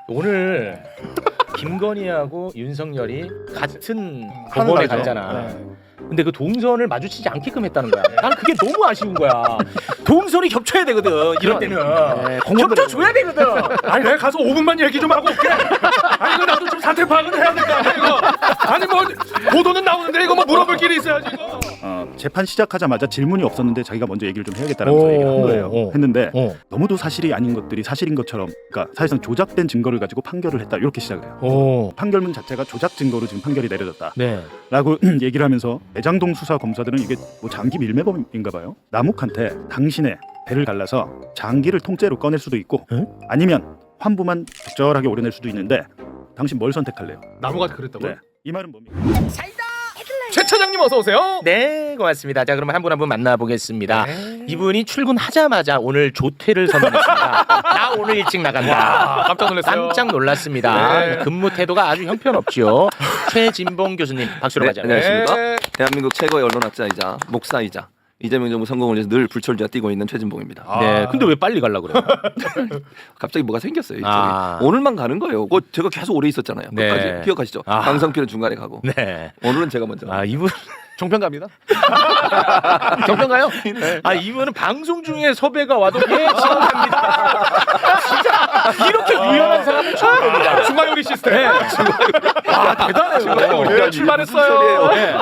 오늘 김건희하고 윤석열이 같은 법원에 갔잖아. 네. 근데 그 동선을 마주치지 않게끔 했다는 거야. 난 그게 너무 아쉬운 거야. 동선이 겹쳐야 되거든. 이럴 때는 겹쳐줘야 되거든. 아니 내가 가서 5분만 얘기 좀 하고 올게. 아니 이거 나도 좀 사태 파악은 해야 될 거 아니야 이거. 아니 뭐 보도는 나오는데 이거 뭐 물어볼 길이 있어야지 이거. 재판 시작하자마자 질문이 없었는데 자기가 먼저 얘기를 좀 해야겠다라면서 얘기를 한 거예요. 했는데 너무도 사실이 아닌 것들이 사실인 것처럼, 그러니까 사실상 조작된 증거를 가지고 판결을 했다 이렇게 시작을 해요. 판결문 자체가 조작 증거로 지금 판결이 내려졌다라고 네. 얘기를 하면서 대장동 수사 검사들은 이게 뭐 장기 밀매범인가 봐요. 남욱한테 당신의 배를 갈라서 장기를 통째로 꺼낼 수도 있고 아니면 환부만 적절하게 오려낼 수도 있는데 당신 뭘 선택할래요? 나무가 그랬다고요? 네. 이 말은 뭡니까? 최 차장님 어서 오세요. 네, 고맙습니다. 자, 그러면 한 분 한 분 만나보겠습니다. 네. 이분이 출근하자마자 오늘 조퇴를 선언했습니다. 나 오늘 일찍 나간다. 와, 깜짝 놀랐어요. 깜짝 놀랐습니다. 네. 근무 태도가 아주 형편없죠. 최진봉 교수님 박수로 네, 맞아요. 안녕하십니까. 네. 대한민국 최고의 언론학자이자 목사이자 이재명 정부 성공을 위해서 늘 불철주야 뛰고 있는 최진봉입니다. 네, 근데 왜 빨리 가려고 그래요? 갑자기 뭐가 생겼어요. 아. 오늘만 가는 거예요. 그거 제가 계속 오래 있었잖아요. 네. 끝까지 기억하시죠? 아. 강성필은 중간에 가고 네. 오늘은 제가 먼저. 아, 이분 종편갑니다. 경평가요? 아, 이분은 방송 중에 섭외가 와도 예, 지금 갑니다. 진짜 이렇게 유연한 사람은 처음 봅니다. 중화요리 시스템. 네. 아, 대단해요. 예, 출발했어요. 네.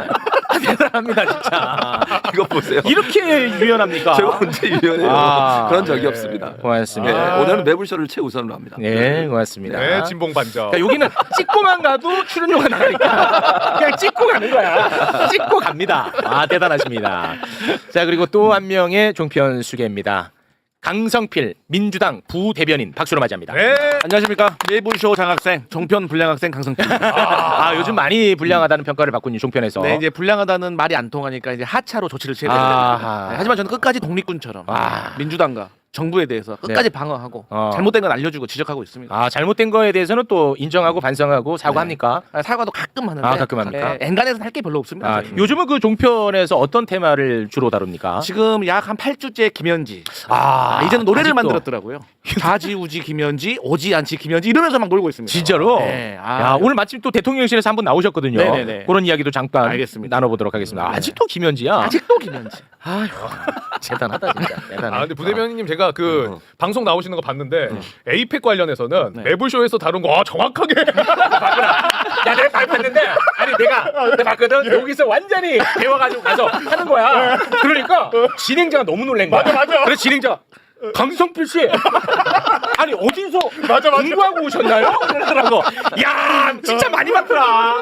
대단합니다, 진짜. 이거 보세요. 이렇게 유연합니까? 제가 언제 유연해요? 아, 그런 적이 네. 없습니다. 고맙습니다. 네, 오늘은 매불쇼를 최우선으로 합니다. 네, 고맙습니다. 네, 진봉 반장. 그러니까 여기는 찍고만 가도 출연료가 나가니까 그냥 찍고 가는 거야. 찍고 갑니다. 아, 대단하십니다. 자, 그리고 또 한 명의 종편 수계입니다. 강성필 민주당 부대변인 박수로 맞이합니다. 네. 안녕하십니까. 매불쇼 장학생 종편 불량학생 강성필. 아, 요즘 많이 불량하다는 평가를 받고 있는 종편에서. 네, 이제 불량하다는 말이 안 통하니까 이제 하차로 조치를 취해야 아하. 됩니다. 네, 하지만 저는 끝까지 독립군처럼 아. 민주당과 정부에 대해서 끝까지 방어하고 잘못된 건 알려주고 지적하고 있습니다. 아, 잘못된 거에 대해서는 또 인정하고 반성하고 사과합니까? 사과도 가끔 하는데 아, 가끔 합니까? 엔간에서 할 게 별로 없습니다. 아, 저희는. 요즘은 그 종편에서 어떤 테마를 주로 다룹니까? 지금 약 한 8주째 김현지. 아, 이제는 노래를 아직도. 만들었더라고요. 좌지우지 김현지, 오지 않지 김현지 이러면서 막 놀고 있습니다. 진짜로? 네. 야, 오늘 마침 또 대통령실에서 한 분 나오셨거든요. 네네네. 그런 이야기도 잠깐 알겠습니다. 나눠보도록 하겠습니다. 네. 아직도 김현지야? 아직도 김현지. 아휴, 대단하다 진짜. 대단해. 아 근데 부대변인님 제가 그 방송 나오시는 거 봤는데 에이펙 관련해서는 네. 매불쇼에서 다룬 거 정확하게 야, 내가 밟았는데 아니 내가 봤거든. 여기서 완전히 배워가지고 가서 하는 거야. 그러니까 진행자가 너무 놀란 거야. 맞아. 그래서 진행자가 강성필 씨, 아니 어디서 맞아. 공부하고 오셨나요? 그러더라고. 야, 진짜 많이 봤더라.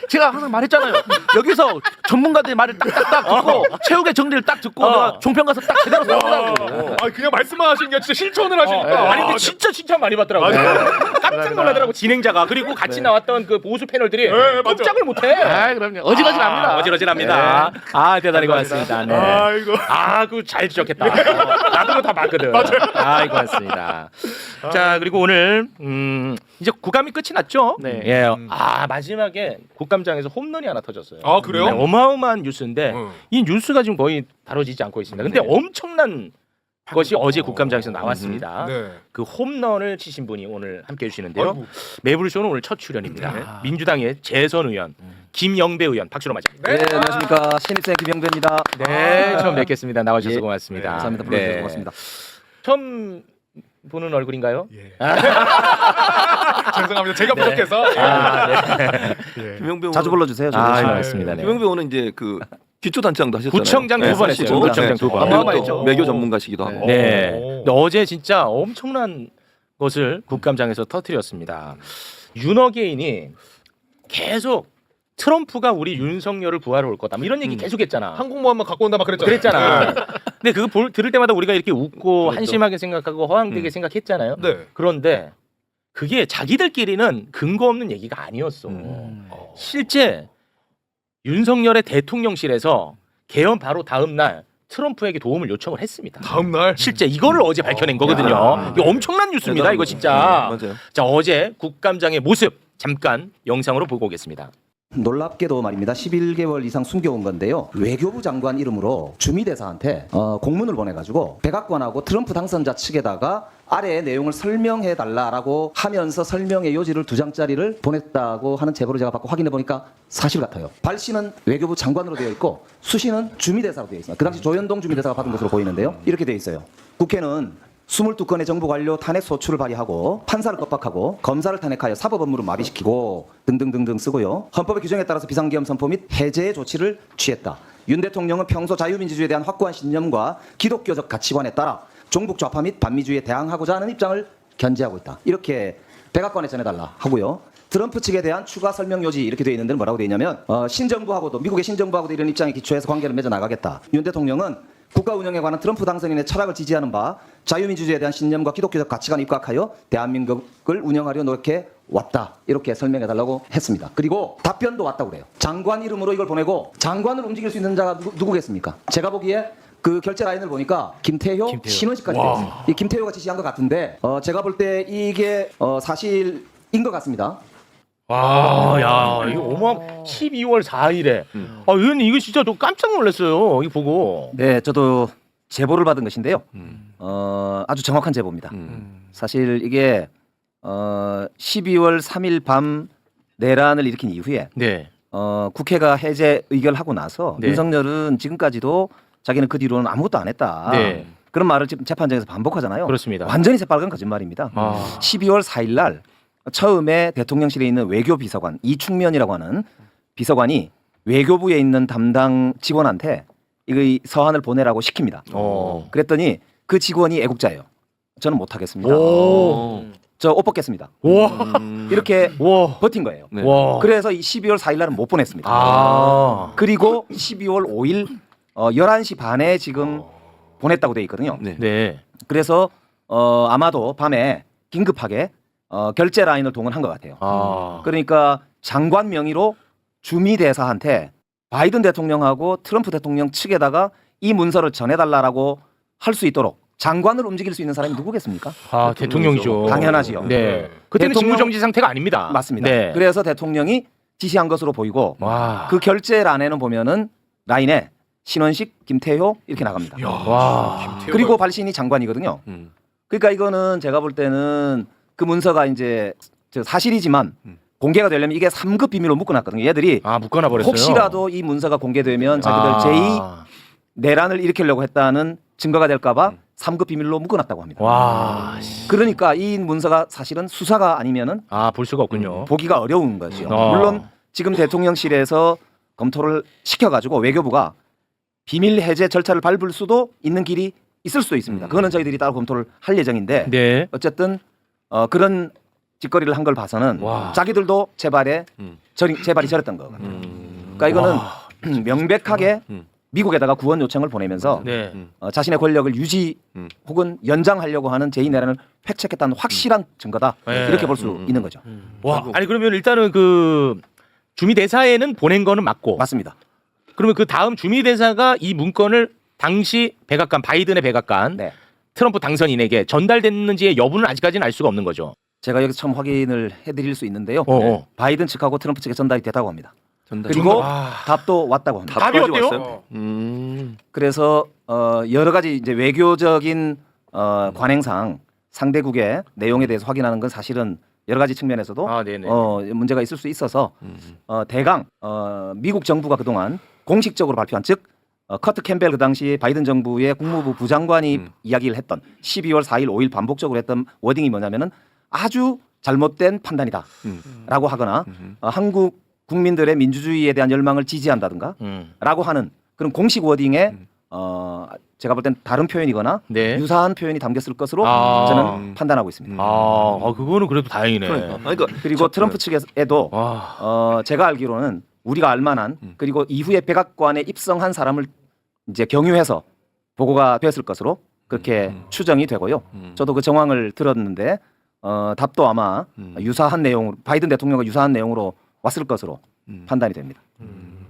제가 항상 말했잖아요. 여기서 전문가들의 말을 딱딱딱 듣고 최욱의 정리를 딱 듣고 내가 종편 가서 딱 제대로 써보라고. 아 그냥 말씀만 하신 게 진짜 실천을 하시니까 아니 근데 진짜 칭찬 많이 받더라고. 깜짝 놀라더라고 진행자가. 그리고 같이 나왔던 그 보수 패널들이 맞아. 꼼짝을 못해. 아, 그럼요. 어지러지랍니다. 어지러지랍니다. 아, 대단히 고맙습니다. 네. 아이고. 아, 그 잘 지적했다. 나도 그거 다 봤거든. 아, 고맙습니다. 자, 그리고 오늘 이제 국감이 끝이 났죠? 네. 예. 아, 마지막에 국감장에서 홈런이 하나 터졌어요. 아 그래요? 네, 어마어마한 뉴스인데 이 뉴스가 지금 거의 다뤄지지 않고 있습니다. 근데 엄청난 것이 어제 국감장에서 나왔습니다. 네. 그 홈런을 치신 분이 오늘 함께 해주시는데요. 아이고. 매불쇼는 오늘 첫 출연입니다. 민주당의 재선 의원 김영배 의원 박수로 맞이합니다. 네, 안녕하십니까. 신입생 김영배입니다. 네, 처음 뵙겠습니다. 나와주셔서 예. 고맙습니다. 네, 감사합니다. 불러주셔서 고맙습니다. 처음 보는 얼굴인가요? 예. 죄송합니다. 제가 부족해서. 아, 네. 예. 김영배 자주 불러주세요. 아, 저는. 맞습니다. 네. 김영배 오늘 이제 그 기초단장도 하셨잖아요. 구청장 두 번 했어요. 하시고. 구청장 두 번. 어마어마했죠. 매교 전문가시기도 하고. 네. 오. 근데 어제 진짜 엄청난 것을 국감장에서 터뜨렸습니다. 윤어게인이 계속 트럼프가 우리 윤석열을 구하러 올 거다. 뭐 이런 얘기 계속했잖아. 한국모 한번 갖고 온다 막 그랬잖아요. 그랬잖아. 근데 그거 들을 때마다 우리가 이렇게 웃고 한심하게 생각하고 허황되게 생각했잖아요. 네. 그런데 그게 자기들끼리는 근거 없는 얘기가 아니었어. 실제 윤석열의 대통령실에서 개헌 바로 다음 날 트럼프에게 도움을 요청을 했습니다. 다음 날. 실제 이거를 어제 밝혀낸 거거든요. 이거 엄청난 뉴스입니다. 이거 진짜. 맞아요. 자, 어제 국감장의 모습 잠깐 영상으로 보고 오겠습니다. 놀랍게도 말입니다. 11개월 이상 숨겨온 건데요. 외교부 장관 이름으로 주미 대사한테 공문을 보내가지고 백악관하고 트럼프 당선자 측에다가 아래의 내용을 설명해 달라라고 하면서 설명의 요지를 2장짜리를 보냈다고 하는 제보를 제가 받고 확인해 보니까 사실 같아요. 발 씨는 외교부 장관으로 되어 있고 수 씨는 주미대사로 되어 있습니다. 그 당시 조현동 주미대사가 받은 것으로 보이는데요. 이렇게 되어 있어요. 국회는 22건의 정부 관료 탄핵 소추를 발의하고 판사를 겁박하고 검사를 탄핵하여 사법 업무를 마비시키고 등등등등 쓰고요. 헌법의 규정에 따라서 비상계엄 선포 및 해제의 조치를 취했다. 윤 대통령은 평소 자유민주주의에 대한 확고한 신념과 기독교적 가치관에 따라 종북 좌파 및 반미주의에 대항하고자 하는 입장을 견지하고 있다. 이렇게 백악관에 전해달라 하고요. 트럼프 측에 대한 추가 설명 요지 이렇게 되어 있는 데는 뭐라고 되어 있냐면 신정부하고도 미국의 신정부하고도 이런 입장에 기초해서 관계를 맺어 나가겠다. 윤 대통령은 국가 운영에 관한 트럼프 당선인의 철학을 지지하는 바 자유민주주의에 대한 신념과 기독교적 가치관에 입각하여 대한민국을 운영하려 노력해 왔다. 이렇게 설명해달라고 했습니다. 그리고 답변도 왔다고 그래요. 장관 이름으로 이걸 보내고 장관을 움직일 수 있는 자가 누구겠습니까? 제가 보기에 그 결제 라인을 보니까 김태효. 신원식까지 되어 있어요. 이 김태효가 지시한 것 같은데 제가 볼 때 이게 사실인 것 같습니다. 와, 야, 이거 어마어마 12월 4일에. 아, 의원님 이거 진짜 저 깜짝 놀랐어요. 이거 보고. 네, 저도 제보를 받은 것인데요. 아주 정확한 제보입니다. 사실 이게 12월 3일 밤 내란을 일으킨 이후에 네. 국회가 해제 의결하고 나서 네. 윤석열은 지금까지도 자기는 그 뒤로는 아무것도 안 했다. 네. 그런 말을 지금 재판장에서 반복하잖아요. 그렇습니다. 완전히 새빨간 거짓말입니다. 아. 12월 4일 날 처음에 대통령실에 있는 외교비서관 이충면이라고 하는 비서관이 외교부에 있는 담당 직원한테 이 서한을 보내라고 시킵니다. 그랬더니 그 직원이 애국자예요. 저는 못하겠습니다. 오. 저 옷 벗겠습니다. 와. 이렇게 와. 버틴 거예요. 네. 와. 그래서 이 12월 4일 날은 못 보냈습니다. 아. 그리고 12월 5일 11시 반에 지금 보냈다고 돼 있거든요. 네. 네. 그래서 아마도 밤에 긴급하게 결제 라인을 동원한 것 같아요. 아. 그러니까 장관 명의로 주미 대사한테 바이든 대통령하고 트럼프 대통령 측에다가 이 문서를 전해달라고 할 수 있도록 장관을 움직일 수 있는 사람이 누구겠습니까? 아, 대통령이죠. 당연하지요. 네. 그때는 대통령- 직무정지 상태가 아닙니다. 맞습니다. 네. 그래서 대통령이 지시한 것으로 보이고 와. 그 결제란에는 보면은 라인에 신원식, 김태효 이렇게 나갑니다. 와. 그리고 발신이 장관이거든요. 음. 그러니까 이거는 제가 볼 때는 그 문서가 이제 사실이지만 공개가 되려면 이게 3급 비밀로 묶어놨거든요. 얘들이 아, 묶어놔 버렸어요. 혹시라도 이 문서가 공개되면 자기들 아. 제2 내란을 일으키려고 했다는 증거가 될까봐 3급 비밀로 묶어놨다고 합니다. 와. 그러니까 이 문서가 사실은 수사가 아니면은 아, 볼 수가 없군요. 보기가 어려운 거죠. 어. 물론 지금 대통령실에서 검토를 시켜가지고 외교부가 비밀 해제 절차를 밟을 수도 있는 길이 있을 수도 있습니다. 그거는 저희들이 따로 검토를 할 예정인데 네. 어쨌든 그런 짓거리를 한 걸 봐서는 와. 자기들도 재발이 저렸던 거 같아요. 그러니까 이거는 명백하게 미국에다가 구원 요청을 보내면서 네. 자신의 권력을 유지 혹은 연장하려고 하는 제2내란을 획책했다는 확실한 증거다. 네. 이렇게 볼 수 있는 거죠. 와. 아니 그러면 일단은 그 주미 대사에는 보낸 거는 맞고. 맞습니다. 그러면 그 다음 주미 대사가 이 문건을 당시 백악관 바이든의 백악관 네. 트럼프 당선인에게 전달됐는지의 여부는 아직까지는 알 수가 없는 거죠. 제가 여기서 처음 확인을 해드릴 수 있는데요. 어. 바이든 측하고 트럼프 측에 전달이 됐다고 합니다. 전달. 그리고 아. 답도 왔다고 합니다. 답이 답까지 왔대요? 왔어요? 그래서 여러 가지 이제 외교적인 관행상 상대국의 내용에 대해서 확인하는 건 사실은 여러 가지 측면에서도 아, 네네. 문제가 있을 수 있어서 대강 미국 정부가 그동안 공식적으로 발표한 즉 커트 캠벨 그 당시 바이든 정부의 국무부 부장관이 이야기를 했던 12월 4일 5일 반복적으로 했던 워딩이 뭐냐면은 아주 잘못된 판단이다라고 하거나 한국 국민들의 민주주의에 대한 열망을 지지한다든가 라고 하는 그런 공식 워딩에 제가 볼 땐 다른 표현이거나 네. 유사한 표현이 담겼을 것으로 아. 저는 판단하고 있습니다. 그거는 그래도 다행이네. 그러니까 그리고 트럼프 측에도 와. 제가 알기로는 우리가 알만한 그리고 이후에 백악관에 입성한 사람을 이제 경유해서 보고가 됐을 것으로 그렇게 추정이 되고요. 저도 그 정황을 들었는데 답도 아마 유사한 내용으로 바이든 대통령과 유사한 내용으로 왔을 것으로 판단이 됩니다.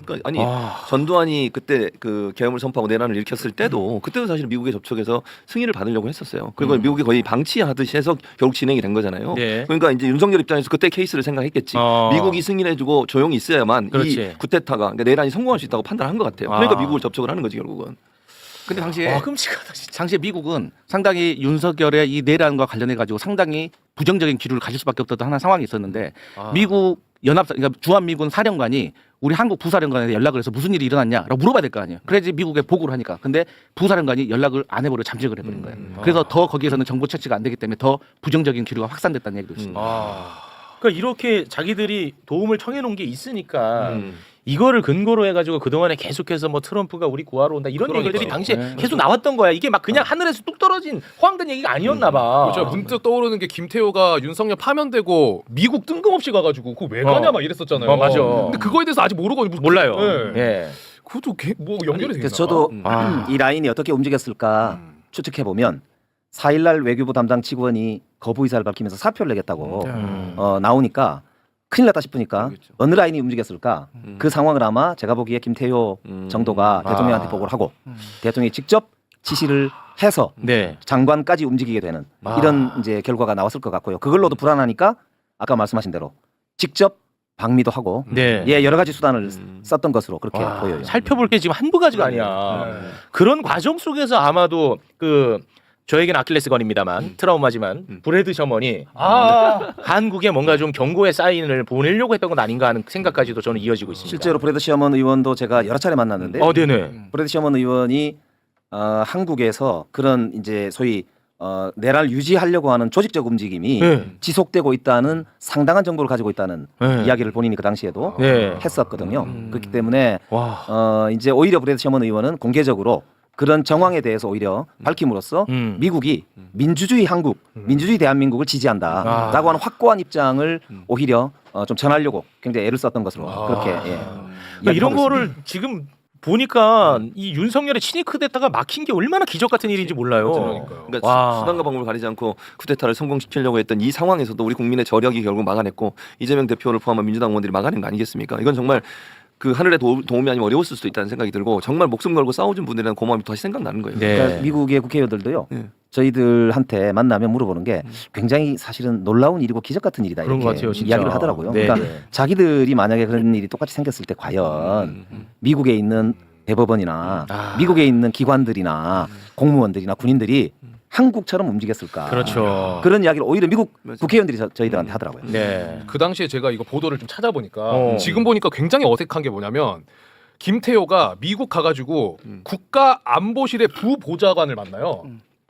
그러니까 아니 전두환이 그때 그 계엄을 선포하고 내란을 일으켰을 때도 그때도 사실 미국에 접촉해서 승인을 받으려고 했었어요. 그리고 미국이 거의 방치하듯이 해서 결국 진행이 된 거잖아요. 네. 그러니까 이제 윤석열 입장에서 그때 케이스를 생각했겠지. 미국이 승인해주고 조용히 있어야만 그렇지. 이 쿠데타가 그러니까 내란이 성공할 수 있다고 판단한 것 같아요. 그러니까 미국을 접촉을 하는 거지 결국은. 근데 당시에 끔찍하다 진짜. 당시에 미국은 상당히 윤석열의 이 내란과 관련해 가지고 상당히 부정적인 기류를 가질 수밖에 없었던 하나 상황이 있었는데 미국 연합사 그러니까 주한미군 사령관이 우리 한국 부사령관에 연락을 해서 무슨 일이 일어났냐라고 물어봐야 될 거 아니에요. 그래야지 미국에 보고를 하니까. 근데 부사령관이 연락을 안 해버려 잠적을 해버린 거예요. 그래서 더 거기에서는 정보 채취가 안 되기 때문에 더 부정적인 기류가 확산됐다는 얘기도 있습니다. 그러니까 이렇게 자기들이 도움을 청해 놓은 게 있으니까 이거를 근거로 해가지고 그동안에 계속해서 뭐 트럼프가 우리 구하러 온다 이런 그러니까요. 얘기들이 당시에 계속 나왔던 거야. 이게 막 그냥 하늘에서 뚝 떨어진 허황된 얘기가 아니었나 봐. 그렇죠. 문득 떠오르는 게 김태호가 윤석열 파면되고 미국 뜬금없이 가가지고 그거 왜 가냐 막 이랬었잖아요. 맞아. 근데 그거에 대해서 아직 모르거든요. 몰라요. 네. 예. 그것도 뭐 연결이 되나? 그래서 저도 이 라인이 어떻게 움직였을까 추측해 보면 4일날 외교부 담당 직원이 거부 의사를 밝히면서 사표를 내겠다고 나오니까 큰일 났다 싶으니까 그렇겠죠. 어느 라인이 움직였을까? 그 상황을 아마 제가 보기에 김태효 정도가 대통령한테 보고를 하고 대통령이 직접 지시를 해서 네. 장관까지 움직이게 되는 이런 이제 결과가 나왔을 것 같고요. 그걸로도 불안하니까 아까 말씀하신 대로 직접 방미도 하고 네. 예 여러 가지 수단을 썼던 것으로 그렇게 보여요. 살펴볼 게 지금 한두 가지가 아니야. 그런 과정 속에서 아마도 그 저에게는 아킬레스건입니다만 트라우마지만 브래드 셔먼이 한국에 뭔가 좀 경고의 사인을 보내려고 했던 건 아닌가 하는 생각까지도 저는 이어지고 있습니다. 실제로 브래드 셔먼 의원도 제가 여러 차례 만났는데 네네. 브래드 셔먼 의원이 한국에서 그런 이제 소위 내란을 유지하려고 하는 조직적 움직임이 네. 지속되고 있다는 상당한 정보를 가지고 있다는 네. 이야기를 본인이 그 당시에도 네. 했었거든요. 그렇기 때문에 와. 이제 오히려 브래드 셔먼 의원은 공개적으로 그런 정황에 대해서 오히려 밝힘으로써 미국이 민주주의 한국, 민주주의 대한민국을 지지한다라고 하는 확고한 입장을 오히려 좀 전하려고 굉장히 애를 썼던 것으로 그렇게 그러니까 이런 거를 지금 보니까 이 윤석열의 친이 크됐다가 막힌 게 얼마나 기적 같은 일인지 몰라요. 그러니까요. 그러니까 와. 수단과 방법을 가리지 않고 쿠데타를 성공시키려고 했던 이 상황에서도 우리 국민의 저력이 결국 막아냈고 이재명 대표를 포함한 민주당 의원들이 막아낸 거 아니겠습니까? 이건 정말 그 하늘의 도움이 아니면 어려웠을 수도 있다는 생각이 들고 정말 목숨 걸고 싸워준 분들이란 고마움이 다시 생각나는 거예요. 네. 그러니까 미국의 국회의원들도요. 네. 저희들한테 만나면 물어보는 게 굉장히 사실은 놀라운 일이고 기적 같은 일이다 그런 이렇게 것 같아요, 진짜. 이야기를 하더라고요. 네. 그러니까 자기들이 만약에 그런 일이 똑같이 생겼을 때 과연 미국에 있는 대법원이나 미국에 있는 기관들이나 공무원들이나 군인들이 한국처럼 움직였을까? 그렇죠. 그런 이야기를 오히려 미국 맞아요. 국회의원들이 저희들한테 하더라고요. 네. 그 당시에 제가 이거 보도를 좀 찾아보니까 지금 보니까 굉장히 어색한 게 뭐냐면 김태호가 미국 가가지고 국가안보실의 부보좌관을 만나요.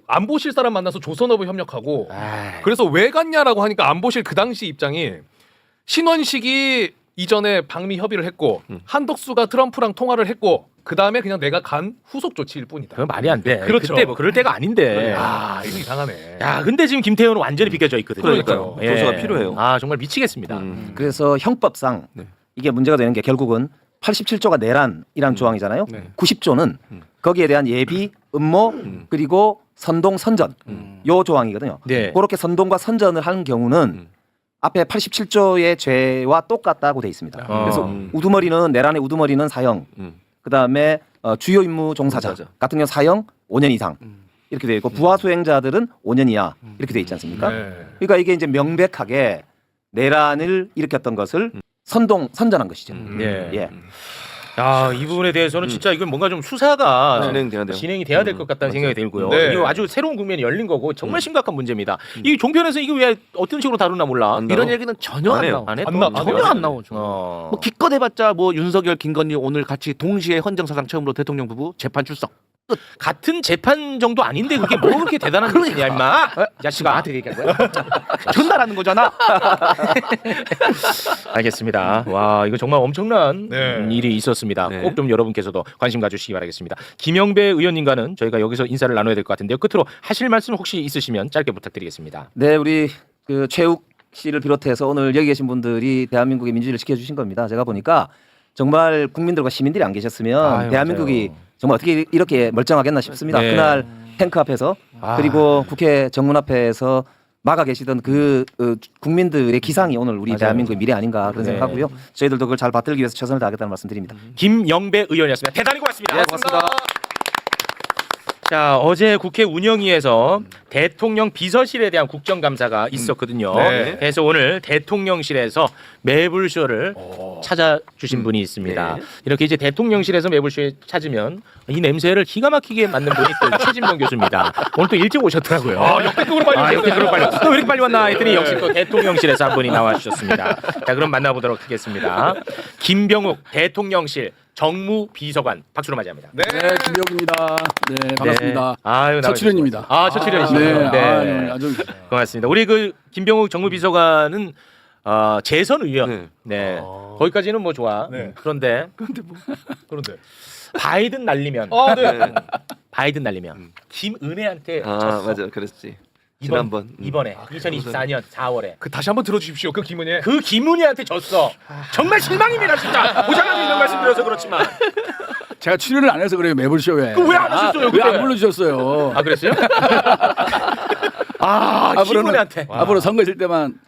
안보실 사람 만나서 조선업을 협력하고 그래서 왜 갔냐라고 하니까 안보실 그 당시 입장이 신원식이 이전에 방미 협의를 했고 한덕수가 트럼프랑 통화를 했고 그 다음에 그냥 내가 간 후속 조치일 뿐이다. 그건 말이 안 돼. 그렇죠. 그때 뭐 그럴 때가 아닌데. 아 이거 이상하네. 야, 근데 지금 김태현은 완전히 비껴져 있거든요. 그러니까요. 조사가 필요해요. 아, 정말 미치겠습니다. 그래서 형법상 네. 이게 문제가 되는 게 결국은 87조가 내란이라는 조항이잖아요. 90조는 거기에 대한 예비, 음모 그리고 선동, 선전 요 조항이거든요. 네. 그렇게 선동과 선전을 하는 경우는 앞에 87조의 죄와 똑같다고 돼 있습니다. 그래서 우두머리는 내란의 우두머리는 사형, 그다음에 주요 임무 종사자 종사자. 같은 경우 사형 5년 이상 이렇게 돼 있고 부하 수행자들은 5년 이하 이렇게 돼 있지 않습니까? 네. 그러니까 이게 이제 명백하게 내란을 일으켰던 것을 선전한 것이죠. 예. 예. 야, 이 부분에 대해서는 진짜 이건 뭔가 좀 수사가 진행돼야 돼요. 진행이 돼야 될 것 같다는 생각이 들고요. 네. 이거 아주 새로운 국면이 열린 거고 정말 심각한 문제입니다. 이 종편에서 이거 왜 어떤 식으로 다루나 몰라. 안 이런 나와. 얘기는 전혀 안 안 해요. 나와. 안 해? 전혀 안 나오죠. 어. 뭐 기껏 해봤자 뭐 윤석열, 김건희 오늘 같이 동시에 헌정사상 처음으로 대통령 부부 재판 출석. 같은 재판 정도 아닌데 그게 뭐 그렇게 대단한 일이냐 임마. 이 자식아. 나한테 얘기한 거야? 전달하는 거잖아. 알겠습니다. 와, 이거 정말 엄청난 네. 일이 있었습니다. 네. 꼭 좀 여러분께서도 관심 가주시기 바라겠습니다. 김영배 의원님과는 저희가 여기서 인사를 나눠야 될 것 같은데요. 끝으로 하실 말씀 혹시 있으시면 짧게 부탁드리겠습니다. 네, 우리 그 최욱 씨를 비롯해서 오늘 여기 계신 분들이 대한민국의 민주주의를 지켜주신 겁니다. 제가 보니까 정말 국민들과 시민들이 안 계셨으면 아유, 대한민국이 맞아요. 정말 어떻게 이렇게 멀쩡하겠나 싶습니다. 네. 그날 탱크 앞에서 그리고 국회 정문 앞에서 막아 계시던 그 국민들의 기상이 오늘 우리 대한민국의 미래 아닌가 그런 네. 생각하고요. 저희들도 그걸 잘 받들기 위해서 최선을 다하겠다는 말씀드립니다. 김영배 의원이었습니다. 대단히 고맙습니다. 네, 고맙습니다. 자, 어제 국회 운영위에서 대통령 비서실에 대한 국정감사가 있었거든요. 네. 그래서 오늘 대통령실에서 매불쇼를 찾아주신 분이 있습니다. 네. 이렇게 이제 대통령실에서 매불쇼에 찾으면 이 냄새를 기가 막히게 맡는 분이 또 최진명 교수입니다. 오늘 또 일찍 오셨더라고요. 역대급으로 빨리 오셨어요. 역대급으로 빨리. 또 왜 이렇게 빨리 왔나 했더니 역시 또 대통령실에서 한 분이 나와주셨습니다. 자, 그럼 만나보도록 하겠습니다. 김병욱 대통령실 정무비서관 박수로 맞이합니다. 네. 네, 김병욱입니다. 네, 반갑습니다. 네. 아유, 첫 출연입니다. 아, 첫 출연이시네요. 네, 아주 고맙습니다. 우리 그 김병욱 정무비서관은 재선 의원. 네. 네. 거기까지는 뭐 좋아. 네. 그런데 그런데. 바이든 날리면 네. 바이든 날리면 김은혜한테 아 졌어. 맞아, 그랬지. 지난번. 이번에 2024년 4월에 그 다시 한번 들어주십시오. 그 김은혜. 그 김은혜한테 졌어. 정말 실망입니다, 진짜. 보자마자 이런 말씀드려서 그렇지만. 제가 출연을 안 해서 그래요. 매불쇼에. 그 왜 안 하셨어요, 그때? 왜 안 불러주셨어요? 아, 그랬어요? 아, 김은혜한테. 앞으로 선거질 때만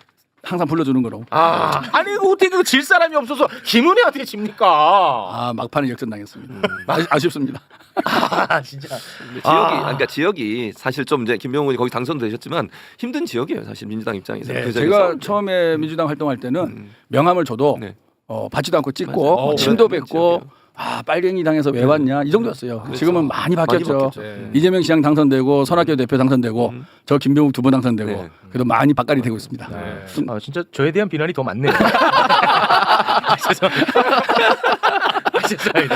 항상 불러주는 거로. 아니 이거 어떻게 그질 사람이 없어서 김은혜 어떻게 집니까? 아, 막판에 역전당했습니다. 아쉽습니다. 아, 진짜. 지역이 그러니까 지역이 사실 좀 이제 김병욱 의원이 거기 당선되셨지만 힘든 지역이에요, 사실 민주당 입장에서. 네, 그 제가 싸울 때. 처음에 민주당 활동할 때는 명함을 줘도 네. 받지도 않고 찍고 맞아요. 침도 그런 뱉고 지역이에요. 빨갱이 당해서 왜 왔냐 이 정도였어요. 그렇죠. 지금은 많이 바뀌었죠. 바뀌었죠. 네. 이재명 시장 당선되고 손학규 대표 당선되고 저 김병욱 두 번 당선되고 네. 그래도 많이 바깥이 되고 있습니다. 네. 아, 진짜 저에 대한 비난이 더 많네요. 죄송합니다.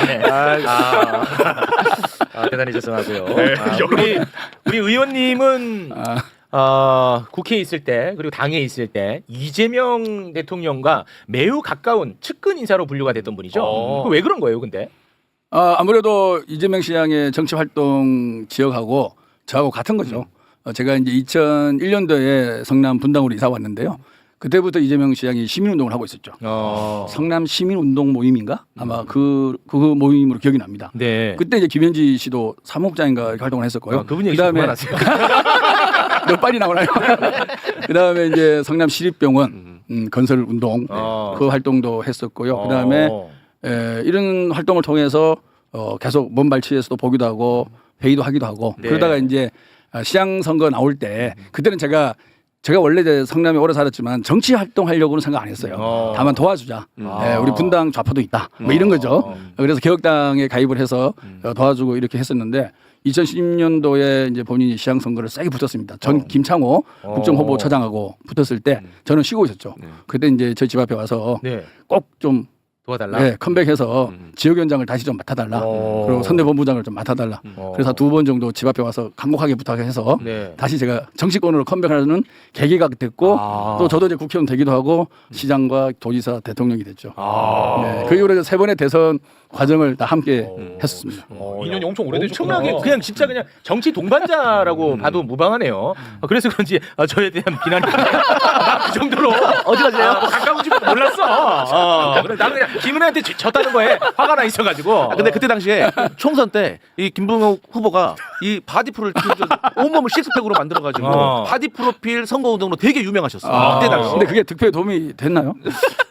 네. 대단히 죄송하고요. 우리 의원님은 국회에 있을 때 그리고 당에 있을 때 이재명 대통령과 매우 가까운 측근 인사로 분류가 됐던 분이죠. 왜 그런 거예요, 근데? 아무래도 이재명 시장의 정치 활동 지역하고 저하고 같은 거죠. 제가 이제 2001년도에 성남 분당으로 이사 왔는데요. 그때부터 이재명 시장이 시민운동을 하고 있었죠. 성남 시민운동 모임인가? 아마 그 모임으로 기억이 납니다. 네. 그때 이제 김현지 씨도 사무국장인가 이렇게 활동을 했었고요. 그분 얘기 좀 그다음에 그만하세요. 너 빨리 나오나요? 그다음에 이제 성남 시립병원 건설 운동 그 활동도 했었고요. 그다음에 이런 활동을 통해서 계속 먼발치에서도 보기도 하고 회의도 하기도 하고 네. 그러다가 이제 시장 선거 나올 때 그때는 제가 원래 이제 성남에 오래 살았지만 정치 활동하려고는 생각 안 했어요. 다만 도와주자. 우리 분당 좌파도 있다. 뭐 이런 거죠. 그래서 개혁당에 가입을 해서 도와주고 이렇게 했었는데 2010년도에 이제 본인이 시장 선거를 세게 붙었습니다. 전 김창호 국정후보차장하고 붙었을 때 저는 쉬고 있었죠. 그때 이제 저희 집 앞에 와서 네. 꼭 좀 도와달라. 컴백해서 지역위원장을 다시 좀 맡아달라. 그리고 선대본부장을 좀 맡아달라. 그래서 2번 정도 집 앞에 와서 간곡하게 부탁해서 네. 다시 제가 정치권으로 컴백하는 계기가 됐고 또 저도 이제 국회의원 되기도 하고 시장과 도지사 대통령이 됐죠. 네, 그 이후로 3번의 대선 과정을 다 함께 했었습니다. 인연이 엄청 오래되셨구나. 엄청나게 그냥 진짜 그냥 정치 동반자라고 봐도 무방하네요. 그래서 그런지 저에 대한 비난이 그 정도로 어디 가세요? 가까운지 몰랐어. 그래 나는 그냥 김은혜한테 졌다는 거에 화가 나 있어가지고. 근데 그때 당시에 총선 때 이 김병욱 후보가 이 바디 프로필 온몸을 식스팩으로 만들어가지고 바디 프로필 선거 운동으로 되게 유명하셨어요. 그때 당시. 근데 그게 득표에 도움이 됐나요?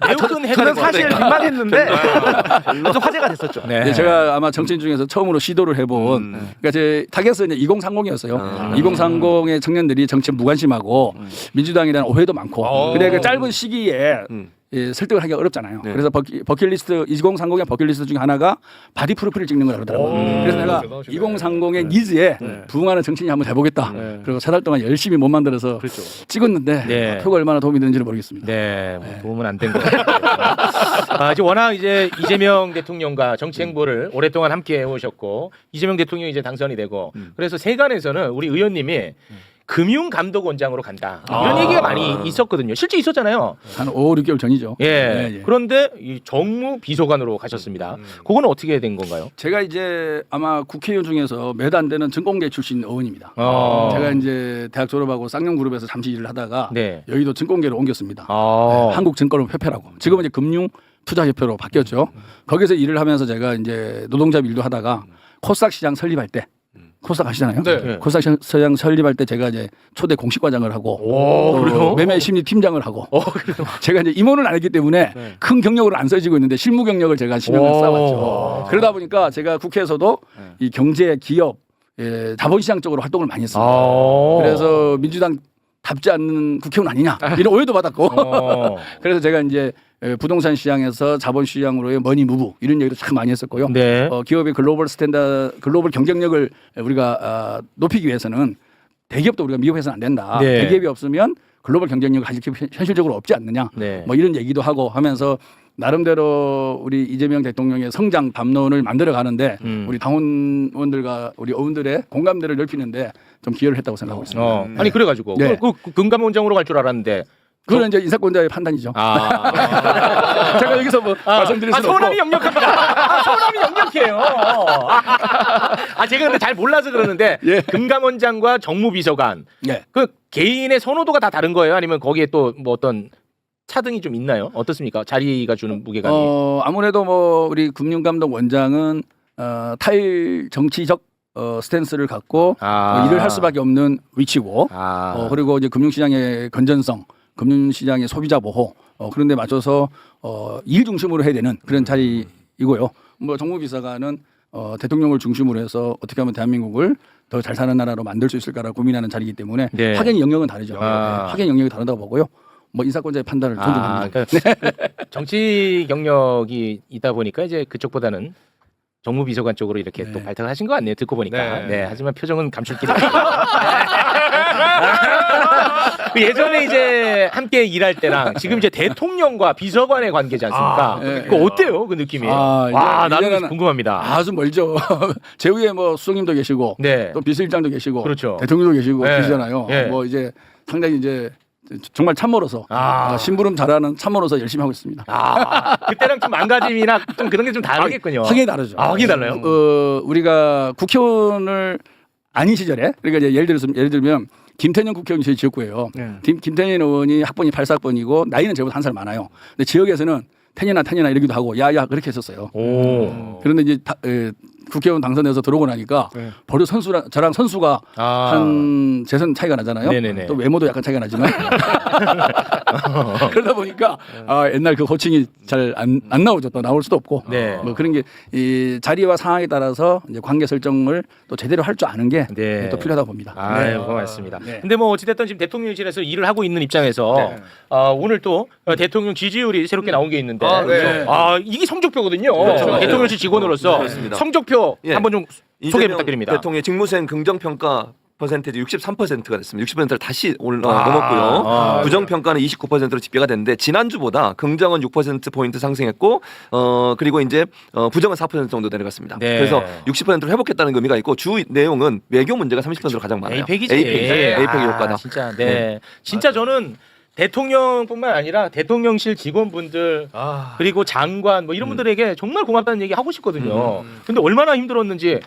매우 큰 해가 저는 된 사실 것 민망했는데 좀 화제가 됐었죠. 네. 네, 제가 아마 정치인 중에서 처음으로 시도를 해본 그러니까 제 타겟은 이제 2030이었어요. 2030의 청년들이 정치에 무관심하고 민주당에 대한 오해도 많고 근데 그 짧은 시기에 설득을 하기가 어렵잖아요. 네. 그래서 버킷리스트 2030의 버킷리스트 중에 하나가 바디 프로필을 찍는 거라 그러더라고요. 그래서 내가 대단하시네. 2030의 니즈에 부응하는 정치인이 한번 해보겠다. 그리고 3달 동안 열심히 못 만들어서 찍었는데 네. 표가 얼마나 도움이 되는지는 모르겠습니다. 네, 뭐 도움은 안 된 것 같아요. 이제 워낙 이제 이재명 대통령과 정치 행보를 오랫동안 함께 해오셨고 이재명 대통령이 이제 당선이 되고 그래서 세간에서는 우리 의원님이 금융감독원장으로 간다 이런 얘기가 많이 있었거든요. 실제 있었잖아요. 한 5, 6개월 전이죠. 예. 그런데 이 정무비서관으로 가셨습니다. 그건 어떻게 된 건가요? 제가 이제 아마 국회의원 중에서 몇 안 되는 증권계 출신 의원입니다. 제가 이제 대학 졸업하고 쌍용그룹에서 잠시 일을 하다가 네. 여의도 증권계로 옮겼습니다. 한국증권협회라고. 지금은 이제 금융투자협회로 바뀌었죠. 거기서 일을 하면서 제가 이제 노동자 일도 하다가 코스닥 시장 설립할 때 코스닥 아시잖아요. 네. 코스닥 시장 설립할 때 제가 이제 초대 공식과장을 하고 또 그래요? 매매 심리 팀장을 하고 제가 이제 임원을 안 했기 때문에 큰 경력으로 안 써지고 있는데 실무 경력을 제가 10년을 쌓았죠. 그러다 보니까 제가 국회에서도 이 경제 기업 자본시장 쪽으로 활동을 많이 했습니다. 아. 그래서 민주당 답지 않는 국회의원 아니냐 이런 오해도 받았고 그래서 제가 이제 부동산 시장에서 자본시장으로의 머니 무브 이런 얘기도 참 많이 했었고요. 네. 기업의 글로벌 경쟁력을 우리가 높이기 위해서는 대기업도 우리가 미국에서는 안 된다. 네. 대기업이 없으면 글로벌 경쟁력을 가질 기업이 현실적으로 없지 않느냐. 네. 뭐 이런 얘기도 하고 하면서 나름대로 우리 이재명 대통령의 성장 담론을 만들어 가는데 우리 당원들과 우리 의원들의 공감대를 넓히는데 좀 기여를 했다고 생각하고 있습니다. 아니 그래가지고 네. 그 금감원장으로 갈 줄 알았는데. 그건 이제 인사권자의 판단이죠. 아. 제가 여기서 뭐 말씀드릴 수는 서운함이 없고. 역력합니다. 서운함이 역력해요. 제가 근데 잘 몰라서 그러는데 예. 금감원장과 정무비서관 예. 그 개인의 선호도가 다 다른 거예요? 아니면 거기에 또 뭐 어떤 차등이 좀 있나요? 어떻습니까? 자리가 주는 무게감이. 아무래도 뭐 우리 금융감독 원장은 탈정치적 스탠스를 갖고 일을 할 수밖에 없는 위치고 그리고 이제 금융시장의 건전성, 금융시장의 소비자 보호 그런 데 맞춰서 일 중심으로 해야 되는 그런 자리이고요. 뭐 정무비서관은 대통령을 중심으로 해서 어떻게 하면 대한민국을 더 잘 사는 나라로 만들 수 있을까라고 고민하는 자리이기 때문에 네. 확연히 영역은 다르죠. 확연히 영역이 다르다고 보고요. 뭐 인사권자의 판단을 존중합니다. 그러니까 정치 경력이 있다 보니까 이제 그쪽보다는 정무비서관 쪽으로 이렇게 또 발탁을 하신 것 같네요. 듣고 보니까. 네. 하지만 표정은 감출 길이 없어요. 그 예전에 이제 함께 일할 때랑 지금 이제 대통령과 비서관의 관계지 않습니까? 그 어때요? 그 느낌이? 나는 이제는 궁금합니다. 아주 멀죠. 제 위에 뭐 수석님도 계시고 네. 또 비서실장도 계시고 그렇죠. 대통령도 계시고 네. 계시잖아요. 네. 뭐 이제 상당히 이제 정말 참모로서 심부름 잘하는 참모로서 열심히 하고 있습니다. 그때랑 좀 망가짐이나 좀 그런 게 좀 다르겠군요. 확연히 다르죠. 확연히 달라요? 우리가 국회의원을 아닌 시절에 그러니까 이제 예를 들면 김태년 국회의원이 저희 지역구예요. 김태년 의원이 학번이 84학번이고 나이는 저보다 한 살 많아요. 근데 지역에서는 태년아 이러기도 하고 야야 그렇게 했었어요. 그런데 이제 국회의원 당선돼서 들어오고 나니까 버릇 저랑 선수가 한 재선 차이가 나잖아요. 네네네. 또 외모도 약간 차이가 나지만 그러다 보니까 옛날 그 호칭이 잘 안 나오죠. 또 나올 수도 없고 네. 뭐 그런 게 이 자리와 상황에 따라서 이제 관계 설정을 또 제대로 할 줄 아는 게 또 네. 필요하다고 봅니다. 고맙습니다. 근데 뭐 어찌됐든 지금 대통령실에서 일을 하고 있는 입장에서 오늘 또 대통령 지지율이 새롭게 나온 게 있는데 이게 성적표거든요. 그렇죠. 대통령실 직원으로서 그렇습니다. 성적표 예. 한번 좀 소개 이재명 부탁드립니다. 대통령의 직무수행 긍정평가 퍼센테이지 63%가 됐습니다. 60%를 다시 넘었고요. 부정평가는 29%로 집계가 됐는데 지난주보다 긍정은 6%포인트 상승했고 그리고 이제 부정은 4% 정도 내려갔습니다. 네. 그래서 60%를 회복했다는 의미가 있고 주 내용은 외교 문제가 30%로 가장 많아요. 에이펙이지. 에이펙 효과다. 진짜. 네. 진짜 저는 대통령뿐만 아니라 대통령실 직원분들 그리고 장관 뭐 이런 분들에게 정말 고맙다는 얘기 하고 싶거든요. 근데 얼마나 힘들었는지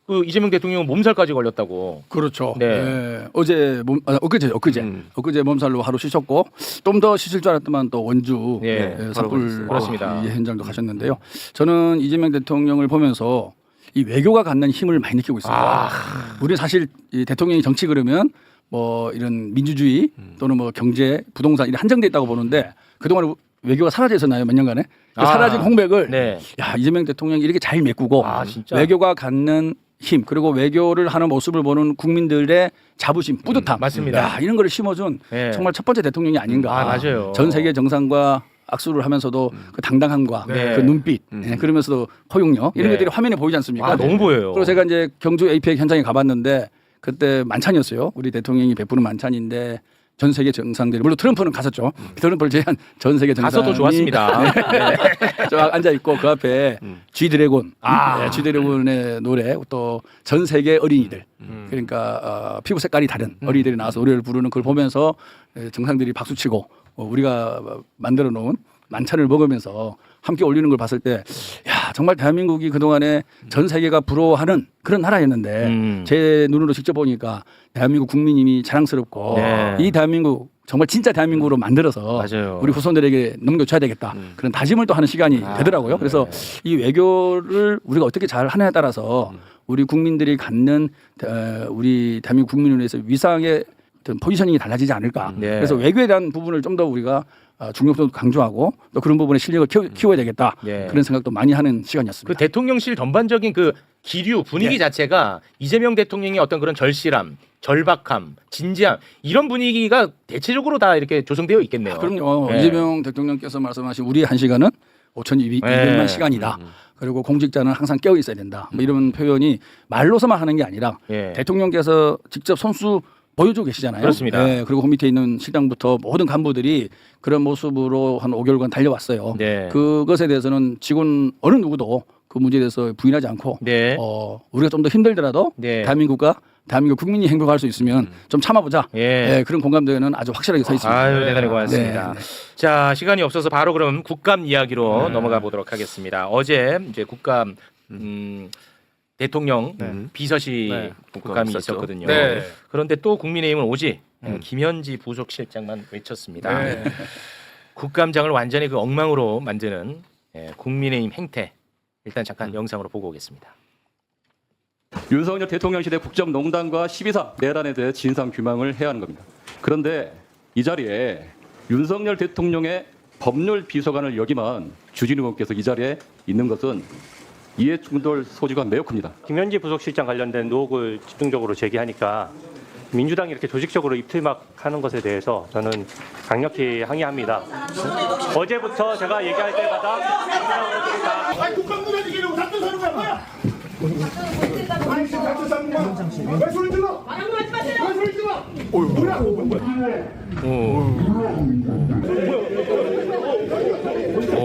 그 이재명 대통령은 몸살까지 걸렸다고. 그렇죠. 네. 어제 엊그제 몸살로 하루 쉬셨고 좀 더 쉬실 줄 알았더만 또 원주 네. 산불 그렇습니다. 현장도 가셨는데요. 저는 이재명 대통령을 보면서 이 외교가 갖는 힘을 많이 느끼고 있습니다. 우리 사실 이 대통령이 정치 그러면 뭐 이런 민주주의 또는 뭐 경제, 부동산 이런 한정돼 있다고 보는데 그동안 외교가 사라져 있었나요? 몇 년간에? 그 사라진 공백을 야 이재명 대통령이 이렇게 잘 메꾸고 진짜? 외교가 갖는 힘 그리고 외교를 하는 모습을 보는 국민들의 자부심, 뿌듯함, 맞습니다. 야, 이런 걸 심어준 네. 정말 첫 번째 대통령이 아닌가. 맞아요. 전 세계 정상과 악수를 하면서도 그 당당함과 네. 그 눈빛, 그러면서도 포용력 이런 네. 것들이 화면에 보이지 않습니까? 너무 보여요. 그리고 제가 이제 경주 에이펙 현장에 가봤는데 그때 만찬이었어요. 우리 대통령이 베푸는 만찬인데 전 세계 정상들이 물론 트럼프는 갔었죠. 트럼프를 제한 전 세계 정상이 가서 더 좋았습니다. 쫙 앉아 있고 그 앞에 G 드래곤, G 드래곤의 노래 또 전 세계 어린이들 그러니까 피부 색깔이 다른 어린이들이 나와서 노래를 부르는 걸 보면서 정상들이 박수치고 우리가 만들어 놓은 만찬을 먹으면서 함께 올리는 걸 봤을 때, 야 정말 대한민국이 그 동안에 전 세계가 부러워하는 그런 나라였는데 제 눈으로 직접 보니까 대한민국 국민님이 자랑스럽고 이 대한민국 정말 진짜 대한민국으로 만들어서 우리 후손들에게 넘겨줘야 되겠다 그런 다짐을 또 하는 시간이 되더라고요. 그래서 이 외교를 우리가 어떻게 잘 하느냐에 따라서 우리 국민들이 갖는 우리 대한민국 국민을 위해서 위상의 어떤 포지셔닝이 달라지지 않을까. 그래서 외교에 대한 부분을 좀 더 우리가 중요성도 강조하고 또 그런 부분에 실력을 키워야 되겠다. 그런 생각도 많이 하는 시간이었습니다. 그 대통령실 전반적인 그 기류 분위기 자체가 이재명 대통령의 어떤 그런 절실함, 절박함, 진지함 이런 분위기가 대체적으로 다 이렇게 조성되어 있겠네요. 그럼요. 네. 이재명 대통령께서 말씀하신 우리 1시간은 5,200만 시간이다. 그리고 공직자는 항상 깨어 있어야 된다. 뭐 이런 표현이 말로서만 하는 게 아니라 예. 대통령께서 직접 손수 보여주고 계시잖아요. 그렇습니다. 네, 그리고 그 밑에 있는 실장부터 모든 간부들이 그런 모습으로 한 5개월간 달려왔어요. 네. 그것에 대해서는 직원 어느 누구도 그 문제에 대해서 부인하지 않고 네. 우리가 좀 더 힘들더라도 네. 대한민국 국민이 행복할 수 있으면 좀 참아보자. 예. 네, 그런 공감대는 아주 확실하게 서 있습니다. 아유, 대단히 고맙습니다. 네. 자, 시간이 없어서 바로 그럼 국감 이야기로 넘어가 보도록 하겠습니다. 어제 이제 국감 대통령 비서실 네. 국감이 있었죠. 있었거든요. 네. 그런데 또 국민의힘은 오직 김현지 부속실장만 외쳤습니다. 네. 국감장을 완전히 그 엉망으로 만드는 국민의힘 행태. 일단 잠깐 영상으로 보고 오겠습니다. 윤석열 대통령 시대 국정농단과 12.3 내란에 대해 진상 규명을 해야 하는 겁니다. 그런데 이 자리에 윤석열 대통령의 법률 비서관을 역임한 주진우 의원께서 이 자리에 있는 것은 이해 충돌 소지가 매우 큽니다. 김현지 부속실장 관련된 의혹을 집중적으로 제기하니까 민주당이 이렇게 조직적으로 입틀막하는 것에 대해서 저는 강력히 항의합니다. 어제부터 제가 얘기할 때마다 아니 국방부가 이기려고 작전 서는 거야 뭐야? 아니 지금 작전 서는 거야? 왜 소리 질러? 왜 소리 질러?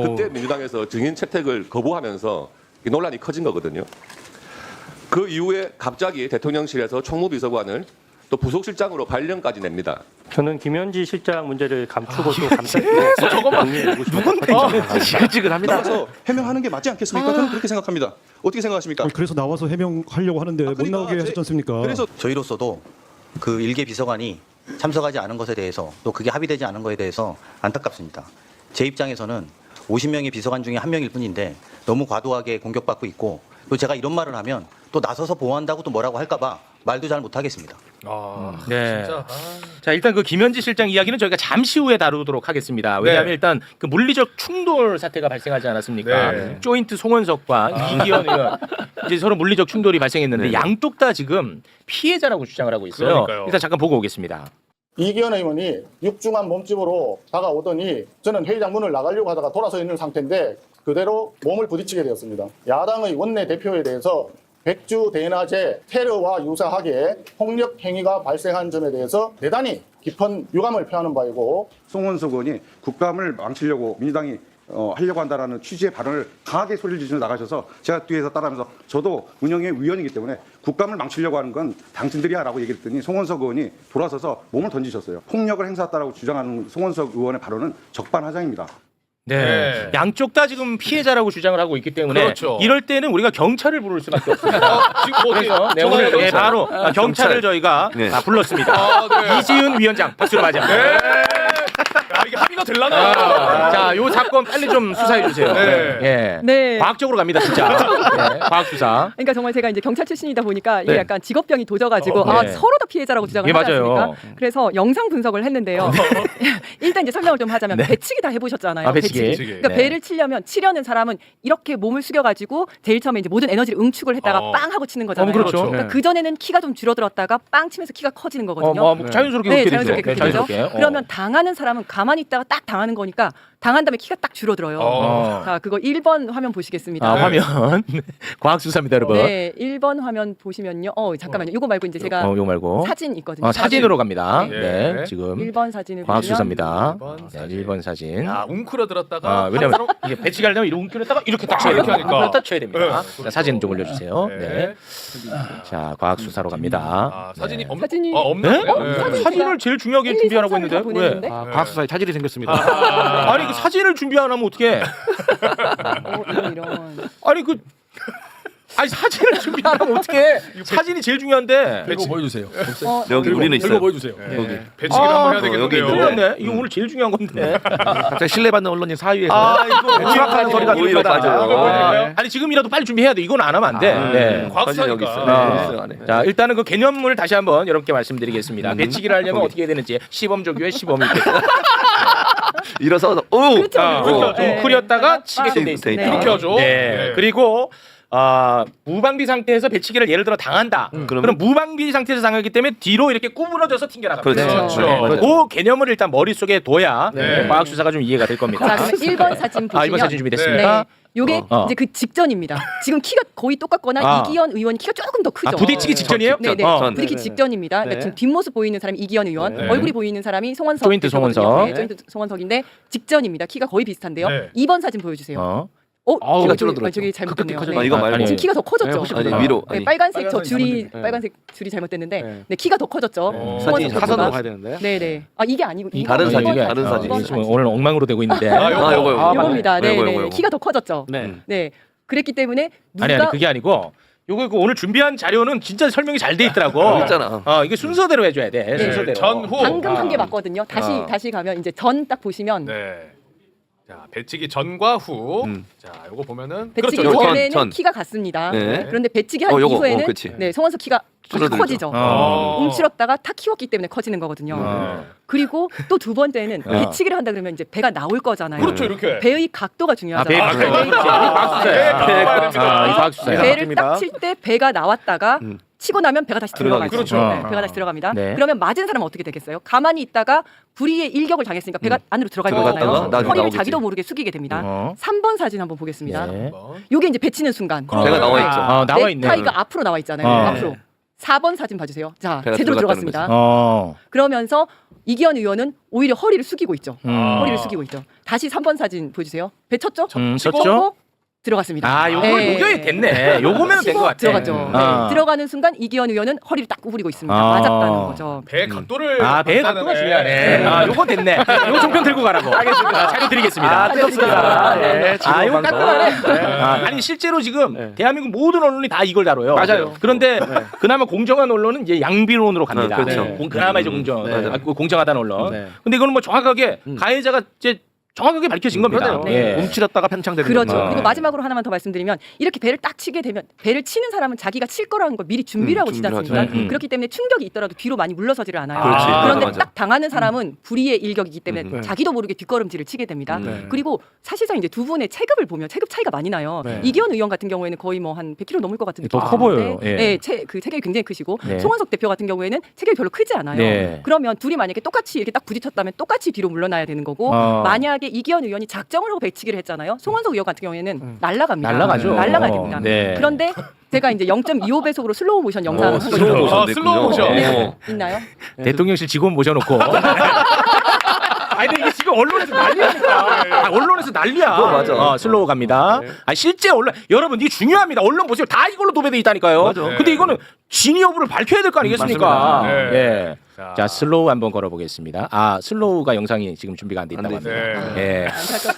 그때 민주당에서 증인 채택을 거부하면서 이 논란이 커진 거거든요. 그 이후에 갑자기 대통령실에서 총무비서관을 또 부속실장으로 발령까지 냅니다. 저는 김현지 실장 문제를 감추고 또 감싸고 저거만 누군데? 지글지글합니다. 나와서 해명하는 게 맞지 않겠습니까? 저는 그렇게 생각합니다. 어떻게 생각하십니까? 그래서 나와서 해명하려고 하는데 못 나오게 하셨지 않습니까? 그래서 저희로서도 그 일개 비서관이 참석하지 않은 것에 대해서 또 그게 합의되지 않은 것에 대해서 안타깝습니다. 제 입장에서는 50명의 비서관 중에 한 명일 뿐인데 너무 과도하게 공격받고 있고 또 제가 이런 말을 하면 또 나서서 보호한다고 또 뭐라고 할까봐 말도 잘 못하겠습니다. 네. 진짜. 자, 일단 그 김현지 실장 이야기는 저희가 잠시 후에 다루도록 하겠습니다. 왜냐하면 네. 일단 그 물리적 충돌 사태가 발생하지 않았습니까? 네. 조인트 송원석과 이기현 의원 이제 서로 물리적 충돌이 발생했는데 양쪽 다 지금 피해자라고 주장을 하고 있어요. 그러니까요. 일단 잠깐 보고 오겠습니다. 이기현 의원이 육중한 몸집으로 다가오더니 저는 회의장 문을 나가려고 하다가 돌아서 있는 상태인데 그대로 몸을 부딪히게 되었습니다. 야당의 원내 대표에 대해서 백주 대낮에 테러와 유사하게 폭력 행위가 발생한 점에 대해서 대단히 깊은 유감을 표하는 바이고 송원석 의원이 국감을 망치려고 민주당이 하려고 한다라는 취지의 발언을 강하게 소리를 지르며 나가셔서 제가 뒤에서 따라하면서 저도 운영의 위원이기 때문에 국감을 망치려고 하는 건 당신들이야라고 얘기를 했더니 송원석 의원이 돌아서서 몸을 던지셨어요. 폭력을 행사했다라고 주장하는 송원석 의원의 발언은 적반하장입니다. 네. 네. 양쪽 다 지금 피해자라고 주장을 하고 있기 때문에 그렇죠. 이럴 때는 우리가 경찰을 부를 수밖에 없습니다. 지금 뭐 그래서 네, 전화해 오늘 네, 경찰. 바로 경찰을 저희가 네. 불렀습니다. 네. 이지은 위원장 박수로 맞이합니다. 야, 이게 합의가 될라나? 자, 요 사건 빨리 좀 수사해 주세요. 네. 예. 네. 과학적으로 갑니다, 진짜. 네, 과학 수사. 그러니까 정말 제가 이제 경찰 출신이다 보니까 이게 네. 약간 직업병이 도져가지고 네. 서로 다 피해자라고 주장을 예, 하지 맞아요. 않습니까? 그래서 영상 분석을 했는데요. 일단 이제 설명을 좀 하자면 네. 배치기 다 해보셨잖아요. 아, 배치기. 그러니까 네. 배를 치려는 사람은 이렇게 몸을 숙여가지고 제일 처음에 이제 모든 에너지를 응축을 했다가 빵 하고 치는 거잖아요. 그렇죠. 그러니까 네. 그 전에는 키가 좀 줄어들었다가 빵 치면서 키가 커지는 거거든요. 뭐 자연스럽게 네, 그렇게 자연스럽게 되죠. 그렇게 되죠. 자연스럽게. 그러면 당하는 사람은 가만히 있다가 딱 당하는 거니까 당한 다음에 키가 딱 줄어들어요. 자, 그거 1번 화면 보시겠습니다. 아, 화면. 과학 수사입니다, 여러분. 네, 1번 화면 보시면요. 잠깐만요. 이거 말고 이제 제가 이거 말고. 사진 있거든요. 사진으로 갑니다. 네. 네, 지금 1번 사진을 과학 보시면 수사입니다. 1번 네, 사진. 1번 사진. 야, 웅크러들었다가 왜냐면 이게 배치기 하려면 이렇게 웅크렸다가 이렇게 딱 쳐야 이렇게 됩니다. 하니까. 딱 쳐야 됩니다. 네. 자, 사진 좀 올려주세요. 네. 네. 자, 과학 수사로 갑니다. 사진이 네. 사진이 없나요? 네? 사진을 제일 중요하게 준비하라고 했는데 왜? 보냈는데? 과학수사에 차질이 생겼습니다. 아니 그 사진을 준비 안 하면 어떻게? 이런. 아니 사진을 준비 안 하면 어떻게? 사진이 제일 중요한데. 이거 보여주세요. 여기 우리는 있어요. 보여주세요. 여기 배치기를 한번 해야 되겠는데요. 그렇네. 이거 오늘 제일 중요한 건데. 갑자기 신뢰받는 언론인 사이에서 이거 추락하는 소리가 오히려 들립니다. 빠져요. 아니 지금이라도 빨리 준비해야 돼. 이건 안 하면 안 돼. 네. 과학수사니까. 여기 있어요. 아. 있어요, 안에. 자 일단은 그 개념을 다시 한번 여러분께 말씀드리겠습니다. 배치기를 하려면 어떻게 해야 되는지 시범 조교의 시범이 있겠죠. 일어서 오. 그렇죠. 그렇죠. 네. 웅크렸다가 치게끔 돼 있습니다. 네. 이렇게 하죠. 네. 네. 그리고 무방비 상태에서 배치기를 예를 들어 당한다. 그럼 무방비 상태에서 당하기 때문에 뒤로 이렇게 구부러져서 튕겨나갑니다. 그렇죠. 그 개념을 일단 머릿속에 둬야 네. 과학 수사가 좀 이해가 될 겁니다. 자, 그러면 1번 사진 보시면 1번 사진 준비됐습니까? 네. 요게 이제 그 직전입니다. 지금 키가 거의 똑같거나 이기현 의원 키가 조금 더 크죠. 부딪히기 직전이에요? 네, 네. 전. 부딪히기 직전입니다. 그러니까 지금 뒷모습 보이는 사람이 이기현 의원, 네. 얼굴이 보이는 사람이 송원석. 조인트 송원석. 네, 조인트 송원석인데 직전입니다. 키가 거의 비슷한데요. 네. 2번 사진 보여주세요. 키가 줄어들었죠. 저기 잘못됐네요. 아, 이거 말고. 지금 키가 더 커졌죠. 아니, 위로. 네, 아니. 빨간색 저 줄이 빨간색 줄이 잘못됐는데 네, 키가 더 커졌죠. 사진이 사선으로 가야 되는데. 네네. 아 이게 아니고 다른 이번 사진, 사진. 다른 사진. 이번 지금 오늘 엉망으로 되고 있는데. 요거. 요겁니다. 네, 요거, 네. 요거. 키가 더 커졌죠. 네. 네. 그랬기 때문에 누가 아니 그게 아니고 요거 그 오늘 준비한 자료는 진짜 설명이 잘 돼 있더라고. 있잖아. 이게 순서대로 해줘야 돼. 순서대로. 전후. 방금 한 게 맞거든요. 다시 가면 이제 전 딱 보시면 네. 자, 배치기 전과 후. 자, 요거 보면은 배치기 그렇죠. 전에는 전. 키가 같습니다. 네. 그런데 배치기 한 요거. 이후에는 그치. 네, 송원석 키가 탁 줄어들죠. 커지죠. 움츠렀다가 탁 키웠기 때문에 커지는 거거든요. 그리고 또 두 번째는 배치기를 한다 그러면 이제 배가 나올 거잖아요. 그렇죠, 이렇게. 배의 각도가 중요하죠. 배의 각도. 과학수사야. 배를 딱 칠 때 배가 나왔다가 치고 나면 배가 다시 들어가죠. 그렇죠. 네, 배가 다시 들어갑니다. 네. 그러면 맞은 사람은 어떻게 되겠어요? 가만히 있다가 불의의 일격을 당했으니까 배가 안으로 들어갈 들어갔다가 거잖아요. 나중에 허리를 나오겠지. 자기도 모르게 숙이게 됩니다. 3번 사진 한번 보겠습니다. 네. 요게 이제 배치는 순간. 배가 나와 있죠. 나와 있네. 넥타이가 앞으로 나와 있잖아요. 앞으로. 4번 사진 봐주세요. 자, 배가 제대로 들어갔다는 들어갔습니다. 그러면서 이기현 의원은 오히려 허리를 숙이고 있죠. 허리를 숙이고 있죠. 다시 3번 사진 보여주세요. 배 쳤죠? 쳤죠. 치고 들어갔습니다. 요게 됐네. 요거면 된 것 같아. 들어갔죠. 네. 들어가는 순간 이기현 의원은 허리를 딱 구부리고 있습니다. 맞았다는 거죠. 배 각도를 배의 각도가 중요하네. 요건 됐네. 요거 종편 들고 가라고. 알겠습니다. 자료 드리겠습니다. 뜨겁습니다. 네, 요거 깔끔하네. 아니 실제로 지금 대한민국 모든 언론이 다 이걸 다뤄요. 맞아요. 그런데 그나마 공정한 언론은 이제 양비론으로 갑니다. 그렇죠. 그나마 이제 공정하다는 언론. 네. 근데 이거는 뭐 정확하게 가해자가 이제 정확하게 밝혀진 겁니다. 그러네요. 예. 움츠렸다가 팽창되는 그렇죠. 거구나. 그리고 마지막으로 하나만 더 말씀드리면 이렇게 배를 딱 치게 되면 배를 치는 사람은 자기가 칠 거라는 걸 미리 준비를 하고 치지 준비를 않습니까? 하죠. 그렇기 때문에 충격이 있더라도 뒤로 많이 물러서지를 않아요. 그렇지. 그런데 맞아. 딱 당하는 사람은 불의의 일격이기 때문에 자기도 모르게 뒷걸음질을 치게 됩니다. 그리고 사실상 이제 두 분의 체급을 보면 체급 차이가 많이 나요. 이기현 의원 같은 경우에는 거의 뭐 한 100kg 넘을 것 같은 더 커 보여요. 예. 네, 그 체격이 굉장히 크시고 네. 송원석 대표 같은 경우에는 체격이 별로 크지 않아요. 네. 그러면 둘이 만약에 똑같이 이렇게 딱 부딪혔다면 똑같이 뒤로 물러나야 되는 거고 만약에 이기현 의원이 작정을 하고 배치기를 했잖아요. 송원석 의원 같은 경우에는 날아갑니다. 날아가죠. 날아가야 됩니다. 네. 그런데 제가 이제 0.25배속으로 슬로우 모션 영상을 한 슬로우 거죠. 모션 슬로우 모션. 됐군요. 있나요? 대통령실 직원 모셔놓고. 아니 근데 이게 지금 언론에서 난리니까. 언론에서 난리야. 그거 맞아. 슬로우 갑니다. 실제 언론 여러분 이게 중요합니다. 언론 보세요. 다 이걸로 도배돼 있다니까요. 맞아. 근데 이거는 진위 여부를 밝혀야 될 거 아니겠습니까? 맞습니다. 네. 예. 자 슬로우 한번 걸어보겠습니다. 슬로우가 영상이 지금 준비가 안 돼 있다고 안 합니다. 돼 예.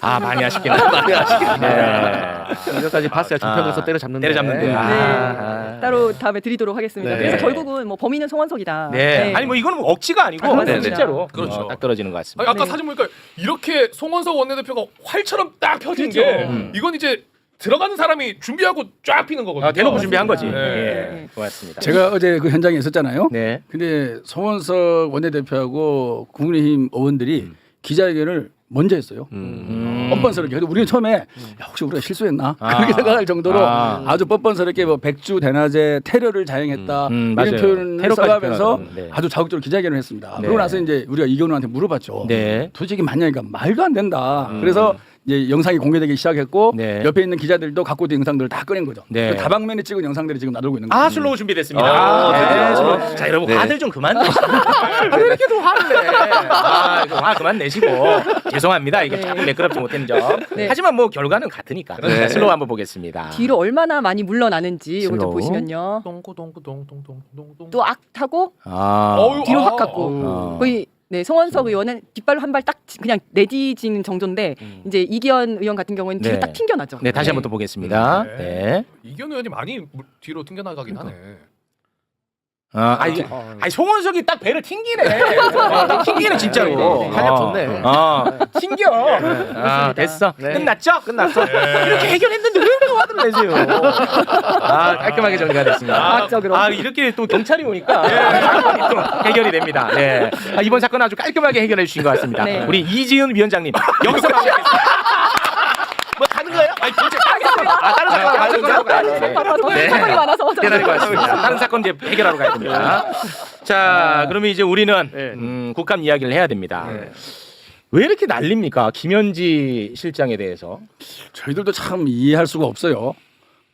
많이 아쉽겠네. 많이 아쉽겠네. 이거까지 봤어요. 종편에서 때려잡는데. 때려잡는데. 따로 다음에 드리도록 하겠습니다. 네. 그래서 결국은 뭐 범인은 송원석이다. 네. 아니 뭐 이거는 뭐 억지가 아니고 맞습니다. 실제로 그렇죠. 딱 떨어지는 것 같습니다. 아니, 아까 사진 보니까 이렇게 송원석 원내대표가 활처럼 딱 펴진 게 이건 이제 들어가는 사람이 준비하고 쫙 피는 거거든요. 대놓고 준비한 거지. 네. 예. 고맙습니다. 제가 어제 그 현장에 있었잖아요. 네. 근데 송원석 원내대표하고 국민의힘 의원들이 기자회견을 먼저 했어요. 뻔뻔스럽게. 그래서 우리는 처음에 야, 혹시 우리가 실수했나 그렇게 생각할 정도로 아주 뻔뻔스럽게 뭐 백주 대낮에 테러를 자행했다 이런 맞아요. 표현을 테러까지 써가면서 표현하는, 네. 아주 자극적으로 기자회견을 했습니다. 네. 그러고 나서 이제 우리가 이경호한테 물어봤죠. 네. 도대체 이게 맞냐니까 말도 안 된다. 그래서 이제 영상이 공개되기 시작했고 네. 옆에 있는 기자들도 갖고 있는 영상들을 다 꺼낸 거죠. 네. 그 다방면에 찍은 영상들이 지금 나돌고 있는 거예요. 슬로우 준비됐습니다. 네. 슬로우. 자 여러분 네. 화들 좀 그만 내시고. 왜 이렇게 또 화를 내? 화 그만 내시고. 죄송합니다. 이게 조금 매끄럽지 못한 점. 네. 하지만 뭐 결과는 같으니까. 네. 슬로우 한번 보겠습니다. 뒤로 얼마나 많이 물러나는지 이걸 좀 슬로우. 보시면요. 동동동동동동동. 또 악 타고 어휴, 뒤로 아. 확 갔고 거의 네, 송원석 의원은 뒷발로 한 발 딱 그냥 내디지는 정도인데 이제 이기현 의원 같은 경우는 뒤로 네. 딱 튕겨나죠. 네 다시 한번 또 보겠습니다. 네. 네. 이기현 의원이 많이 뒤로 튕겨나가긴 하네. 아니 송원석이 딱 배를 튕기네. 튕기네 진짜로. 한약 좋네. 튕겨. 됐어. 끝났죠? 끝났어. 이렇게 해결했는데 왜 이렇게 화를 내세요? 깔끔하게 정리가 됐습니다. 과학적으로. 이렇게 또 경찰이 오니까 사건이 또 해결이 됩니다. 네. 이번 사건 아주 깔끔하게 해결해 주신 것 같습니다. 네. 우리 이지은 위원장님 여기서 마무리하겠습니다. 뭐 가는 거예요? 진짜 다른 사건 바로 네. 사건이 많아서 대단히 고맙습니다. 다른 사건 이제 해결하러 가야 됩니다. 자, 그러면 이제 우리는 국감 이야기를 해야 됩니다. 왜 이렇게 난립니까? 김현지 실장에 대해서. 저희들도 참 이해할 수가 없어요.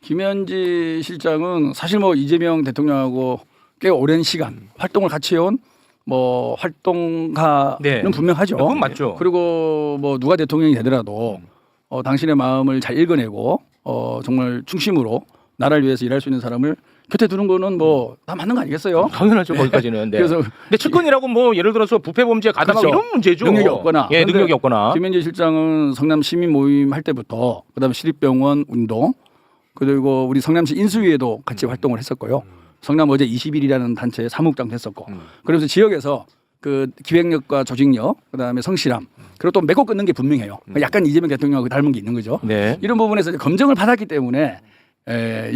김현지 실장은 사실 뭐 이재명 대통령하고 꽤 오랜 시간 활동을 같이 해온 뭐 활동가는 네. 분명하죠. 그건 맞죠. 그리고 뭐 누가 대통령이 되더라도 당신의 마음을 잘 읽어내고 정말 중심으로 나라를 위해서 일할 수 있는 사람을 곁에 두는 거는 뭐 다 맞는 거 아니겠어요? 당연하죠, 거기까지는. 네. 그래서 근데 측근이라고 뭐 예를 들어서 부패 범죄에 가담하고 그렇죠. 이런 문제죠. 능력이 없거나. 예, 능력이 그런데 없거나. 김현지 실장은 성남 시민 모임 할 때부터 그다음에 시립병원 운동 그리고 우리 성남시 인수위에도 같이 활동을 했었고요. 성남 어제 20일이라는 단체에 사무국장도 했었고 그러면서 지역에서 그 기획력과 조직력 그다음에 성실함 그리고 또 맺고 끊는 게 분명해요. 약간 이재명 대통령하고 닮은 게 있는 거죠. 네. 이런 부분에서 이제 검증을 받았기 때문에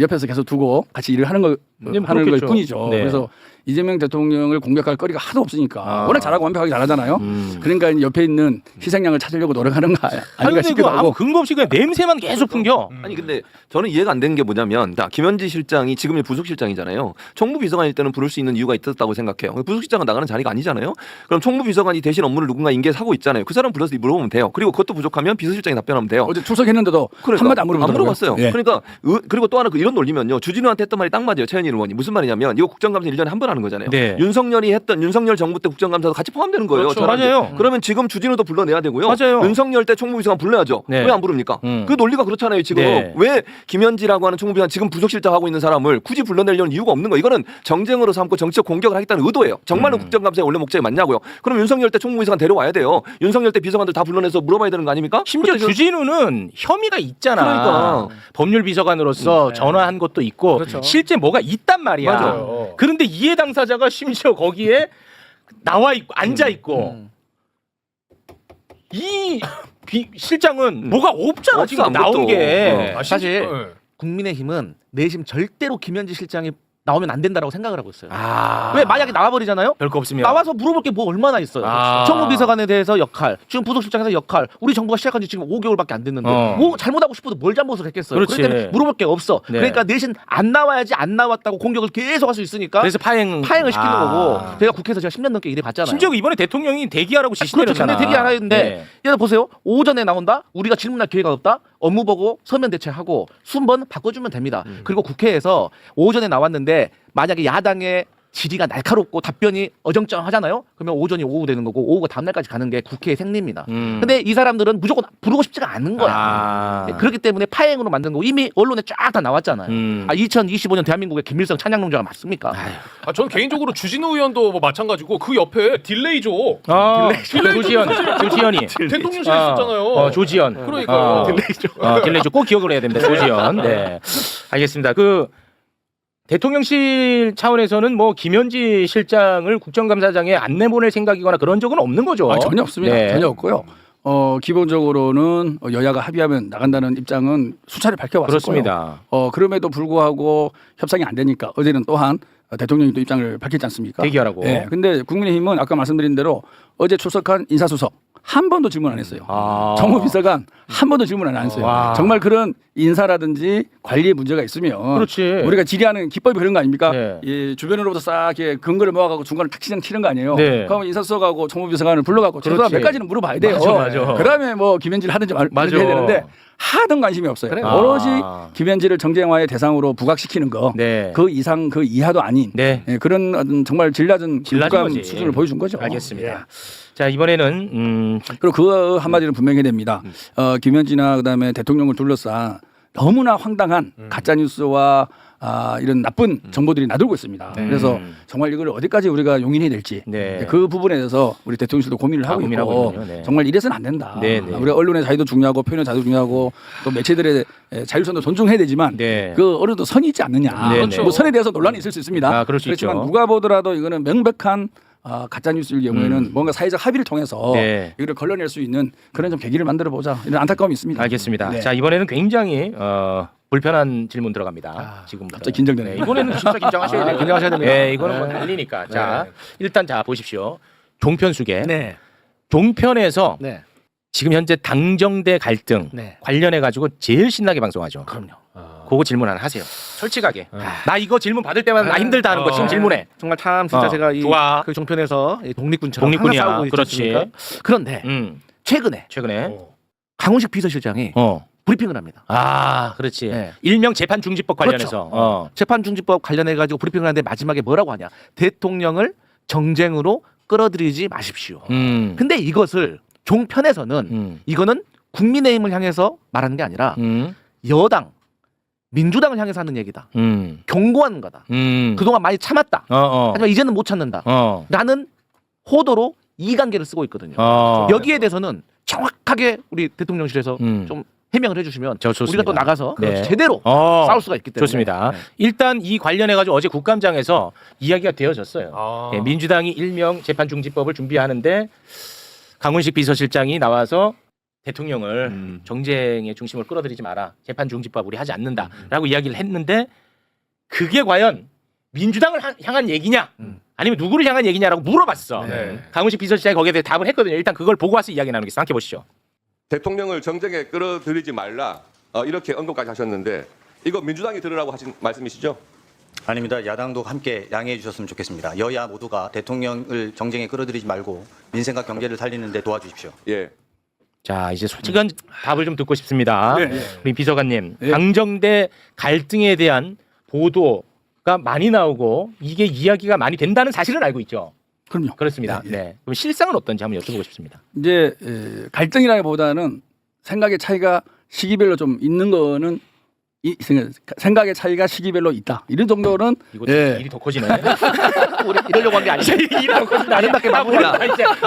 옆에서 계속 두고 같이 일을 하는 걸 그렇겠죠. 뿐이죠. 네. 그래서 이재명 대통령을 공격할 거리가 하도 없으니까 워낙 잘하고 완벽하게 잘하잖아요. 그러니까 옆에 있는 희생양을 찾으려고 노력하는 거 아닌가 싶기도 아무 하고. 근거 없이 그냥 냄새만 계속 풍겨. 아니 근데 저는 이해가 안 되는 게 뭐냐면 김현지 실장이 지금의 부속실장이잖아요. 총무비서관일 때는 부를 수 있는 이유가 있었다고 생각해요. 부속실장은 나가는 자리가 아니잖아요. 그럼 총무비서관이 대신 업무를 누군가 인계하고 있잖아요. 그 사람 불러서 물어보면 돼요. 그리고 그것도 부족하면 비서실장이 답변하면 돼요. 어제 출석했는데도 한마디 안 물어보더라고요. 물어봤어요. 예. 그러니까 그리고 또 하나 이런 논리면요. 주진우한테 했던 말이 딱 맞아요. 최현희 의원이 무슨 말이냐면 이거 국정감사 1년에 한 번 하는 거잖아요. 네. 윤석열 정부 때 국정감사도 같이 포함되는 거예요. 그렇죠. 맞아요. 그러면 지금 주진우도 불러내야 되고요. 맞아요. 윤석열 때 총무비서관 불러야죠. 네. 왜 안 부릅니까? 그 논리가 그렇잖아요. 지금 네. 왜 김현지라고 하는 총무비서관 지금 부속실장 하고 있는 사람을 굳이 불러내려는 이유가 없는 거예요. 이거는 정쟁으로 삼고 정치적 공격을 하겠다는 의도예요. 정말로 국정감사의 원래 목적이 맞냐고요. 그럼 윤석열 때 총무비서관 데려와야 돼요. 윤석열 때 비서관들 다 불러내서 물어봐야 되는 거 아닙니까? 심지어 주진우는 혐의가 있잖아. 그러니까. 법률 비서관으로서 전화한 것도 있고 그렇죠. 실제 뭐가 있단 말이야. 맞아요. 그런데 이해 당사자가 심지어 거기에 나와 있고 앉아 있고 이 실장은 뭐가 없잖아. 없어, 지금 아무것도. 나온 게. 사실 네. 국민의힘은 내심 절대로 김현지 실장이 나오면 안 된다라고 생각을 하고 있어요. 아. 왜 만약에 나와버리잖아요? 별거 없으면 나와서 물어볼 게 뭐 얼마나 있어요. 아. 총무비서관에 대해서 역할, 지금 부속실장에서 역할, 우리 정부가 시작한 지 지금 5개월밖에 안 됐는데 뭐 잘못하고 싶어도 뭘 잘못을 했겠어요. 그렇지. 그렇기 때문에 물어볼 게 없어. 네. 그러니까 대신 안 나와야지 안 나왔다고 공격을 계속 할 수 있으니까 그래서 파행을 시키는 거고 제가 국회에서 제가 10년 넘게 일해 봤잖아요. 심지어 이번에 대통령이 대기하라고 지시 그렇죠. 내렸잖아. 전에 대기 안 하는데 네. 예를 보세요. 오전에 나온다. 우리가 질문할 기회가 없다. 업무 보고 서면 대체하고 순번 바꿔주면 됩니다. 그리고 국회에서 오전에 나왔는데 만약에 야당의 질의가 날카롭고 답변이 어정쩡하잖아요. 그러면 오전이 오후 되는 거고 오후가 다음 날까지 가는 게 국회의 생리입니다. 근데 이 사람들은 무조건 부르고 싶지가 않은 거야. 그렇기 때문에 파행으로 만든 거 이미 언론에 쫙 다 나왔잖아요. 2025년 대한민국의 김일성 찬양농자가 맞습니까? 저는 개인적으로 주진우 의원도 뭐 마찬가지고 그 옆에 딜레이죠. 조지현이 대통령실에 있었잖아요. 조지현. 그러니까요. 딜레이죠. 꼭 기억을 해야 됩니다. 조지현. 네. 알겠습니다. 대통령실 차원에서는 뭐 김현지 실장을 국정감사장에 안 내보낼 생각이거나 그런 적은 없는 거죠. 전혀 없습니다. 네. 전혀 없고요. 기본적으로는 여야가 합의하면 나간다는 입장은 수차례 밝혀왔었고요. 그렇습니다. 그럼에도 불구하고 협상이 안 되니까 어제는 또한 대통령이 또 입장을 밝혔지 않습니까? 대기하라고. 네. 근데 국민의힘은 아까 말씀드린 대로 어제 출석한 인사수석 한 번도 질문 안 했어요. 정무비서관 한 번도 질문 안 했어요. 정말 그런 인사라든지 관리에 문제가 있으면 그렇지. 우리가 질의하는 기법이 그런 거 아닙니까? 네. 이 주변으로부터 싹 이렇게 근거를 모아가고 중간에 탁 치는 거 아니에요? 네. 그럼 인사수석하고 정무비서관을 불러가고 최소한 몇 가지는 물어봐야 돼요. 맞아. 그다음에 뭐 김현지를 하든지 말든지 해야 되는데 하던 관심이 없어요. 그래? 오로지 김현지를 정쟁화의 대상으로 부각시키는 거. 네. 그 이상 그 이하도 아닌 네. 그런 어떤 정말 질 낮은 국감 거지. 수준을 보여준 거죠. 알겠습니다. 예. 자, 이번에는 그리고 그 한마디는 분명히 됩니다. 김현지나 그다음에 대통령을 둘러싼 너무나 황당한 가짜 뉴스와 이런 나쁜 정보들이 나돌고 있습니다. 그래서 정말 이걸 어디까지 우리가 용인해야 될지 네. 그 부분에 대해서 우리 대통령실도 고민을 하고 있고 있군요. 네. 정말 이래서는 안 된다. 네, 네. 우리 언론의 자유도 중요하고 표현의 자유도 중요하고 또 매체들의 자율성도 존중해야 되지만 네. 그 어느 정도 선이 있지 않느냐. 네, 네. 뭐 선에 대해서 논란이 있을 수 있습니다. 그럴 수 그렇지만 있죠. 누가 보더라도 이거는 명백한 가짜 뉴스일 경우에는 뭔가 사회적 합의를 통해서 네. 이거를 걸러낼 수 있는 그런 좀 계기를 만들어 보자 이런 안타까움이 있습니다. 알겠습니다. 네. 자, 이번에는 굉장히 불편한 질문 들어갑니다. 지금 갑자기 긴장되네요. 이번에는 진짜 긴장하셔야 돼요. 긴장하셔야 됩니다. 네, 이거는 뭐 난리니까. 자, 일단 보십시오. 종편 수계. 네. 종편에서 네. 지금 현재 당정대 갈등 네. 관련해 가지고 제일 신나게 방송하죠. 그럼요. 그거 질문 하나 하세요. 솔직하게. 나 이거 질문 받을 때마다 나 힘들다 하는 거 지금 질문해. 정말 참 진짜 제가 이 좋아. 그 종편에서 이 독립군처럼 독립군이야. 항상 싸우고 있지 그렇지. 않습니까? 그런데 최근에 강훈식 비서실장이 브리핑을 합니다. 아, 그렇지. 네. 일명 재판 중지법 관련해서. 그렇죠. 재판 중지법 관련해 가지고 브리핑을 하는데 마지막에 뭐라고 하냐? 대통령을 정쟁으로 끌어들이지 마십시오. 근데 이것을 종편에서는 이거는 국민의힘을 향해서 말하는 게 아니라 여당 민주당을 향해서 하는 얘기다. 경고하는 거다. 그동안 많이 참았다. 하지만 이제는 못 참는다. 라는 호도로 이관계를 쓰고 있거든요. 여기에 대해서는 정확하게 우리 대통령실에서 좀 해명을 해주시면 우리가 또 나가서 네. 제대로 싸울 수가 있기 때문에. 좋습니다. 네. 일단 이 관련해가지고 어제 국감장에서 이야기가 되어졌어요. 예, 민주당이 일명 재판중지법을 준비하는데 강훈식 비서실장이 나와서 대통령을 정쟁의 중심을 끌어들이지 마라. 재판중지법 우리 하지 않는다라고 이야기를 했는데 그게 과연 민주당을 향한 얘기냐 아니면 누구를 향한 얘기냐라고 물어봤어. 네. 강훈식 비서실장이 거기에 대해 답을 했거든요. 일단 그걸 보고 와서 이야기 나누겠습니다. 함께 보시죠. 대통령을 정쟁에 끌어들이지 말라 이렇게 언급까지 하셨는데 이거 민주당이 들으라고 하신 말씀이시죠? 아닙니다. 야당도 함께 양해해 주셨으면 좋겠습니다. 여야 모두가 대통령을 정쟁에 끌어들이지 말고 민생과 경제를 살리는 데 도와주십시오. 예. 자, 이제 솔직한 답을 좀 듣고 싶습니다. 네, 네. 우리 비서관님, 네. 당정대 갈등에 대한 보도가 많이 나오고 이게 이야기가 많이 된다는 사실은 알고 있죠. 그럼요. 그렇습니다. 네, 네. 네. 그럼 실상은 어떤지 한번 여쭤보고 싶습니다. 이제 갈등이라기보다는 생각의 차이가 시기별로 좀 있는 거는 생각의 차이가 시기별로 있다. 이런 정도는 이거 예. 일이 더 커지네. 우리 이러려고 한 게 아니죠. 일이 더 커진다. 아름답게 마무리라.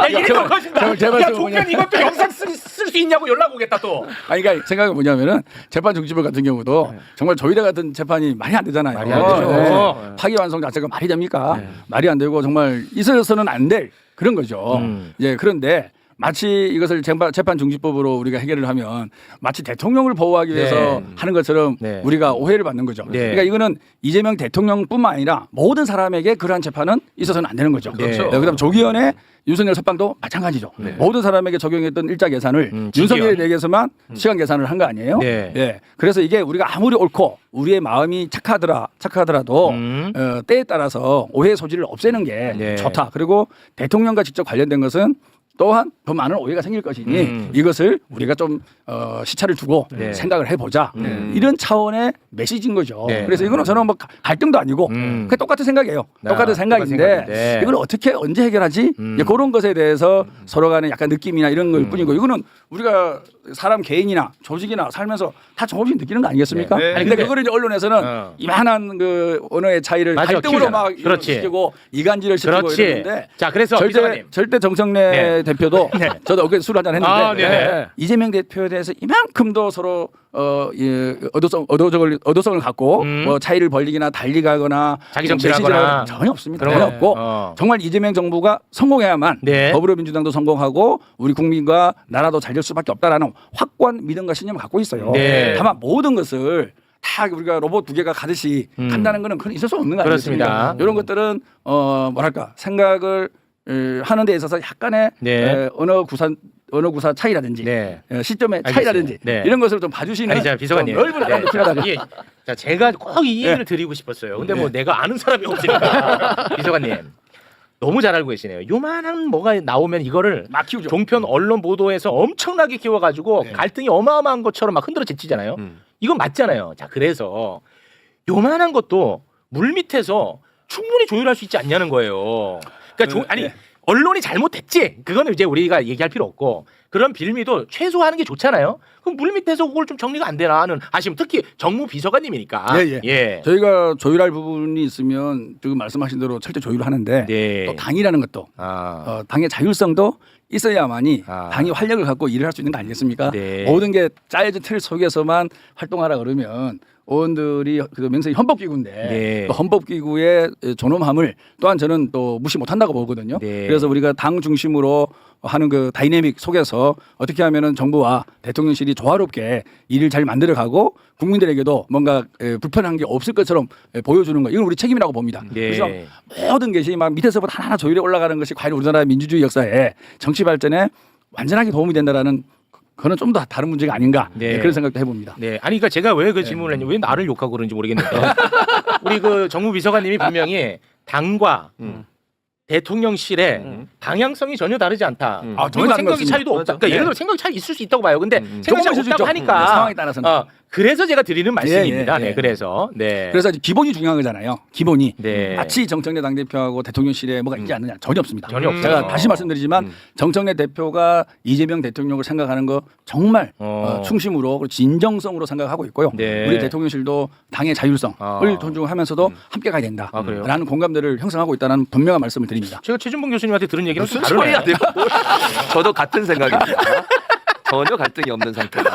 일이 더 커진다. 제 야, 말씀은 종편 이것도 영상 쓸 수 있냐고 연락 오겠다 또. 아니 그러니까 생각이 뭐냐면은 재판 중지법 같은 경우도 정말 저희들 같은 재판이 말이 안 되잖아요. 말이 안 되죠. 파기환송 자체가 말이 됩니까? 말이 안 되고 정말 있어서는 안 될 그런 거죠. 예, 그런데 마치 이것을 재판 중지법으로 우리가 해결을 하면 마치 대통령을 보호하기 위해서 하는 것처럼 우리가 오해를 받는 거죠. 그러니까 이거는 이재명 대통령뿐만 아니라 모든 사람에게 그러한 재판은 있어서는 안 되는 거죠. 그렇죠. 그다음 조기현의 윤석열 석방도 마찬가지죠. 모든 사람에게 적용했던 일자 계산을 윤석열에게서만 시간 계산을 한 거 아니에요? 예. 그래서 이게 우리가 아무리 옳고 우리의 마음이 착하더라도 때에 따라서 오해 소지를 없애는 게 좋다. 그리고 대통령과 직접 관련된 것은 또한 더 많은 오해가 생길 것이니 이것을 우리가 좀 시차를 두고 생각을 해보자 이런 차원의 메시지인 거죠. 그래서 이거는 저는 뭐 갈등도 아니고 그냥 똑같은 생각이에요. 똑같은 생각인데 이걸 어떻게 언제 해결하지? 그런 것에 대해서 서로 간에 약간 느낌이나 이런 걸 뿐이고 이거는 우리가 사람 개인이나 조직이나 살면서 다 조금씩 느끼는 거 아니겠습니까? 아니, 근데 그거를 이제 언론에서는 이만한 그 언어의 차이를 갈등으로 막 시키고 이간질을 시키고 이러는데 자, 그래서 절대 정청래 대표도 저도 어제 술 한잔 했는데 이재명 대표에 대해서 이만큼도 서로 어도성을 갖고 뭐 차이를 벌리거나 달리가거나 자기 정치하거나 전혀 없습니다. 전혀 없고 정말 이재명 정부가 성공해야만 더불어민주당도 성공하고 우리 국민과 나라도 잘 될 수밖에 없다라는 확고한 믿음과 신념을 갖고 있어요. 다만 모든 것을 다 우리가 로봇 두 개가 가듯이 한다는 것은 그건 있을 수 없는 거 아니겠습니까? 이런 것들은 뭐랄까 생각을 하는 데 있어서 약간의 언어 구사 차이라든지 시점의 차이라든지 이런 것을 좀 봐주시는 아니, 자, 비서관님. 넓은 아감도 필요하다. 자, 제가 꼭 이 얘기를 드리고 싶었어요. 근데 뭐 내가 아는 사람이 없으니까. 비서관님. 너무 잘 알고 계시네요. 요만한 뭐가 나오면 이거를 막 키우죠. 종편 언론 보도에서 엄청나게 키워가지고 갈등이 어마어마한 것처럼 막 흔들어 제치잖아요. 이건 맞잖아요. 자, 그래서 요만한 것도 물밑에서 충분히 조율할 수 있지 않냐는 거예요. 그러니까 언론이 잘못했지. 그거는 이제 우리가 얘기할 필요 없고 그런 빌미도 최소화하는 게 좋잖아요. 그럼 물밑에서 그걸 좀 정리가 안 되나 하는 아쉬움. 특히 정무 비서관님이니까. 저희가 조율할 부분이 있으면 지금 말씀하신 대로 철저히 조율을 하는데 또 당이라는 것도 당의 자율성도 있어야만이 당이 활력을 갖고 일을 할 수 있는 거 아니겠습니까? 모든 게 짜여진 틀 속에서만 활동하라 그러면 의원들이 그 명색이 헌법기구인데 또 헌법기구의 존엄함을 또한 저는 또 무시 못한다고 보거든요. 그래서 우리가 당 중심으로 하는 그 다이내믹 속에서 어떻게 하면은 정부와 대통령실이 조화롭게 일을 잘 만들어가고 국민들에게도 뭔가 불편한 게 없을 것처럼 보여주는 거 이건 우리 책임이라고 봅니다. 그래서 모든 것이 막 밑에서부터 하나하나 조율해 올라가는 것이 과연 우리나라 민주주의 역사에 정치 발전에 완전하게 도움이 된다라는 그거는 좀 더 다른 문제가 아닌가 네. 그런 생각도 해봅니다. 네, 아니 그러니까 제가 왜 그 질문을 했냐, 왜 나를 욕하고 그런지 모르겠는데 우리 그 정무비서관님이 분명히 당과 대통령실의 방향성이 전혀 다르지 않다. 아, 그리고 전혀 다른 생각이 것 차이도 없다. 그러니까 네. 예를 들어 생각이 차이 있을 수 있다고 봐요. 근데 생각이 조금은 차이 있을 수 없다고 있죠. 하니까 네, 상황에 따라서는. 그래서 제가 드리는 말씀입니다. 예, 예, 예. 네, 그래서 네. 그래서 이제 기본이 중요한 거잖아요. 기본이 네. 마치 정청래 당대표하고 대통령실에 뭐가 있지 않느냐 전혀 없습니다. 전혀 없어요. 제가 다시 말씀드리지만 정청래 대표가 이재명 대통령을 생각하는 거 정말 충심으로 그리고 진정성으로 생각하고 있고요. 네. 우리 대통령실도 당의 자율성을 존중하면서도 함께 가야 된다. 그래요? 라는 공감대를 형성하고 있다는 분명한 말씀을 드립니다. 제가 최준봉 교수님한테 들은 얘기는 좀 무슨 다르네요. 소리야 내가. 저도 같은 생각입니다. 전혀 갈등이 없는 상태다.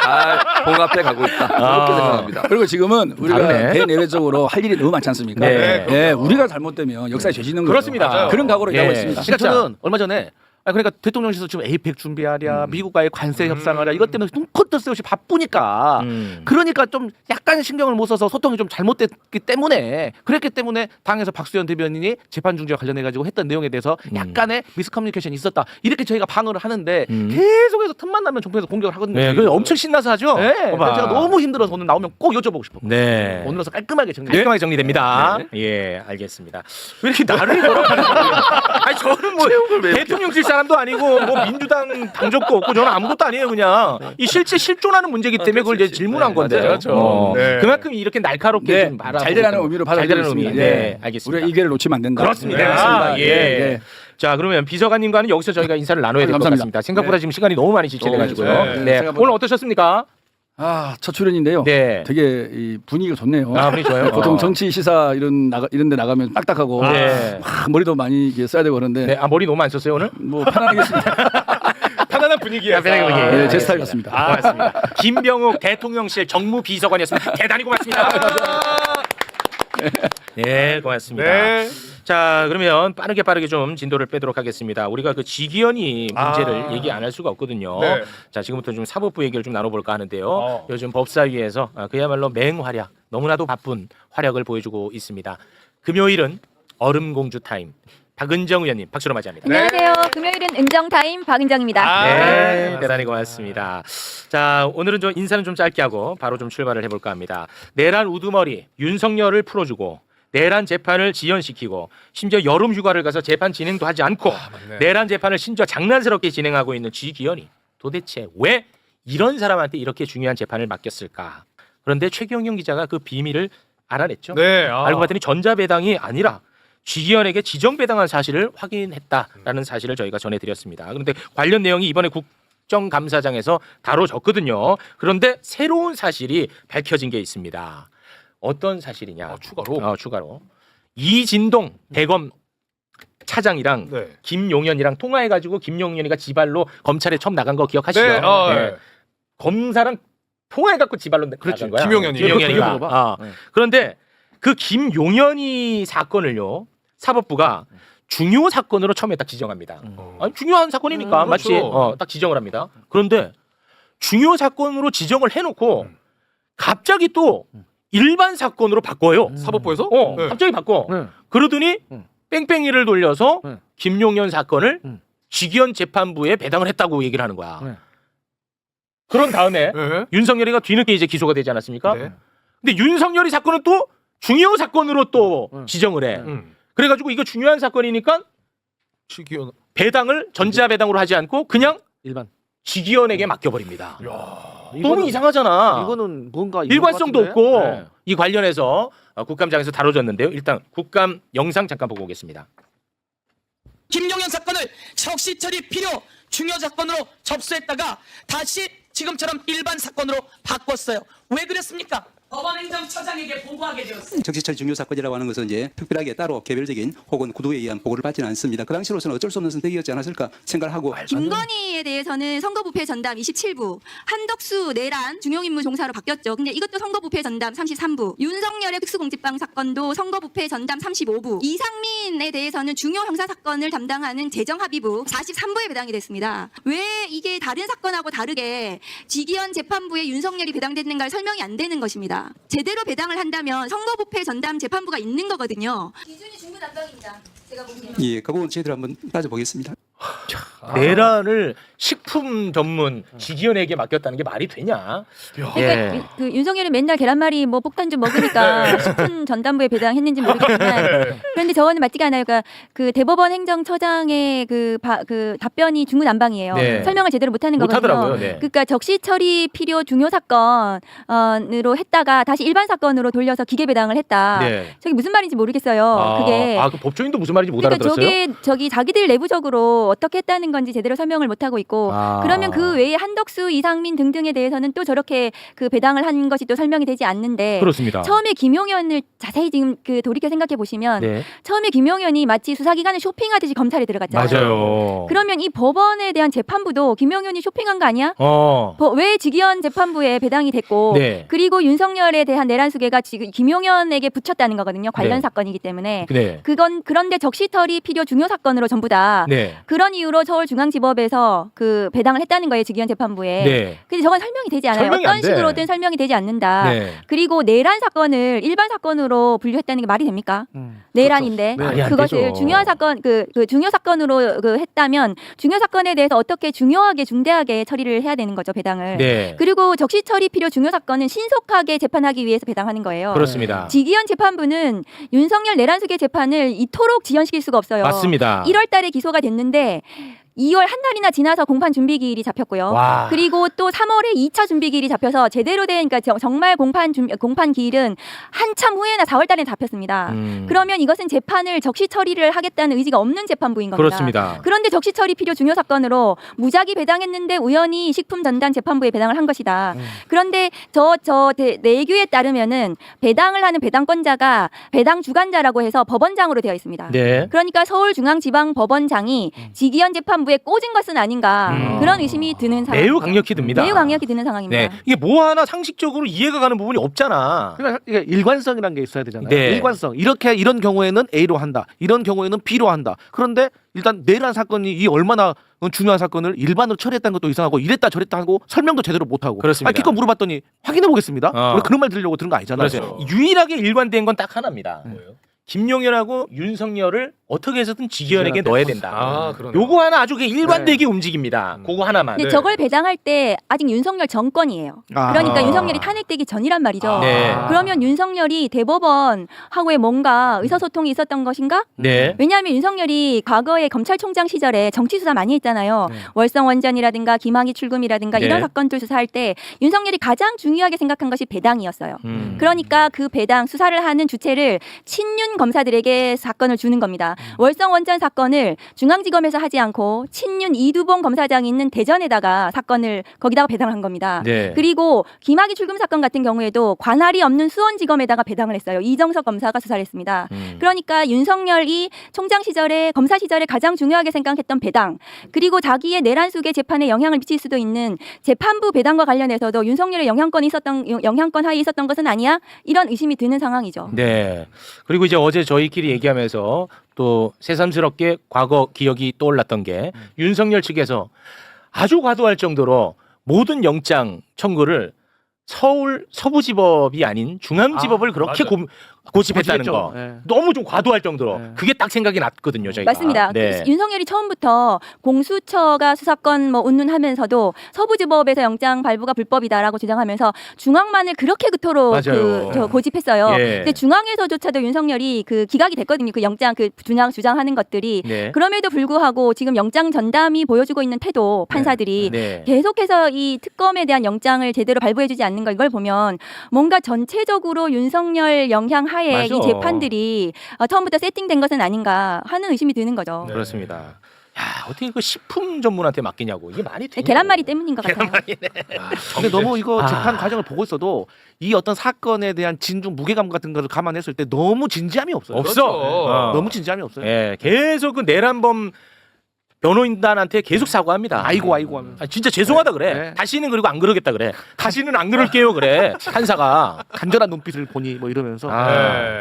잘 봉합해 가고 있다. 그렇게 생각합니다. 그리고 지금은 우리가 다르네. 대내외적으로 할 일이 너무 많지 않습니까? 네. 네, 우리가 잘못되면 역사에 죄 짓는 거죠. 그렇습니다. 그런 각오로 예. 일하고 있습니다. 진짜. 저는 얼마 전에 그러니까 대통령실에서 지금 에이펙 준비하랴, 미국과의 관세 협상하랴 이것 때문에 눈코 뜰 새 없이 바쁘니까 그러니까 좀 약간 신경을 못 써서 소통이 좀 잘못됐기 때문에 그랬기 때문에 당에서 박수현 대변인이 재판 중지와 관련해 가지고 했던 내용에 대해서 약간의 미스커뮤니케이션이 있었다 이렇게 저희가 방어를 하는데 계속해서 틈만 나면 종편에서 공격을 하거든요. 네, 그 엄청 신나서 하죠. 네, 봐봐. 제가 너무 힘들어서 오늘 나오면 꼭 여쭤보고 싶어. 네. 오늘 와서 깔끔하게 정리. 깔끔하게 정리됩니다. 예, 알겠습니다. 왜 이렇게 나를 뭐라고 아니 저는 뭐 대통령실 사람도 아니고 뭐 민주당 당적도 없고 저는 아무것도 아니에요 그냥 이 실제 실존하는 문제이기 때문에 그걸 이제 질문한 건데 그렇죠. 네. 그만큼 이렇게 날카롭게 네, 좀 말하고 잘 되라는 의미로 잘 되라는 의미. 받아들였습니다. 네, 알겠습니다. 우리가 이 기회를 놓치면 안 된다. 그렇습니다. 네, 알겠습니다. 예. 네. 자 그러면 비서관님과는 여기서 저희가 인사를 나눠야 될 것 감사합니다. 같습니다. 생각보다 지금 시간이 너무 많이 지체돼가지고요. 네. 네. 생각보다- 오늘 어떠셨습니까? 첫 출연인데요. 네. 되게 이 분위기가 좋네요. 분위기 좋아요. 보통 정치 시사 이런 데 나가면 딱딱하고 네. 머리도 많이 이렇게 써야 되고 그런데 네. 머리 너무 안 썼어요 오늘? 뭐 편안하게 했습니다. 편안한 분위기야. 편안한 분위기. 네, 제 스타일이었습니다. 고맙습니다. 김병욱 대통령실 정무비서관이었습니다. 대단히 고맙습니다. 네, 고맙습니다. 네. 자, 그러면 빠르게 좀 진도를 빼도록 하겠습니다. 우리가 그 지기현이 문제를 얘기 안 할 수가 없거든요. 네. 자, 지금부터 좀 사법부 얘기를 좀 나눠볼까 하는데요. 요즘 법사위에서 그야말로 맹활약, 너무나도 바쁜 활약을 보여주고 있습니다. 금요일은 얼음공주 타임. 박은정 의원님 박수로 맞이합니다. 안녕하세요. 금요일은 은정타임 박은정입니다. 네, 대단히 고맙습니다. 자, 오늘은 좀 인사는 좀 짧게 하고 바로 좀 출발을 해볼까 합니다. 내란 우두머리 윤석열을 풀어주고 내란 재판을 지연시키고 심지어 여름 휴가를 가서 재판 진행도 하지 않고 내란 재판을 심지어 장난스럽게 진행하고 있는 지기현이 도대체 왜 이런 사람한테 이렇게 중요한 재판을 맡겼을까? 그런데 최경영 기자가 그 비밀을 알아냈죠. 네. 알고 봤더니 전자배당이 아니라 지기현에게 지정배당한 사실을 확인했다라는 사실을 저희가 전해드렸습니다. 그런데 관련 내용이 이번에 국정감사장에서 다뤄졌거든요. 그런데 새로운 사실이 밝혀진 게 있습니다. 어떤 사실이냐? 추가로 이진동 대검 차장이랑 네. 김용현이랑 통화해가지고 김용현이가 지발로 검찰에 처음 나간 거 기억하시죠? 네. 네. 검사랑 통화해갖고 지발로 나간 거야. 김용현이가. 그런데 그 김용현이 사건을요 사법부가 중요 사건으로 처음에 딱 지정합니다. 아니, 중요한 사건이니까 마치 그렇죠. 딱 지정을 합니다. 그런데 중요 사건으로 지정을 해놓고 갑자기 또 일반 사건으로 바꿔요. 사법부에서? 네. 갑자기 바꿔. 그러더니 뺑뺑이를 돌려서 김용현 사건을 지기현 재판부에 배당을 했다고 얘기를 하는 거야. 그런 다음에 네. 윤석열이가 뒤늦게 이제 기소가 되지 않았습니까? 네. 근데 윤석열이 사건은 또 중요 사건으로 또 지정을 해. 그래가지고 이거 중요한 사건이니까 지기현 배당을 전자 배당으로 하지 않고 그냥 일반 지기현에게 맡겨버립니다. 너무 이거는- 이상하잖아. 이거는 뭔가 일관성도 있는 것 없고 같은데? 네. 이 관련해서 국감장에서 다뤄졌는데요. 일단 국감 영상 잠깐 보고 오겠습니다. 김용현 사건을 적시처리 필요 중요 사건으로 접수했다가 다시 지금처럼 일반 사건으로 바꿨어요. 왜 그랬습니까? 법원행정처장에게 보고하게 되었습니다. 적시처리 중요 사건이라고 하는 것은 이제 특별하게 따로 개별적인 혹은 구도에 의한 보고를 받지는 않습니다. 그 당시로서는 어쩔 수 없는 선택이었지 않았을까 생각을 하고. 김건희에 대해서는 선거부패 전담 27부, 한덕수 내란 중용임무 종사로 바뀌었죠. 근데 이것도 선거부패 전담 33부, 윤석열의 특수공직방 사건도 선거부패 전담 35부, 이상민에 대해서는 중요 형사 사건을 담당하는 재정합의부 43부에 배당이 됐습니다. 왜 이게 다른 사건하고 다르게 지기현 재판부에 윤석열이 배당됐는가 설명이 안 되는 것입니다. 제대로 배당을 한다면 선거부패 전담 재판부가 있는 거거든요. 기준이 중부 담당입니다. 제가 보기에는. 예, 그 부분 저희들 한번 따져보겠습니다. 내란을 식품 전문 직위원회에게 맡겼다는 게 말이 되냐? 그러니까 그 윤석열이 맨날 계란말이 뭐 폭탄 좀 먹으니까 식품 전담부에 배당했는지 모르겠지만 그런데 저거는 맞지가 않아요. 그러니까 그 대법원 행정처장의 그 답변이 중구난방이에요. 네. 설명을 제대로 못하는 못하더라고요. 거거든요. 네. 그러니까 적시 처리 필요 중요 사건으로 했다가 다시 일반 사건으로 돌려서 기계 배당을 했다. 네. 저게 무슨 말인지 모르겠어요. 그게 그 법조인도 무슨 말인지 못 그러니까 알아들었어요? 저기 자기들 내부적으로 어떻게 했다는 건지 제대로 설명을 못 하고 있고 그러면 그 외에 한덕수, 이상민 등등에 대해서는 또 저렇게 그 배당을 한 것이 또 설명이 되지 않는데 그렇습니다. 처음에 김용현을 자세히 지금 그 돌이켜 생각해 보시면 네. 처음에 김용현이 마치 수사기관을 쇼핑하듯이 검찰에 들어갔잖아요. 맞아요. 그러면 이 법원에 대한 재판부도 김용현이 쇼핑한 거 아니야? 왜 직위원 재판부에 배당이 됐고 네. 그리고 윤석열에 대한 내란 수괴가 지금 김용현에게 붙였다는 거거든요. 관련 네. 사건이기 때문에 네. 그런데 적시털이 필요 중요 사건으로 전부 다 네. 그런 이유로 서울중앙지법에서 그 배당을 했다는 거예요. 직위원 재판부에. 네. 근데 저건 설명이 되지 않아요. 설명이 어떤 안 돼. 식으로든 설명이 되지 않는다. 네. 그리고 내란 사건을 일반 사건으로 분류했다는 게 말이 됩니까? 내란인데 그렇죠. 말이 안 그것을 되죠. 중요한 사건 그 중요 사건으로 했다면 중요 사건에 대해서 어떻게 중요하게 중대하게 처리를 해야 되는 거죠. 배당을. 네. 그리고 적시 처리 필요 중요 사건은 신속하게 재판하기 위해서 배당하는 거예요. 그렇습니다. 직위원 재판부는 윤석열 내란 수괴 재판을 이토록 지연시킬 수가 없어요. 맞습니다. 1월 달에 기소가 됐는데 2월 한 달이나 지나서 공판 준비 기일이 잡혔고요. 와. 그리고 또 3월에 2차 준비 기일이 잡혀서 제대로 된 그러니까 정말 공판 기일은 한참 후에나 4월 달에 잡혔습니다. 그러면 이것은 재판을 적시 처리를 하겠다는 의지가 없는 재판부인 겁니다. 그렇습니다. 그런데 적시 처리 필요 중요 사건으로 무작위 배당했는데 우연히 식품 전담 재판부에 배당을 한 것이다. 그런데 내규에 따르면은 배당을 하는 배당권자가 배당 주관자라고 해서 법원장으로 되어 있습니다. 네. 그러니까 서울중앙지방법원장이 직위원 재판부에 꽂은 것은 아닌가 그런 의심이 드는 상황. 매우 강력히 듭니다. 매우 강력히 드는 상황입니다. 네. 이게 뭐 하나 상식적으로 이해가 가는 부분이 없잖아. 그러니까 이게 일관성이라는 게 있어야 되잖아요. 네. 일관성. 이런 경우에는 A로 한다. 이런 경우에는 B로 한다. 그런데 일단 내란 사건이 이 얼마나 중요한 사건을 일반으로 처리했다는 것도 이상하고 이랬다 저랬다 하고 설명도 제대로 못 하고. 그렇습니다. 기껏 물어봤더니 확인해 보겠습니다. 원래 그런 말 들으려고 들은 거 아니잖아요. 그렇죠. 유일하게 일관된 건 딱 하나입니다. 김용현하고 윤석열을 어떻게 해서든 직위원에게 넣어야 된다. 요거 하나 아주 일관되게 움직입니다. 그거 하나만. 근데 저걸 배당할 때 아직 윤석열 정권이에요. 그러니까 윤석열이 탄핵되기 전이란 말이죠. 네. 그러면 윤석열이 대법원하고의 뭔가 의사소통이 있었던 것인가? 네. 왜냐하면 윤석열이 과거에 검찰총장 시절에 정치 수사 많이 했잖아요. 월성 원전이라든가 김학의 출금이라든가 네. 이런 사건들 수사할 때 윤석열이 가장 중요하게 생각한 것이 배당이었어요. 그러니까 그 배당 수사를 하는 주체를 친윤 검사들에게 사건을 주는 겁니다. 월성 원전 사건을 중앙지검에서 하지 않고 친윤 이두봉 검사장이 있는 대전에다가 사건을 거기다가 배당한 겁니다. 네. 그리고 김학의 출금 사건 같은 경우에도 관할이 없는 수원지검에다가 배당을 했어요. 이정석 검사가 수사를 했습니다. 그러니까 윤석열이 총장 시절에 검사 시절에 가장 중요하게 생각했던 배당 그리고 자기의 내란 수괴 재판에 영향을 미칠 수도 있는 재판부 배당과 관련해서도 윤석열의 영향권 하에 있었던 것은 아니야? 이런 의심이 드는 상황이죠. 네. 그리고 이제 어제 저희끼리 얘기하면서 또 새삼스럽게 과거 기억이 떠올랐던 게 윤석열 측에서 아주 과도할 정도로 모든 영장 청구를 서울 서부지법이 아닌 중앙지법을 그렇게 고집했다는 거. 너무 좀 과도할 정도로 그게 딱 생각이 났거든요. 저희가. 맞습니다. 네. 윤석열이 처음부터 공수처가 수사권 운운하면서도 서부지법에서 영장 발부가 불법이다라고 주장하면서 중앙만을 그렇게 그토록 고집했어요. 예. 근데 중앙에서조차도 윤석열이 그 기각이 됐거든요. 그 영장 주장하는 것들이. 네. 그럼에도 불구하고 지금 영장 전담이 보여주고 있는 태도 판사들이 네. 계속해서 이 특검에 대한 영장을 제대로 발부해주지 않는 거 이걸 보면 뭔가 전체적으로 윤석열 영향 하에 맞아. 이 재판들이 처음부터 세팅된 것은 아닌가 하는 의심이 드는 거죠. 그렇습니다. 야, 어떻게 그 식품 전문한테 맡기냐고. 이게 말이 되냐. 계란말이 때문인 것 같아요. 근데 너무 이거 재판 과정을 보고 있어도 이 어떤 사건에 대한 진중 무게감 같은 거를 감안했을 때 너무 진지함이 없어요. 없어. 너무 진지함이 없어요. 예, 계속 그 내란범 변호인단한테 계속 사과합니다. 아이고 하면. 진짜 죄송하다 그래. 네. 다시는 그리고 안 그러겠다 그래. 다시는 안 그럴게요 그래. 판사가 간절한 눈빛을 보니 뭐 이러면서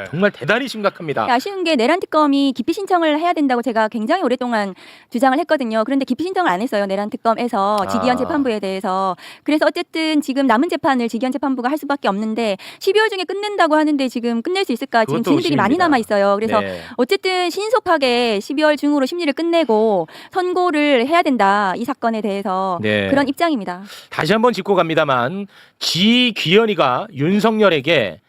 정말 대단히 심각합니다. 아쉬운 게 내란 특검이 기피 신청을 해야 된다고 제가 굉장히 오랫동안 주장을 했거든요. 그런데 기피 신청을 안 했어요. 내란 특검에서 직위원 재판부에 대해서. 그래서 어쨌든 지금 남은 재판을 직위원 재판부가 할 수밖에 없는데 12월 중에 끝낸다고 하는데 지금 끝낼 수 있을까? 지금 증인들이 많이 남아 있어요. 그래서 네. 어쨌든 신속하게 12월 중으로 심리를 끝내고 선고를 해야 된다. 이 사건에 대해서 네. 그런 입장입니다. 다시 한번 짚고 갑니다만 지귀현이가 윤석열에게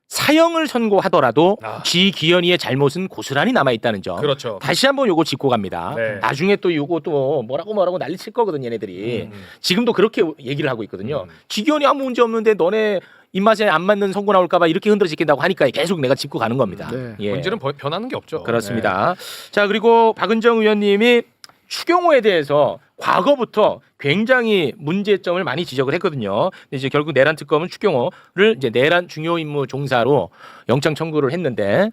사형을 선고하더라도 지귀현이의 잘못은 고스란히 남아있다는 점. 그렇죠. 다시 한번 요거 짚고 갑니다. 네. 나중에 또 요거 또 뭐라고 난리 칠 거거든 얘네들이. 지금도 그렇게 얘기를 하고 있거든요. 지귀현이 아무 문제 없는데 너네 입맛에 안 맞는 선고 나올까봐 이렇게 흔들어지킨다고 하니까 계속 내가 짚고 가는 겁니다. 예. 본질은 변하는 게 없죠. 그렇습니다. 자, 그리고 박은정 의원님이 추경호에 대해서 과거부터 굉장히 문제점을 많이 지적을 했거든요. 근데 이제 결국 내란 특검은 추경호를 이제 내란 중요 임무 종사로 영장 청구를 했는데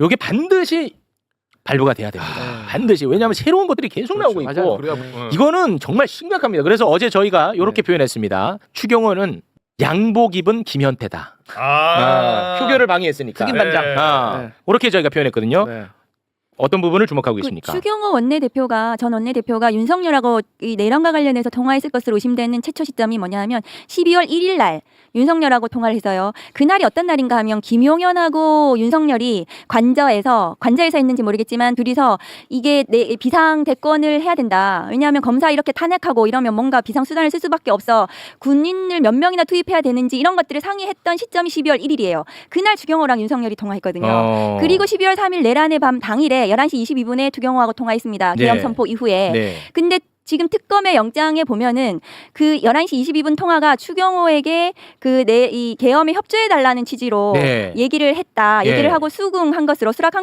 요게 반드시 발부가 돼야 됩니다. 반드시. 왜냐하면 새로운 것들이 계속 나오고 있고 이거는 정말 심각합니다. 그래서 어제 저희가 이렇게 표현했습니다. 추경호는 양복 입은 김현태다. 표결을 방해했으니까. 흑인 반장. 그렇게 저희가 표현했거든요. 어떤 부분을 주목하고 있습니까? 추경호 원내대표가 전 원내대표가 윤석열하고 이 내란과 관련해서 통화했을 것으로 의심되는 최초 시점이 뭐냐면 12월 1일 날 윤석열하고 통화를 해서요. 그날이 어떤 날인가 하면 김용현하고 윤석열이 관저에서 했는지 모르겠지만 둘이서 이게 내 비상 대권을 해야 된다. 왜냐하면 검사 이렇게 탄핵하고 이러면 뭔가 비상 수단을 쓸 수밖에 없어. 군인을 몇 명이나 투입해야 되는지 이런 것들을 상의했던 시점이 12월 1일이에요. 그날 추경호랑 윤석열이 통화했거든요. 그리고 12월 3일 내란의 밤 당일에 11시 22분에 추경호하고 통화했습니다. 계엄 네. 선포 이후에. 네. 근데 지금 특검의 영장에 보면은 그 11시 22분 통화가 추경호에게 이 계엄에 협조해달라는 취지로 네. 얘기를 했다. 얘기를 예. 하고 수락한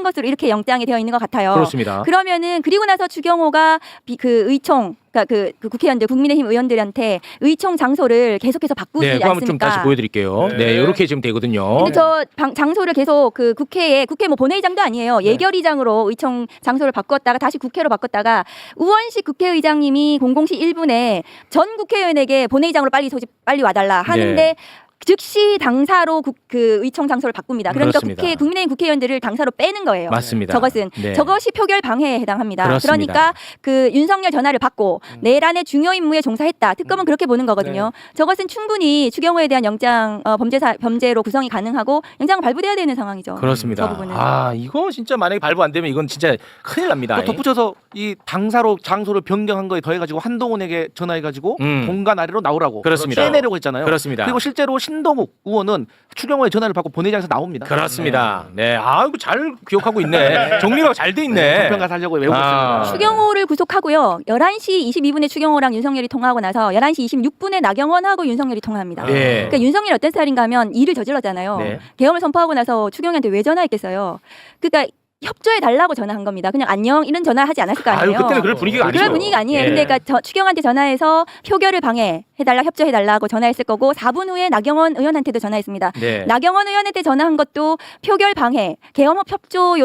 것으로 이렇게 영장에 되어 있는 것 같아요. 그렇습니다. 그러면은 그리고 나서 추경호가 그 의총 그러니까 그 국회의원들 국민의힘 의원들한테 의총 장소를 계속해서 바꾸지 네, 그거 한번 좀 않습니까? 다시 보여드릴게요. 네, 이렇게 지금 되거든요. 근데 저 장소를 계속 그 국회 뭐 본회의장도 아니에요. 예결의장으로 의총 장소를 바꿨다가 다시 국회로 바꿨다가 우원식 국회의장님이 공공시 1분에 전 국회의원에게 본회의장으로 빨리 와달라 하는데 네. 즉시 당사로 그 의총 장소를 바꿉니다. 그러니까 그렇습니다. 국민의힘 국회의원들을 당사로 빼는 거예요. 맞습니다. 저것은 네. 저것이 표결 방해에 해당합니다. 그렇습니다. 그러니까 그 윤석열 전화를 받고 내란의 중요 임무에 종사했다. 특검은 그렇게 보는 거거든요. 저것은 충분히 추경호에 대한 영장 범죄로 구성이 가능하고 영장 발부돼야 되는 상황이죠. 그렇습니다. 저 부분은. 이거 진짜 만약에 발부 안 되면 이건 진짜 큰일 납니다. 또 덧붙여서 이 당사로 장소를 변경한 거에 더해가지고 한동훈에게 전화해가지고 본관 아래로 나오라고 그렇습니다. 빼내려고 했잖아요. 그렇습니다. 그리고 실제로 신동욱 의원은 추경호의 전화를 받고 본회의장에서 나옵니다. 그렇습니다. 네, 이거 잘 기억하고 있네. 정리가 잘 돼 있네. 불평가 살려고 외우고 있습니다. 추경호를 구속하고요. 11시 22분에 추경호랑 윤석열이 통화하고 나서 11시 26분에 나경원하고 윤석열이 통화합니다. 네. 그러니까 윤석열이 어떤 스타일인가 하면 일을 저질렀잖아요. 네. 계엄을 선포하고 나서 추경호한테 왜 전화했겠어요. 그러니까 협조해 달라고 전화한 겁니다. 그냥 안녕 이런 전화 하지 않았을 거 아니에요. 그때는 그럴 분위기가 아니죠. 그럴 분위기가 아니에요. 예. 근데 그러니까 추경호한테 전화해서 표결을 방해해달라, 협조해달라고 전화했을 거고 4분 후에 나경원 의원한테도 전화했습니다. 네. 나경원 의원한테 전화한 것도 표결 방해, 계엄 협조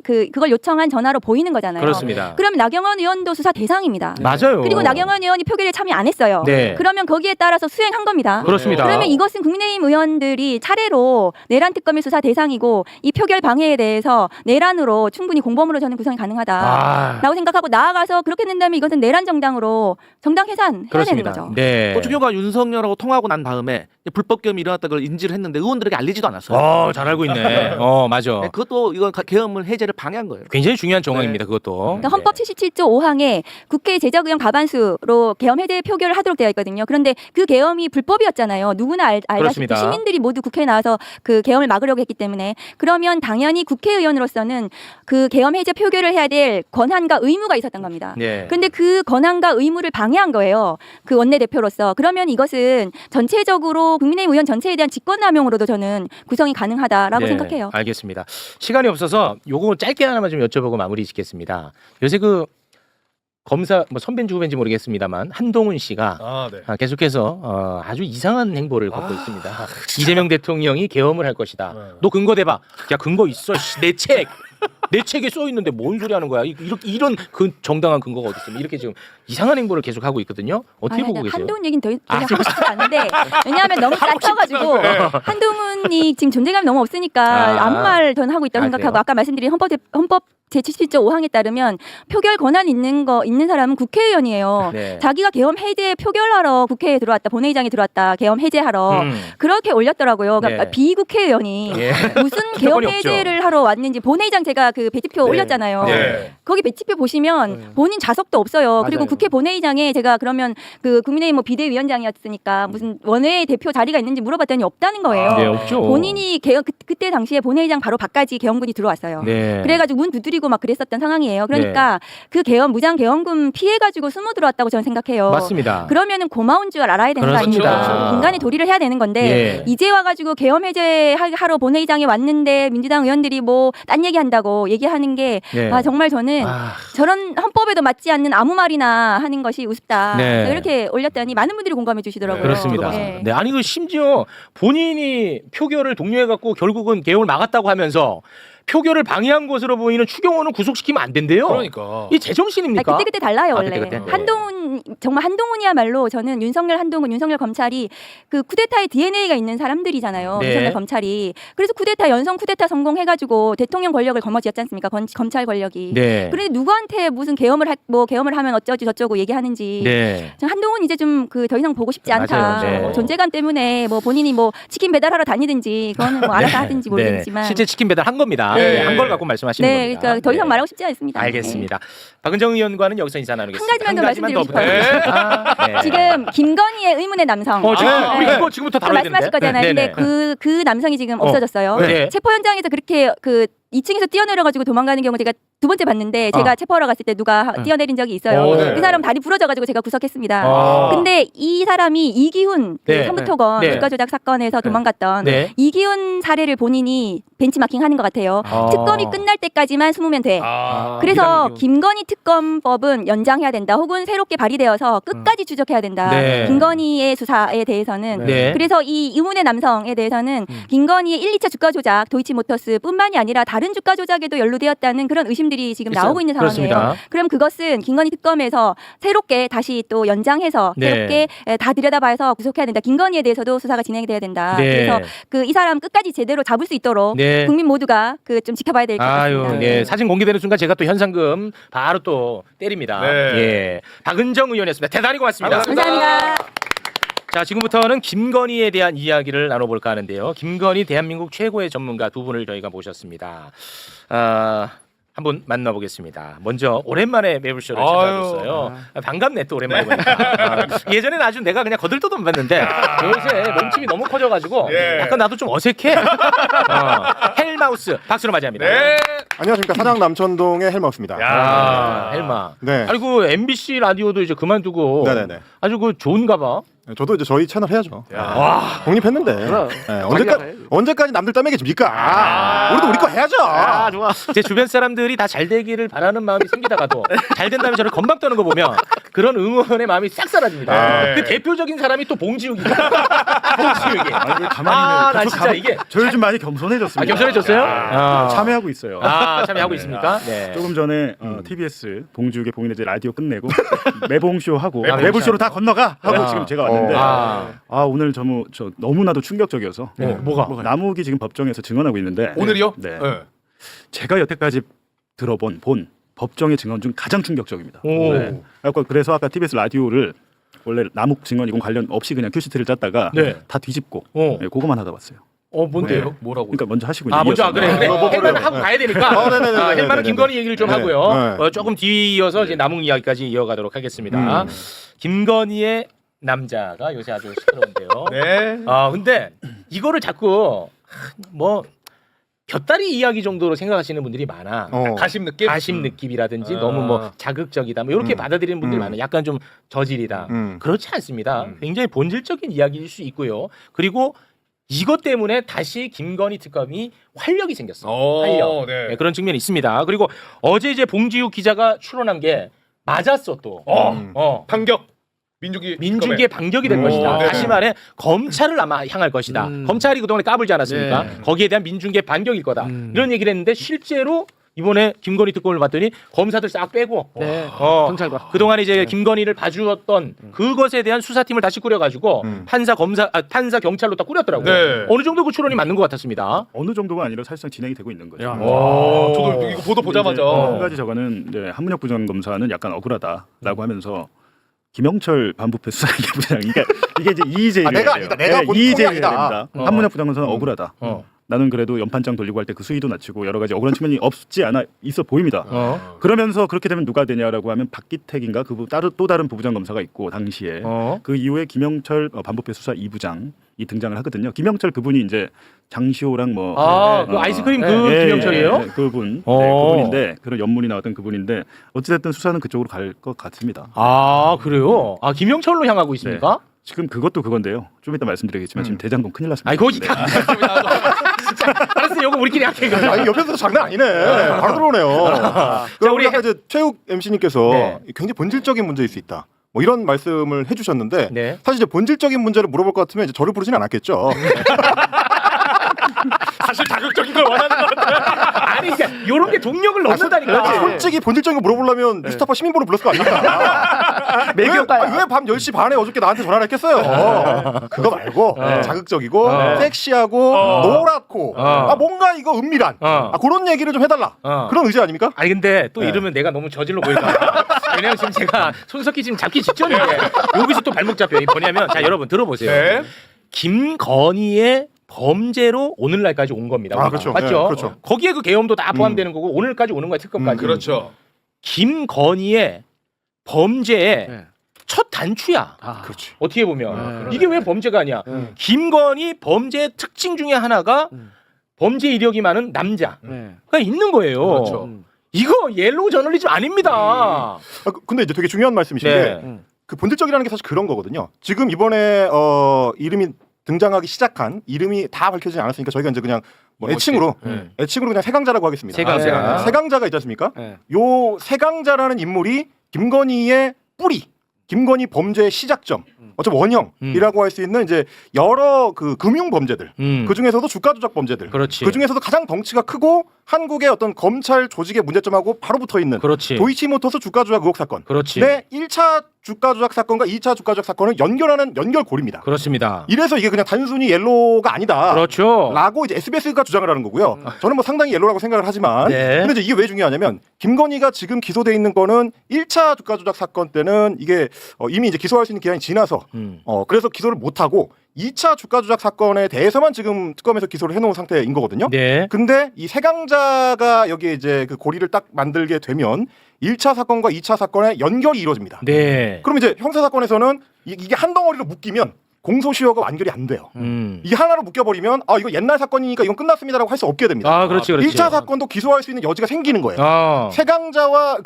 그걸 요청한 전화로 보이는 거잖아요. 그렇습니다. 그러면 나경원 의원도 수사 대상입니다. 맞아요. 그리고 나경원 의원이 표결에 참여 안 했어요. 네. 그러면 거기에 따라서 수행한 겁니다. 그렇습니다. 그러면 이것은 국민의힘 의원들이 차례로 내란 특검의 수사 대상이고 이 표결 방해에 대해서 내란으로 충분히 공범으로 저는 구성이 가능하다라고 생각하고 나아가서 그렇게 된다면 이것은 내란 정당으로 정당 해산해야 되는 거죠. 네. 또 추경호가 윤석열하고 통화하고 난 다음에 불법 계엄이 일어났다는 걸 인지를 했는데 의원들에게 알리지도 않았어요. 잘 알고 있네. 맞아. 네, 그것도 이건 계엄을 해제를 방해한 거예요. 굉장히 중요한 정황입니다. 그것도. 그러니까 헌법 77조 5항에 국회 제적 의원 과반수로 계엄 해제 표결을 하도록 되어 있거든요. 그런데 그 계엄이 불법이었잖아요. 누구나 알다시피 그렇습니다. 시민들이 모두 국회에 나와서 그 계엄을 막으려고 했기 때문에 그러면 당연히 국회의원으로서는 그 계엄 해제 표결을 해야 될 권한과 의무가 있었던 겁니다. 네. 근데 그 권한과 의무를 방해한 거예요. 그 원내대표로서. 그러면 이것은 전체적으로 국민의힘 의원 전체에 대한 직권남용으로도 저는 구성이 가능하다라고 네, 생각해요. 알겠습니다. 시간이 없어서 요거 짧게 하나만 좀 여쭤보고 마무리 짓겠습니다. 요새 그 검사 선배인지 후배인지 모르겠습니다만 한동훈 씨가 계속해서 아주 이상한 행보를 걷고 있습니다. 이재명 대통령이 계엄을 할 것이다. 너 근거 대봐. 야 근거 있어. 내 책에 써 있는데 뭔 소리 하는 거야? 이런 그 정당한 근거가 어디 있습니까? 이렇게 지금 이상한 행보를 계속 하고 있거든요. 어떻게 보고 계세요? 한동훈 얘기는 더 하고 싶지 않은데 왜냐하면 너무 짜쳐가지고 한동훈이 지금 존재감이 너무 없으니까 아무 말 더 하고 있다고 생각하고 그래요? 아까 말씀드린 헌법 제77조 5항에 따르면 표결 권한 있는 사람은 국회의원이에요. 네. 자기가 계엄 해제 표결하러 국회에 들어왔다, 본회의장에 들어왔다, 계엄 해제하러 그렇게 올렸더라고요. 그러니까 네. 비국회의원이 예. 무슨 계엄 특별히 없죠. 해제를 하러 왔는지 본회의장 제가 그 배치표 네. 올렸잖아요. 네. 거기 배치표 보시면 본인 좌석도 없어요. 그리고 맞아요. 국회 본회의장에 제가 그러면 그 국민의힘 뭐 비대위원장이었으니까 무슨 원외 대표 자리가 있는지 물어봤더니 없다는 거예요. 네, 없죠. 본인이 그때 당시에 본회의장 바로 밖까지 개헌군이 들어왔어요. 네. 그래가지고 문 두드리고 막 그랬었던 상황이에요. 그러니까 그 무장 개헌군 피해가지고 숨어 들어왔다고 저는 생각해요. 맞습니다. 그러면은 고마운 줄 알아야 되는 거 그렇습니다. 아닙니까? 인간의 도리를 해야 되는 건데 예. 이제 와가지고 계엄 해제하러 본회의장에 왔는데 민주당 의원들이 뭐 딴 얘기한다고 얘기하는 게 예. 정말 저는 저런 헌법에도 맞지 않는 아무 말이나 하는 것이 우습다. 네. 이렇게 올렸더니 많은 분들이 공감해 주시더라고요. 그렇습니다. 네. 네, 아니 그 심지어 본인이 표결을 독려해갖고 결국은 개헌을 막았다고 하면서 표결을 방해한 것으로 보이는 추경호는 구속시키면 안 된대요. 그러니까. 이 제정신입니까? 그때 달라요 원래. 그때. 한동훈 정말 한동훈이야말로 저는 윤석열 검찰이 그 쿠데타의 DNA가 있는 사람들이잖아요. 네. 윤석열 검찰이. 그래서 연성 쿠데타 성공해가지고 대통령 권력을 거머쥐었지 않습니까? 검찰 권력이. 네. 그런데 누구한테 무슨 개엄을 하면 어쩌지 저쩌고 얘기하는지. 네. 한동훈 이제 좀 더 이상 보고 싶지 않다. 맞아요. 네. 존재감 때문에 뭐 본인이 뭐 치킨 배달하러 다니든지 그거는 뭐 알아서 하든지 모르겠지만. 네. 실제 치킨 배달 한 겁니다. 네. 한 걸 갖고 말씀하시는 네, 겁니다. 그러니까 더 이상 말하고 싶지 않습니다. 알겠습니다. 박은정 의원과는 여기서 인사 나누겠습니다. 한 가지만 더 말씀드리고 싶어요. 네. 지금 김건희의 의문의 남성. 지금 우리 그거 지금부터 다뤄야 되는데. 말씀하실 거잖아요. 네, 근데 그 남성이 지금 없어졌어요. 네. 체포 현장에서 그렇게 그 2층에서 뛰어내려가지고 도망가는 경우 제가 두 번째 봤는데 제가 체포하러 갔을 때 누가 뛰어내린 적이 있어요. 네. 그 사람 다리 부러져가지고 제가 구속했습니다. 근데 이 사람이 이기훈 그 네. 선부토건 네. 주가 조작 사건에서 도망갔던 네. 이기훈 사례를 본인이 벤치마킹하는 것 같아요. 특검이 끝날 때까지만 숨으면 돼. 그래서 김건희 특검법은 연장해야 된다. 혹은 새롭게 발의되어서 끝까지 추적해야 된다. 네. 김건희의 수사에 대해서는. 네. 그래서 이 의문의 남성에 대해서는 김건희의 1, 2차 주가 조작, 도이치모터스뿐만이 아니라 다른 주가 조작에도 연루되었다는 그런 의심들이 지금 있어요. 나오고 있는 상황이에요. 그렇습니다. 그럼 그것은 김건희 특검에서 새롭게 다시 또 연장해서 네. 새롭게 다 들여다봐서 구속해야 된다. 김건희에 대해서도 수사가 진행돼야 된다. 네. 그래서 그 이 사람 끝까지 제대로 잡을 수 있도록 네. 국민 모두가 그 좀 지켜봐야 될 것 같습니다. 네. 사진 공개되는 순간 제가 또 현상금 바로 또 때립니다. 네. 예. 박은정 의원이었습니다. 대단히 고맙습니다. 감사합니다. 자, 지금부터는 김건희에 대한 이야기를 나눠볼까 하는데요. 김건희 대한민국 최고의 전문가 두 분을 저희가 모셨습니다. 한분 만나보겠습니다. 먼저 오랜만에 매불쇼를 찾아줬어요. 반갑네 또 오랜만에 보니까. 예전에는 아주 내가 그냥 거들떠도 봤는데 요새 몸집이 너무 커져가지고 약간 나도 좀 어색해. 헬마우스 박수로 맞이합니다. 안녕하십니까, 사장 남천동의 헬마우스입니다. 헬마. 네. 아니 그 MBC 라디오도 이제 그만두고 네네네. 아주 그 좋은가 봐. 저도 이제 저희 채널 해야죠. 와. 독립했는데. 네, 언제까지 남들 땀에게 줍니까? 우리도 우리 거 해야죠. 좋아. 제 주변 사람들이 다 잘 되기를 바라는 마음이 생기다가도 잘 된다면 저를 건방 떠는 거 보면 그런 응원의 마음이 싹 사라집니다. 그 대표적인 사람이 또 봉지욱이다. 봉지욱이. 가만히 나 진짜 이게 저희 좀 많이 겸손해졌습니다. 겸손해졌어요? 참여하고 있어요. 참여하고 있습니까? 네. 조금 전에 TBS 봉지욱의 봉인의 라디오 끝내고 매봉쇼 하고 매봉쇼. 매불쇼로 다 건너가 하고 지금 제가 왔는데 오늘 저 너무나도 충격적이어서 뭐가? 남욱이 지금 법정에서 증언하고 있는데 오늘이요? 네. 제가 여태까지 들어본 법정의 증언 중 가장 충격적입니다. 네. 그래서 아까 TBS 라디오를 원래 남욱 증언 이건 관련 없이 그냥 큐시트를 짰다가 다 뒤집고 그거만 하다 왔어요. 뭔데요? 네. 뭐라고? 그러니까 먼저 하시고 먼저 그래. 헬마는 하고 가야 되니까. 헬마는 김건희 얘기를 좀 하고요. 조금 뒤이어서 이제 남욱 이야기까지 이어가도록 하겠습니다. 김건희의 남자가 요새 아주 시끄러운데요. 네. 근데 이거를 자꾸 뭐 곁다리 이야기 정도로 생각하시는 분들이 많아. 가심 느낌? 가심 느낌이라든지 너무 뭐 자극적이다. 뭐 이렇게 받아들이는 분들이 많아요. 약간 좀 저질이다. 그렇지 않습니다. 굉장히 본질적인 이야기일 수 있고요. 그리고 이것 때문에 다시 김건희 특검이 활력이 생겼어. 활력. 네. 네, 그런 측면이 있습니다. 그리고 어제 이제 봉지욱 기자가 출연한 게 맞았어 또. 반격. 민주주의의 반격이 된 것이다. 다시 말해 검찰을 아마 향할 것이다. 검찰이 그동안에 까불지 않았습니까? 거기에 대한 민중계 반격일 거다. 이런 얘기를 했는데 실제로 이번에 김건희 특검을 봤더니 검사들 싹 빼고 경찰과 그동안 이제 김건희를 봐주었던 그것에 대한 수사팀을 다시 꾸려가지고 판사 경찰로 딱 꾸렸더라고요. 네. 어느 정도 그 추론이 맞는 것 같았습니다. 어느 정도가 아니라 사실상 진행이 되고 있는 거죠. 저도 이거 보도 보자마자 한 가지 저거는 이제 한문혁 부장검사는 약간 억울하다라고 하면서 김영철 반부패 수사기부장 그러니까 이게 이제 이의제기가 내가 아니다. 내가 본 이의제기가 폰이 아니다. 됩니다. 한문혁 부장검사는 억울하다. 나는 그래도 연판장 돌리고 할 때 그 수위도 낮추고 여러 가지 억울한 측면이 없지 않아 있어 보입니다. 그러면서 그렇게 되면 누가 되냐라고 하면 박기택인가 또 다른 부부장 검사가 있고 당시에 그 이후에 김영철 반부패 수사 2부장이 등장을 하거든요. 김영철 그분이 이제 장시호랑 그 아이스크림 김영철이에요? 그분 그분인데 그런 연문이 나왔던 그분인데 어찌됐든 수사는 그쪽으로 갈 것 같습니다. 아 그래요? 아 김영철로 향하고 있습니까? 지금 그것도 그건데요. 좀 이따 말씀드리겠지만 지금 대장동 큰일 났습니다. 아이고 진짜 알았어. 이거 우리끼리 할게. 아니 옆에서 장난 아니네. 바로 들어오네요. 자, 우리 아까 최욱 MC님께서 굉장히 본질적인 문제일 수 있다. 뭐 이런 말씀을 해주셨는데 사실 이제 본질적인 문제를 물어볼 것 같으면 이제 저를 부르지는 않았겠죠. 사실 자극적인 걸 원하는 것 같아요. 아니 그러니까 이런 게 동력을 넣는다니까. 솔직히 본질적인 거 물어보려면 뉴스타파 시민번호 불렀을 거 아닙니까? 왜 밤 10시 반에 어저께 나한테 전화를 했겠어요. 그거 말고 자극적이고 섹시하고 노랗고 뭔가 이거 은밀한 그런 얘기를 좀 해달라. 그런 의지 아닙니까? 아니 근데 또 이러면 내가 너무 저질러 보일까. 왜냐면 지금 제가 손석희 지금 잡기 직전인데 여기서 또 발목 잡혀요. 뭐냐면 자 여러분 들어보세요. 김건희의 범죄로 오늘날까지 온 겁니다. 그렇죠. 맞죠? 그렇죠. 거기에 그 계엄도 다 포함되는 거고 오늘까지 오는 거야 특검까지. 그렇죠. 김건희의 범죄의 첫 단추야. 그렇지. 어떻게 보면 이게 왜 범죄가 아니야? 김건희 범죄의 특징 중에 하나가 범죄 이력이 많은 남자가 있는 거예요. 그렇죠. 이거 옐로우 저널리즘 아닙니다. 근데 이제 되게 중요한 말씀이신 게 그 본질적이라는 게 사실 그런 거거든요. 지금 이번에 이름이 등장하기 시작한 이름이 다 밝혀지지 않았으니까 저희가 이제 그냥 애칭으로 그냥 세강자라고 하겠습니다. 세강자가 있지 않습니까? 요 세강자라는 인물이 김건희의 뿌리, 김건희 범죄의 시작점, 어차피 원형이라고 할 수 있는 이제 여러 그 금융 범죄들, 그 중에서도 주가 조작 범죄들, 그 중에서도 가장 덩치가 크고 한국의 어떤 검찰 조직의 문제점하고 바로 붙어 있는 도이치모터스 주가 조작 의혹 사건. 네, 1차 주가 조작 사건과 2차 주가 조작 사건을 연결하는 연결고리입니다. 그렇습니다. 이래서 이게 그냥 단순히 옐로우가 아니다. 그렇죠. 라고 이제 SBS가 주장을 하는 거고요. 저는 뭐 상당히 옐로우라고 생각을 하지만 근데 이제 이게 왜 중요하냐면 김건희가 지금 기소돼 있는 거는 1차 주가 조작 사건 때는 이게 이미 이제 기소할 수 있는 기한이 지나서 그래서 기소를 못 하고 2차 주가 조작 사건에 대해서만 지금 특검에서 기소를 해놓은 상태인 거거든요. 근데 이 세강자가 여기에 이제 그 고리를 딱 만들게 되면 1차 사건과 2차 사건의 연결이 이루어집니다. 그럼 이제 형사 사건에서는 이게 한 덩어리로 묶이면 공소시효가 완결이 안 돼요. 이게 하나로 묶여버리면 이거 옛날 사건이니까 이건 끝났습니다라고 할 수 없게 됩니다. 그렇지. 1차 사건도 기소할 수 있는 여지가 생기는 거예요. 세강자와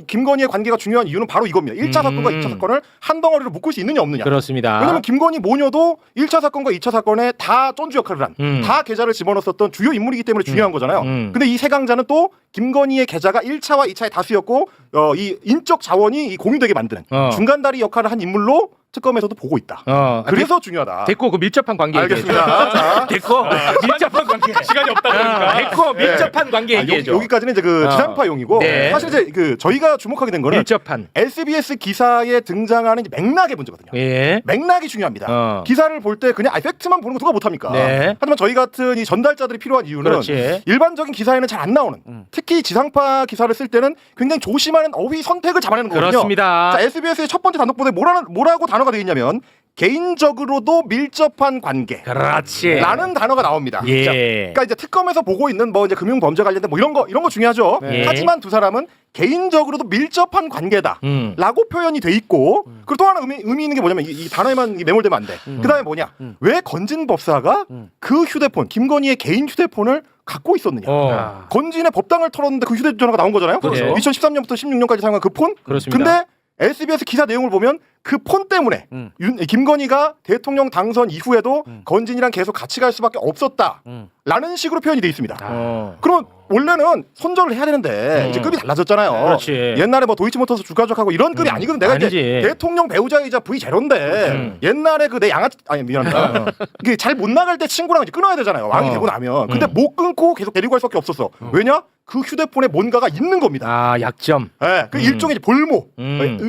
김건희의 관계가 중요한 이유는 바로 이겁니다. 1차 사건과 2차 사건을 한 덩어리로 묶을 수 있느냐 없느냐. 그렇습니다. 왜냐면 김건희 모녀도 1차 사건과 2차 사건에 다 쫀주 역할을 한, 다 계좌를 집어넣었던 주요 인물이기 때문에 중요한 거잖아요. 근데 이 세강자는 또 김건희의 계좌가 1차와 2차의 다수였고 이 인적 자원이 공유되게 만드는 중간다리 역할을 한 인물로 특검에서도 보고 있다. 그래서 중요하다. 됐고 그 밀접한 관계 알겠습니다. 됐고 밀접한 관계 시간이 없다 그러니까. 됐고 밀접한 관계 얘기해줘. 여기까지는 이제 그 지상파용이고 사실 이제 그 저희가 주목하게 된 거는 밀접한 SBS 기사에 등장하는 맥락의 문제거든요. 맥락이 중요합니다. 기사를 볼 때 그냥 팩트만 보는 거 누가 못합니까? 하지만 저희 같은 이 전달자들이 필요한 이유는 일반적인 기사에는 잘 안 나오는 특히 지상파 기사를 쓸 때는 굉장히 조심하는 어휘 선택을 잡아내는 거거든요. 그렇습니다. 자, SBS의 첫 번째 단독보도에 뭐라고 단어가 되어 있냐면 개인적으로도 밀접한 관계. 라는 단어가 나옵니다. 그러니까 이제 특검에서 보고 있는 뭐 이제 금융 범죄 관련된 뭐 이런 거 중요하죠. 하지만 두 사람은 개인적으로도 밀접한 관계다. 라고 표현이 돼 있고 그리고 또 하나 의미 있는 게 뭐냐면 이 단어에만 매몰되면 안 돼. 그다음에 뭐냐? 왜 건진 법사가 그 휴대폰 김건희의 개인 휴대폰을 갖고 있었느냐? 건진의 법당을 털었는데 그 휴대전화가 나온 거잖아요. 2013년부터 16년까지 사용한 그 폰. 근데 SBS 기사 내용을 보면 그 폰 때문에 김건희가 대통령 당선 이후에도 건진이랑 계속 같이 갈 수밖에 없었다라는 식으로 표현이 돼 있습니다. 그럼 원래는 손절을 해야 되는데 이제 급이 달라졌잖아요. 옛날에 뭐 도이치모터스 주가 조작하고 이런 급이 아니거든. 내가 이제 대통령 배우자이자 V 제로인데 옛날에 그 내 양아치 미안합니다. 이게 잘 못 나갈 때 친구랑 이제 끊어야 되잖아요. 왕이 되고 나면. 근데 못 끊고 계속 데리고 갈 수밖에 없었어. 왜냐? 그 휴대폰에 뭔가가 있는 겁니다. 아, 약점. 네, 그 일종의 이제 볼모,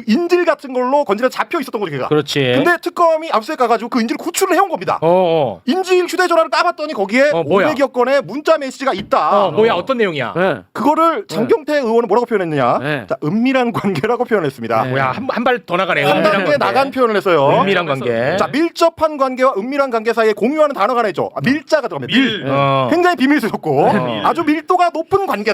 인질 같은 걸로 건지려 잡혀 있었던 거죠, 걔가. 그렇지. 근데 특검이 압수수색 가가지고 그 인질을 구출을 해온 겁니다. 어. 인질 휴대전화를 까봤더니 거기에 뭐야? 500여 건의 문자 메시지가 있다. 뭐야, 어떤 내용이야? 그거를 장경태 의원은 뭐라고 표현했느냐? 자, 은밀한 관계라고 표현했습니다. 뭐야, 한 발 더 나가네. 한 단계 나간 표현을 했어요. 은밀한 관계. 자, 밀접한 관계와 은밀한 관계 사이에 공유하는 단어가 하나 있죠. 밀자가 들어갑니다. 밀. 굉장히 비밀스럽고 아주 밀도가 높은 관계다.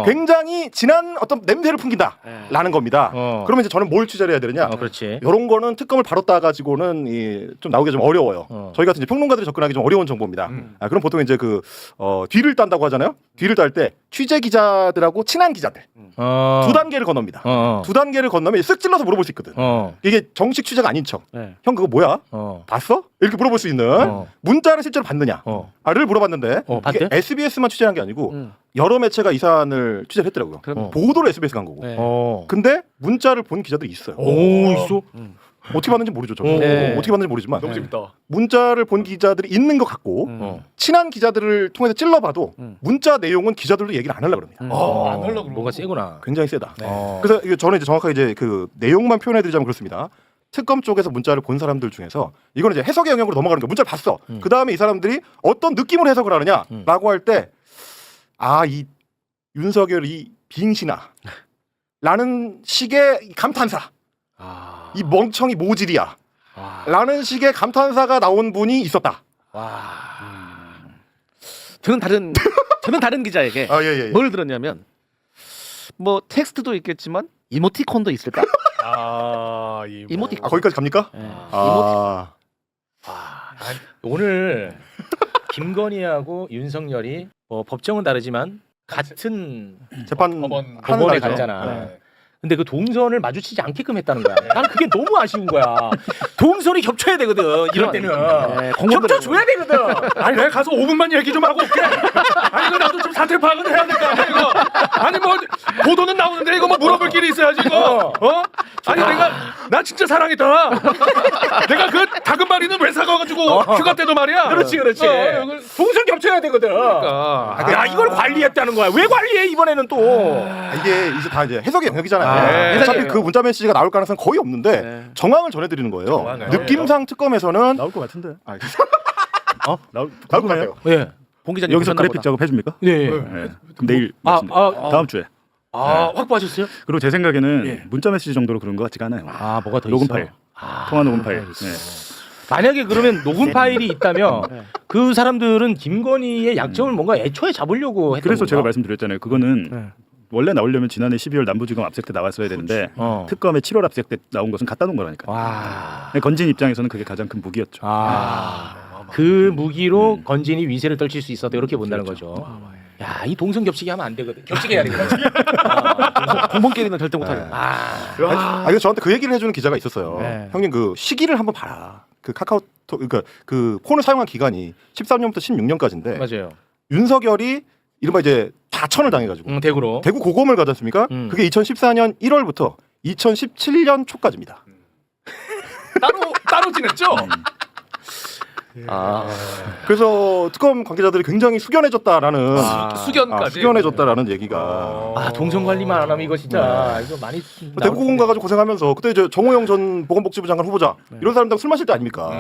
굉장히 진한 어떤 냄새를 풍긴다라는 겁니다. 그러면 이제 저는 뭘 취재를 해야 되느냐? 그렇지. 이런 거는 특검을 바로 따가지고는 좀 나오기가 좀 어려워요. 저희 같은 이제 평론가들이 접근하기 좀 어려운 정보입니다. 그럼 보통 이제 그 뒤를 딴다고 하잖아요. 뒤를 딸 때 취재 기자들하고 친한 기자들 두 단계를 건넙니다. 두 단계를 건너면 쓱 찔러서 물어볼 수 있거든. 이게 정식 취재가 아닌 척. 형 그거 뭐야? 봤어? 이렇게 물어볼 수 있는 문자를 실제로 봤느냐? 를 물어봤는데 이게 SBS만 취재한 게 아니고 여러 매체가 이 사안을 취재를 했더라고요. 보도를 SBS가 한 거고. 근데 문자를 본 기자들이 있어요. 있어? 어떻게 봤는지 모르죠. 저는. 어떻게 봤는지 모르지만 너무 재밌다. 문자를 본 기자들이 있는 것 같고 친한 기자들을 통해서 찔러봐도 문자 내용은 기자들도 얘기를 안 하려고 합니다. 안 하려고 뭐가 세구나. 굉장히 세다. 그래서 이게 저는 이제 정확하게 이제 그 내용만 표현해드리자면 그렇습니다. 특검 쪽에서 문자를 본 사람들 중에서 이거는 이제 해석의 영역으로 넘어가는 거예요. 문자를 봤어. 그 다음에 이 사람들이 어떤 느낌으로 해석을 하느냐라고 할 때 이 윤석열이 빙신아 라는 식의 감탄사. 이 멍청이 모질이야. 라는 식의 감탄사가 나온 분이 있었다. 저는 다른 기자에게 뭘 들었냐면 뭐 텍스트도 있겠지만 이모티콘도 있을까? 이모티콘. 거기까지 갑니까? 오늘 김건희하고 윤석열이 법정은 다르지만 같은 재판 법원에 갔잖아. 근데 그 동선을 마주치지 않게끔 했다는 거야. 난 그게 너무 아쉬운 거야. 동선이 겹쳐야 되거든. 이럴 때는 겹쳐줘야 되거든. 아니 내가 가서 5분만 얘기 좀 하고 올게. 아니 이거 나도 좀 사태 파악은 해야 될 거 아니야 이거. 아니 뭐 보도는 나오는데 이거 뭐 물어볼 길이 있어야지 이거. 아니 나 진짜 사랑했다. 내가 그 다금바리는 왜 사가가지고 휴가 때도 말이야. 그렇지. 동선 겹쳐야 되거든. 야 이걸 관리했다는 거야. 왜 관리해 이번에는 또. 이게 이제 다 이제 해석의 영역이잖아요. 어차피 그 문자 메시지가 나올 가능성은 거의 없는데 정황을 전해드리는 거예요. 느낌상 특검에서는 나올 것 같은데. 나올 것 같아요. 예. 봉 기자님 여기서 그래픽 작업 해줍니까? 네. 그럼 내일 다음 주에. 확보하셨어요? 그리고 제 생각에는 문자 메시지 정도로 그런 것 같지가 않아요. 뭐가 더 녹음 있어? 파일, 통화 녹음 파일. 만약에 그러면 녹음 파일이 있다면 그 사람들은 김건희의 약점을 뭔가 애초에 잡으려고 했던 그래서 건가? 제가 말씀드렸잖아요. 그거는 원래 나오려면 지난해 12월 남부지검 압수수색 때 나왔어야 되는데 특검의 7월 압수수색 때 나온 것은 갖다 놓은 거라니까. 건진 입장에서는 그게 가장 큰 무기였죠. 그 무기로 건진이 위세를 떨칠 수 있었다 이렇게 본다는 거죠. 야, 이 동선 겹치기 하면 안 되거든. 겹치게 해야 되거든. 공범끼리는 절대 못하죠. 그래서 저한테 그 얘기를 해주는 기자가 있었어요. 형님 그 시기를 한번 봐라. 그 카카오톡 그러니까 그 폰을 사용한 기간이 13년부터 16년까지인데 맞아요. 윤석열이 이른바 이제 자천을 당해가지고 대구로 대구 고검을 가지 않습니까? 그게 2014년 1월부터 2017년 초까지입니다. 따로 지냈죠? 그래서 특검 관계자들이 굉장히 숙연해졌다라는 숙연까지 숙연해졌다라는 얘기가 동선 관리만 안 하면 이거 진짜 이거 많이 대구고검 가가지고 고생하면서 그때 이제 정호영 전 보건복지부 장관 후보자 이런 사람들하고 술 마실 때 아닙니까?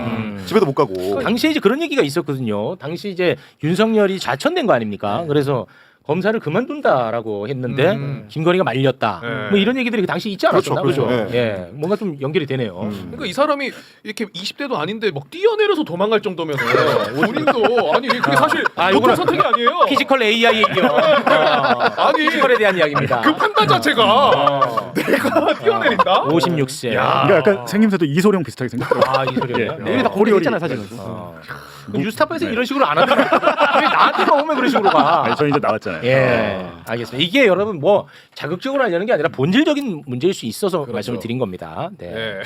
집에도 못 가고. 당시에 이제 그런 얘기가 있었거든요. 당시 이제 윤석열이 좌천된 거 아닙니까? 그래서 검사를 그만둔다라고 했는데 김건희가 말렸다. 뭐 이런 얘기들이 그 당시 있지 않았었나? 그렇죠. 예, 뭔가 좀 연결이 되네요. 그러니까 이 사람이 이렇게 20대도 아닌데 막 뛰어내려서 도망갈 정도면 본인도 아니 그게 사실 보통 선택이 아니에요. 피지컬 AI 얘기요. 아니 피지컬에 대한 이야기입니다. 그 판단 자체가 내가 뛰어내린다? 56세. 그러니까 약간 생김새도 이소룡 비슷하게 생겼어요. 이소룡이요? 우리 다 고리했잖아요 사진은. 뉴스타파에서 이런 식으로 안 하던데 왜 나한테만 오면 그런 식으로 가? 저 이제 나왔잖아요. 예, 알겠습니다. 이게 여러분 뭐 자극적으로 하려는 게 아니라 본질적인 문제일 수 있어서 말씀을 드린 겁니다. 네.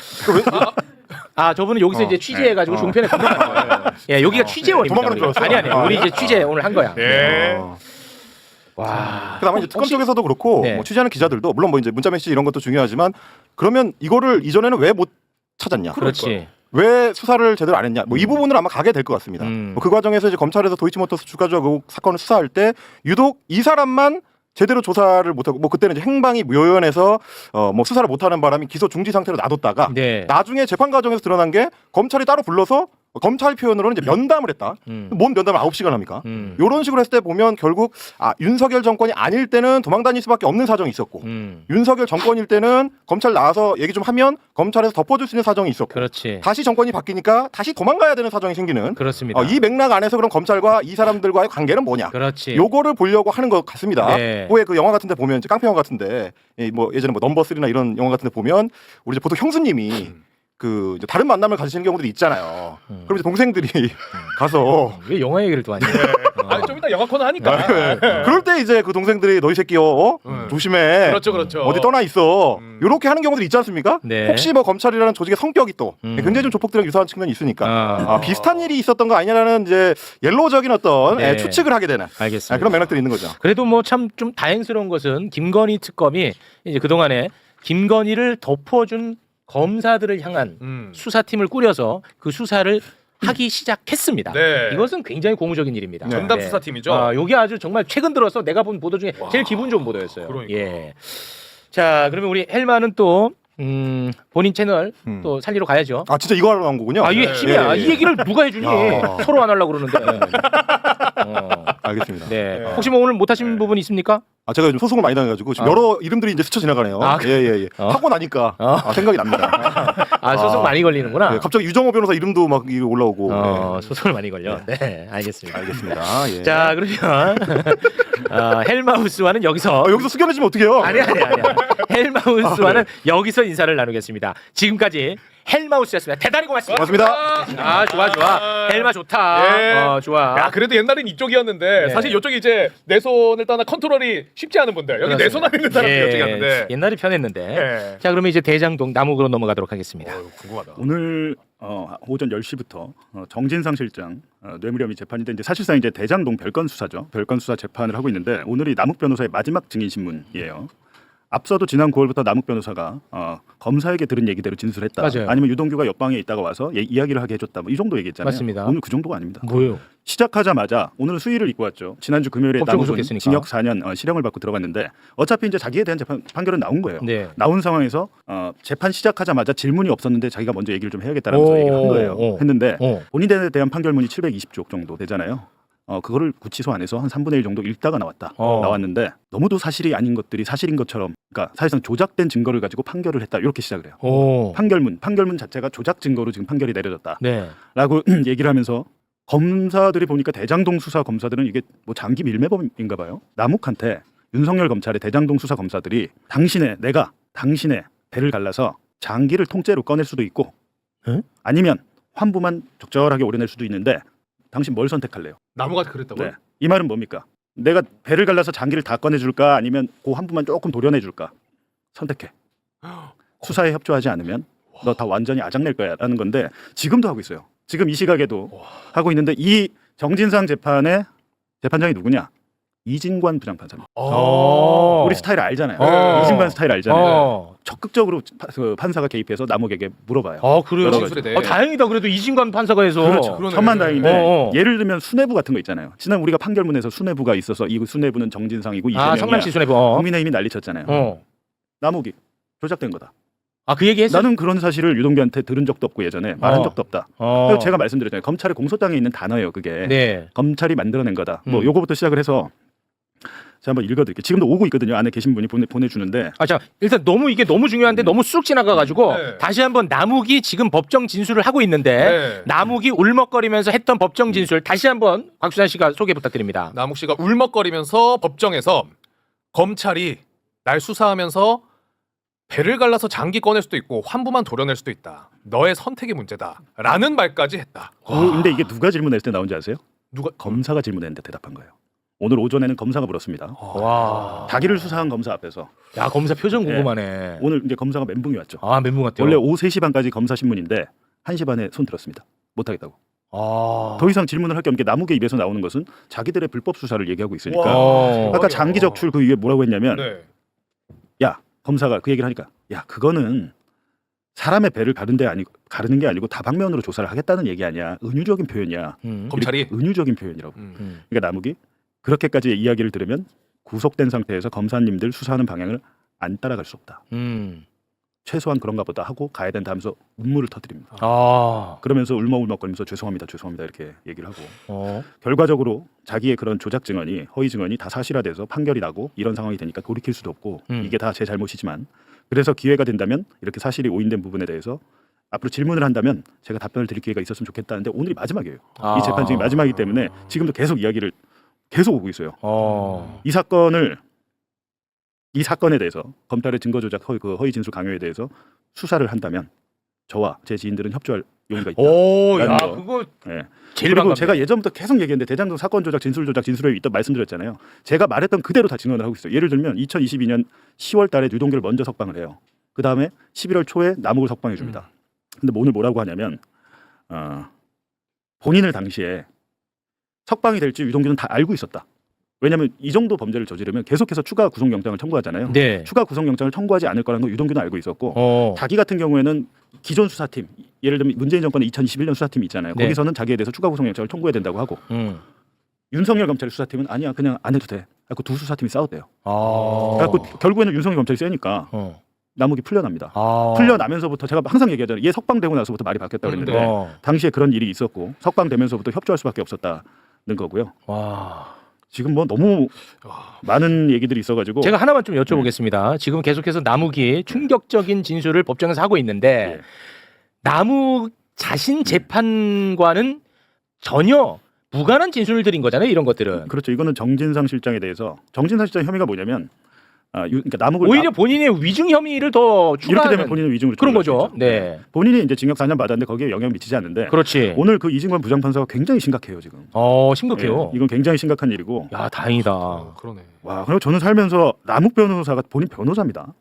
저분은 여기서 이제 취재해가지고 종편에 도망간 거예요. 예, 여기가 취재원입니다. 도망가는 줄 알았어. 아니, 우리 이제 취재 오늘 한 거야. 와. 그다음에 이제 특검 쪽에서도 그렇고 뭐 취재하는 기자들도 물론 뭐 이제 문자 메시지 이런 것도 중요하지만 그러면 이거를 이전에는 왜 못 찾았냐? 그렇지. 왜 수사를 제대로 안 했냐? 뭐 이 부분을 아마 가게 될 것 같습니다. 그 과정에서 이제 검찰에서 도이치모터스 주가 조작 의혹 사건을 수사할 때 유독 이 사람만 제대로 조사를 못하고 뭐 그때는 이제 행방이 묘연해서 뭐 수사를 못하는 바람에 기소 중지 상태로 놔뒀다가 네. 나중에 재판 과정에서 드러난 게 검찰이 따로 불러서 검찰 표현으로는 이제 면담을 했다. 뭔 면담을 9시간 합니까? 이런 식으로 했을 때 보면 결국 윤석열 정권이 아닐 때는 도망 다닐 수밖에 없는 사정이 있었고 윤석열 정권일 때는 검찰 나와서 얘기 좀 하면 검찰에서 덮어줄 수 있는 사정이 있었고 그렇지. 다시 정권이 바뀌니까 다시 도망가야 되는 사정이 생기는 그렇습니다. 이 맥락 안에서 그럼 검찰과 이 사람들과의 관계는 뭐냐? 그렇지. 요거를 보려고 하는 것 같습니다. 네. 왜 그 영화 같은데 보면 이제 깡패 영화 같은데 뭐 예전에 뭐 넘버 3나 이런 영화 같은데 보면 우리 이제 보통 형수님이 그 이제 다른 만남을 가지시는 경우들이 있잖아요. 그럼 이제 동생들이 가서 왜 영화 얘기를 또 하냐? 아니 좀 이따 영화 코너 하니까. 그럴 때 이제 그 동생들이 너희 새끼요 조심해. 그렇죠. 어디 떠나 있어. 이렇게 하는 경우들이 있지 않습니까? 네. 혹시 뭐 검찰이라는 조직의 성격이 또 굉장히 좀 조폭들이랑 유사한 측면이 있으니까 비슷한 일이 있었던 거 아니냐라는 이제 옐로우적인 어떤 네. 추측을 하게 되는 알겠습니다. 그런 맥락들이 있는 거죠. 그래도 뭐 참 좀 다행스러운 것은 김건희 특검이 이제 그동안에 김건희를 덮어준 검사들을 향한 수사팀을 꾸려서 그 수사를 하기 시작했습니다. 네. 이것은 굉장히 고무적인 일입니다. 전담 수사팀이죠. 이게 아주 정말 최근 들어서 내가 본 보도 중에 제일 기분 좋은 보도였어요. 그러니까. 예. 자, 그러면 우리 헬마는 또 본인 채널 또 살리러 가야죠. 아 진짜 이거 하러 나온 거군요. 이게 힘이야. 예, 예. 이 얘기를 누가 해주니? 서로 안 하려고 그러는데. 알겠습니다. 네. 혹시 뭐 오늘 못하신 부분 있습니까? 제가 요즘 소송을 많이 당해가지고 지금 여러 이름들이 이제 스쳐 지나가네요. 예예예. 하고 나니까 생각이 납니다. 소송 많이 걸리는구나. 네, 갑자기 유정호 변호사 이름도 막 이게 올라오고. 소송을 많이 걸려. 네, 알겠습니다. 알겠습니다. 예. 자, 그러면 헬마우스와는 여기서 여기서 숙연해지면 어떡해요? 아니야. 헬마우스와는 여기서 인사를 나누겠습니다. 지금까지 헬마우스였습니다. 대단히 고맙습니다. 고맙습니다. 좋아. 헬마 좋다. 예. 좋아. 야 그래도 옛날엔 이쪽이었는데 네. 사실 이쪽이 이제 내 손을 떠나 컨트롤이 쉽지 않은 분들 여기 내 손 안에 있는 사람들이 이쪽이었는데 옛날이 편했는데. 예. 자, 그러면 이제 대장동 남욱으로 넘어가도록 하겠습니다. 궁금하다. 오늘 오전 10시부터 정진상 실장 뇌물 혐의 재판인데 이제 사실상 이제 대장동 별건 수사죠. 별건 수사 재판을 하고 있는데 오늘이 남욱 변호사의 마지막 증인 신문이에요. 앞서도 지난 9월부터 남욱 변호사가 검사에게 들은 얘기대로 진술했다. 맞아요. 아니면 유동규가 옆방에 있다가 와서 이야기를 하게 해줬다. 뭐 이 정도 얘기했잖아요. 맞습니다. 오늘 그 정도가 아닙니다. 뭐예요? 시작하자마자 오늘은 수의를 입고 왔죠. 지난주 금요일에 법정 남욱은 구속했으니까. 징역 4년 실형을 받고 들어갔는데 어차피 이제 자기에 대한 판결은 나온 거예요. 네. 나온 상황에서 재판 시작하자마자 질문이 없었는데 자기가 먼저 얘기를 좀 해야겠다라면서 얘기를 한 거예요. 했는데 본인에 대한 판결문이 720쪽 정도 되잖아요. 그거를 구치소 안에서 한 3분의 1 정도 읽다가 나왔는데 너무도 사실이 아닌 것들이 사실인 것처럼 그러니까 사실상 조작된 증거를 가지고 판결을 했다 이렇게 시작을 해요. 판결문 자체가 조작 증거로 지금 판결이 내려졌다. 네. 라고 얘기를 하면서 검사들이 보니까 대장동 수사 검사들은 이게 뭐 장기 밀매범인가 봐요. 남욱한테 윤석열 검찰의 대장동 수사 검사들이 내가 당신의 배를 갈라서 장기를 통째로 꺼낼 수도 있고 아니면 환부만 적절하게 오려낼 수도 있는데 당신 뭘 선택할래요? 나무가 그랬다고요? 네. 이 말은 뭡니까? 내가 배를 갈라서 장기를 다 꺼내줄까 아니면 그 환부만 조금 도려내줄까? 선택해. 수사에 협조하지 않으면 너 다 완전히 아작낼 거야 라는 건데 지금도 하고 있어요. 지금 이 시각에도 하고 있는데 이 정진상 재판의 재판장이 누구냐? 이진관 부장판사입니다. 우리 스타일 알잖아요. 이진관 스타일 알잖아요. 적극적으로 판사가 개입해서 남욱에게 물어봐요. 그래요? 다행이다. 그래도 이진관 판사가 해서. 그렇죠. 천만다행인데 예를 들면 수뇌부 같은 거 있잖아요. 지난 우리가 판결문에서 수뇌부가 있어서 이 수뇌부는 정진상이고 이재명이야. 성남시 수뇌부. 국민의힘이 난리쳤잖아요. 남욱이 조작된 거다. 그 얘기 했어요? 나는 그런 사실을 유동규한테 들은 적도 없고 예전에 말한 적도 없다. 그래서 제가 말씀드렸잖아요. 검찰의 공소장에 있는 단어예요. 그게. 네. 검찰이 만들어낸 거다. 뭐 요거부터 시작을 해서 제가 한번 읽어드릴게요. 지금도 오고 있거든요. 안에 계신 분이 보내주는데. 일단 이게 너무 중요한데 너무 쑥 지나가가지고 다시 한번 남욱이 지금 법정 진술을 하고 있는데 남욱이 울먹거리면서 했던 법정 진술 다시 한번 곽수산 씨가 소개 부탁드립니다. 남욱 씨가 울먹거리면서 법정에서 검찰이 날 수사하면서 배를 갈라서 장기 꺼낼 수도 있고 환부만 도려낼 수도 있다. 너의 선택이 문제다. 라는 말까지 했다. 근데 이게 누가 질문했을 때 나온지 아세요? 누가? 검사가 질문했는데 대답한 거예요. 오늘 오전에는 검사가 물었습니다. 자기를 수사한 검사 앞에서. 야, 검사 표정 궁금하네. 오늘 이제 검사가 멘붕이 왔죠. 멘붕 왔대요. 원래 오후 3시 반까지 검사 신문인데 1시 반에 손 들었습니다. 못하겠다고. 더 이상 질문을 할 게 없는 게 남욱의 입에서 나오는 것은 자기들의 불법 수사를 얘기하고 있으니까. 아까 장기 적출 그 위에 뭐라고 했냐면 야, 검사가 그 얘기를 하니까 야, 그거는 사람의 배를 가르는 게 아니고 다방면으로 조사를 하겠다는 얘기 아니야. 은유적인 표현이야. 검찰이? 은유적인 표현이라고. 그러니까 남욱이 그렇게까지 이야기를 들으면 구속된 상태에서 검사님들 수사하는 방향을 안 따라갈 수 없다. 최소한 그런가 보다 하고 가야 된다 하면서 눈물을 터뜨립니다. 그러면서 울먹울먹거리면서 죄송합니다 이렇게 얘기를 하고 결과적으로 자기의 그런 조작 증언이 허위 증언이 다 사실화돼서 판결이 나고 이런 상황이 되니까 돌이킬 수도 없고 이게 다 제 잘못이지만 그래서 기회가 된다면 이렇게 사실이 오인된 부분에 대해서 앞으로 질문을 한다면 제가 답변을 드릴 기회가 있었으면 좋겠다는데 오늘이 마지막이에요. 이 재판 중이 마지막이기 때문에 지금도 계속 이야기를 계속 오고 있어요. 이 사건에 대해서 검찰의 증거 조작 허위 진술 강요에 대해서 수사를 한다면 저와 제 지인들은 협조할 용의가 있다. 야, 그거 제일 그리고 반갑네. 제가 예전부터 계속 얘기했는데 대장동 사건 조작, 진술 조작, 진술에 있다 말씀드렸잖아요. 제가 말했던 그대로 다 증언을 하고 있어요. 예를 들면 2022년 10월달에 유동규를 먼저 석방을 해요. 그 다음에 11월 초에 남욱을 석방해 줍니다. 근데 오늘 뭐라고 하냐면 본인을 당시에 석방이 될지 유동규는 다 알고 있었다. 왜냐하면 이 정도 범죄를 저지르면 계속해서 추가 구속영장을 청구하잖아요. 추가 구속영장을 청구하지 않을 거라는 거 유동규는 알고 있었고 자기 같은 경우에는 기존 수사팀 예를 들면 문재인 정권의 2021년 수사팀이 있잖아요. 거기서는 자기에 대해서 추가 구속영장을 청구해야 된다고 하고 윤석열 검찰 수사팀은 아니야 그냥 안 해도 돼. 그래서 두 수사팀이 싸웠대요. 그래서 결국에는 윤석열 검찰이 세니까 남욱이 풀려납니다. 풀려나면서부터 제가 항상 얘기하잖아요. 얘 석방되고 나서부터 말이 바뀌었다고 그랬는데 당시에 그런 일이 있었고 석방되면서부터 협조할 수밖에 없었다는 거고요. 지금 뭐 너무 많은 얘기들이 있어가지고 제가 하나만 좀 여쭤보겠습니다. 지금 계속해서 남욱이 충격적인 진술을 법정에서 하고 있는데 남욱 자신 재판과는 전혀 무관한 진술을 드린 거잖아요. 이런 것들은. 그렇죠. 이거는 정진상 실장에 대해서 정진상 실장 혐의가 뭐냐면 그러니까 남욱을 오히려 본인의 위증 혐의를 더 이렇게 추가하는 되면 본인은 위증으로 그런 거죠. 네. 본인이 이제 징역 4년 받았는데 거기에 영향을 미치지 않는데. 그렇지. 오늘 그 이진관 부장판사가 굉장히 심각해요 지금. 심각해요. 이건 굉장히 심각한 일이고. 야 다행이다. 그러네. 와 그리고 저는 살면서 남욱 변호사가 본인 변호사입니다.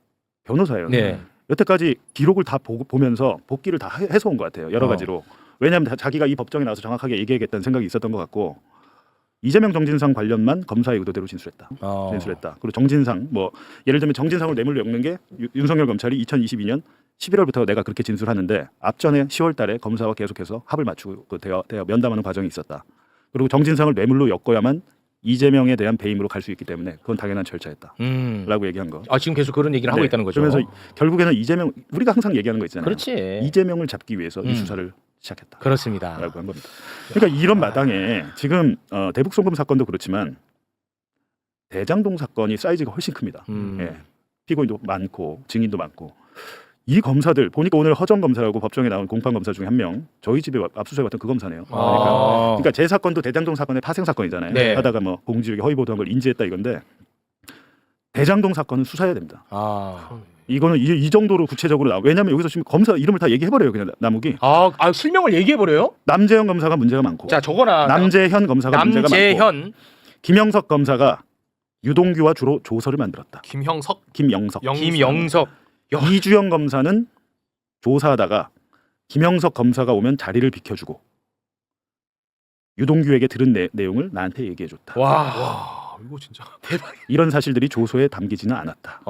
변호사예요. 네. 여태까지 기록을 다 보면서 복귀를 다 해서 온 것 같아요. 여러 가지로. 왜냐하면 자기가 이 법정에 나와서 정확하게 얘기하겠다는 생각이 있었던 것 같고. 이재명 정진상 관련만 검사의 의도대로 진술했다. 그리고 정진상 뭐 예를 들면 정진상을 뇌물로 엮는 게 윤석열 검찰이 2022년 11월부터 내가 그렇게 진술하는데 앞전에 10월달에 검사와 계속해서 합을 맞추고 그 대화 면담하는 과정이 있었다. 그리고 정진상을 뇌물로 엮어야만 이재명에 대한 배임으로 갈 수 있기 때문에 그건 당연한 절차였다라고 얘기한 거. 지금 계속 그런 얘기를 하고 있다는 거죠. 그러면서 결국에는 이재명 우리가 항상 얘기하는 거 있잖아요. 그렇지. 이재명을 잡기 위해서 이 수사를 시작했다. 그렇습니다. 라고 한 겁니다. 그러니까 이런 마당에 지금 대북 송금 사건도 그렇지만 대장동 사건이 사이즈가 훨씬 큽니다. 피고인도 많고 증인도 많고 이 검사들 보니까 오늘 허정 검사라고 법정에 나온 공판 검사 중에 한 명 저희 집에 압수수색 왔던 그 검사네요. 그러니까 제 사건도 대장동 사건의 파생 사건이잖아요. 네. 하다가 뭐 공직에 허위 보도한 걸 인지했다 이건데 대장동 사건은 수사해야 됩니다. 이거는 이 정도로 구체적으로 나와. 왜냐하면 여기서 지금 검사 이름을 다 얘기해버려요. 그냥 남욱이. 실명을 얘기해버려요? 남재현 검사가 문제가 많고. 자 적어놔. 남재현 검사가 문제가 많고. 김영석 검사가 유동규와 주로 조서를 만들었다. 김영석. 이주영 검사는 조사하다가 김영석 검사가 오면 자리를 비켜주고 유동규에게 들은 내용을 나한테 얘기해줬다. 와 이거 진짜 대박. 이런 사실들이 조서에 담기지는 않았다.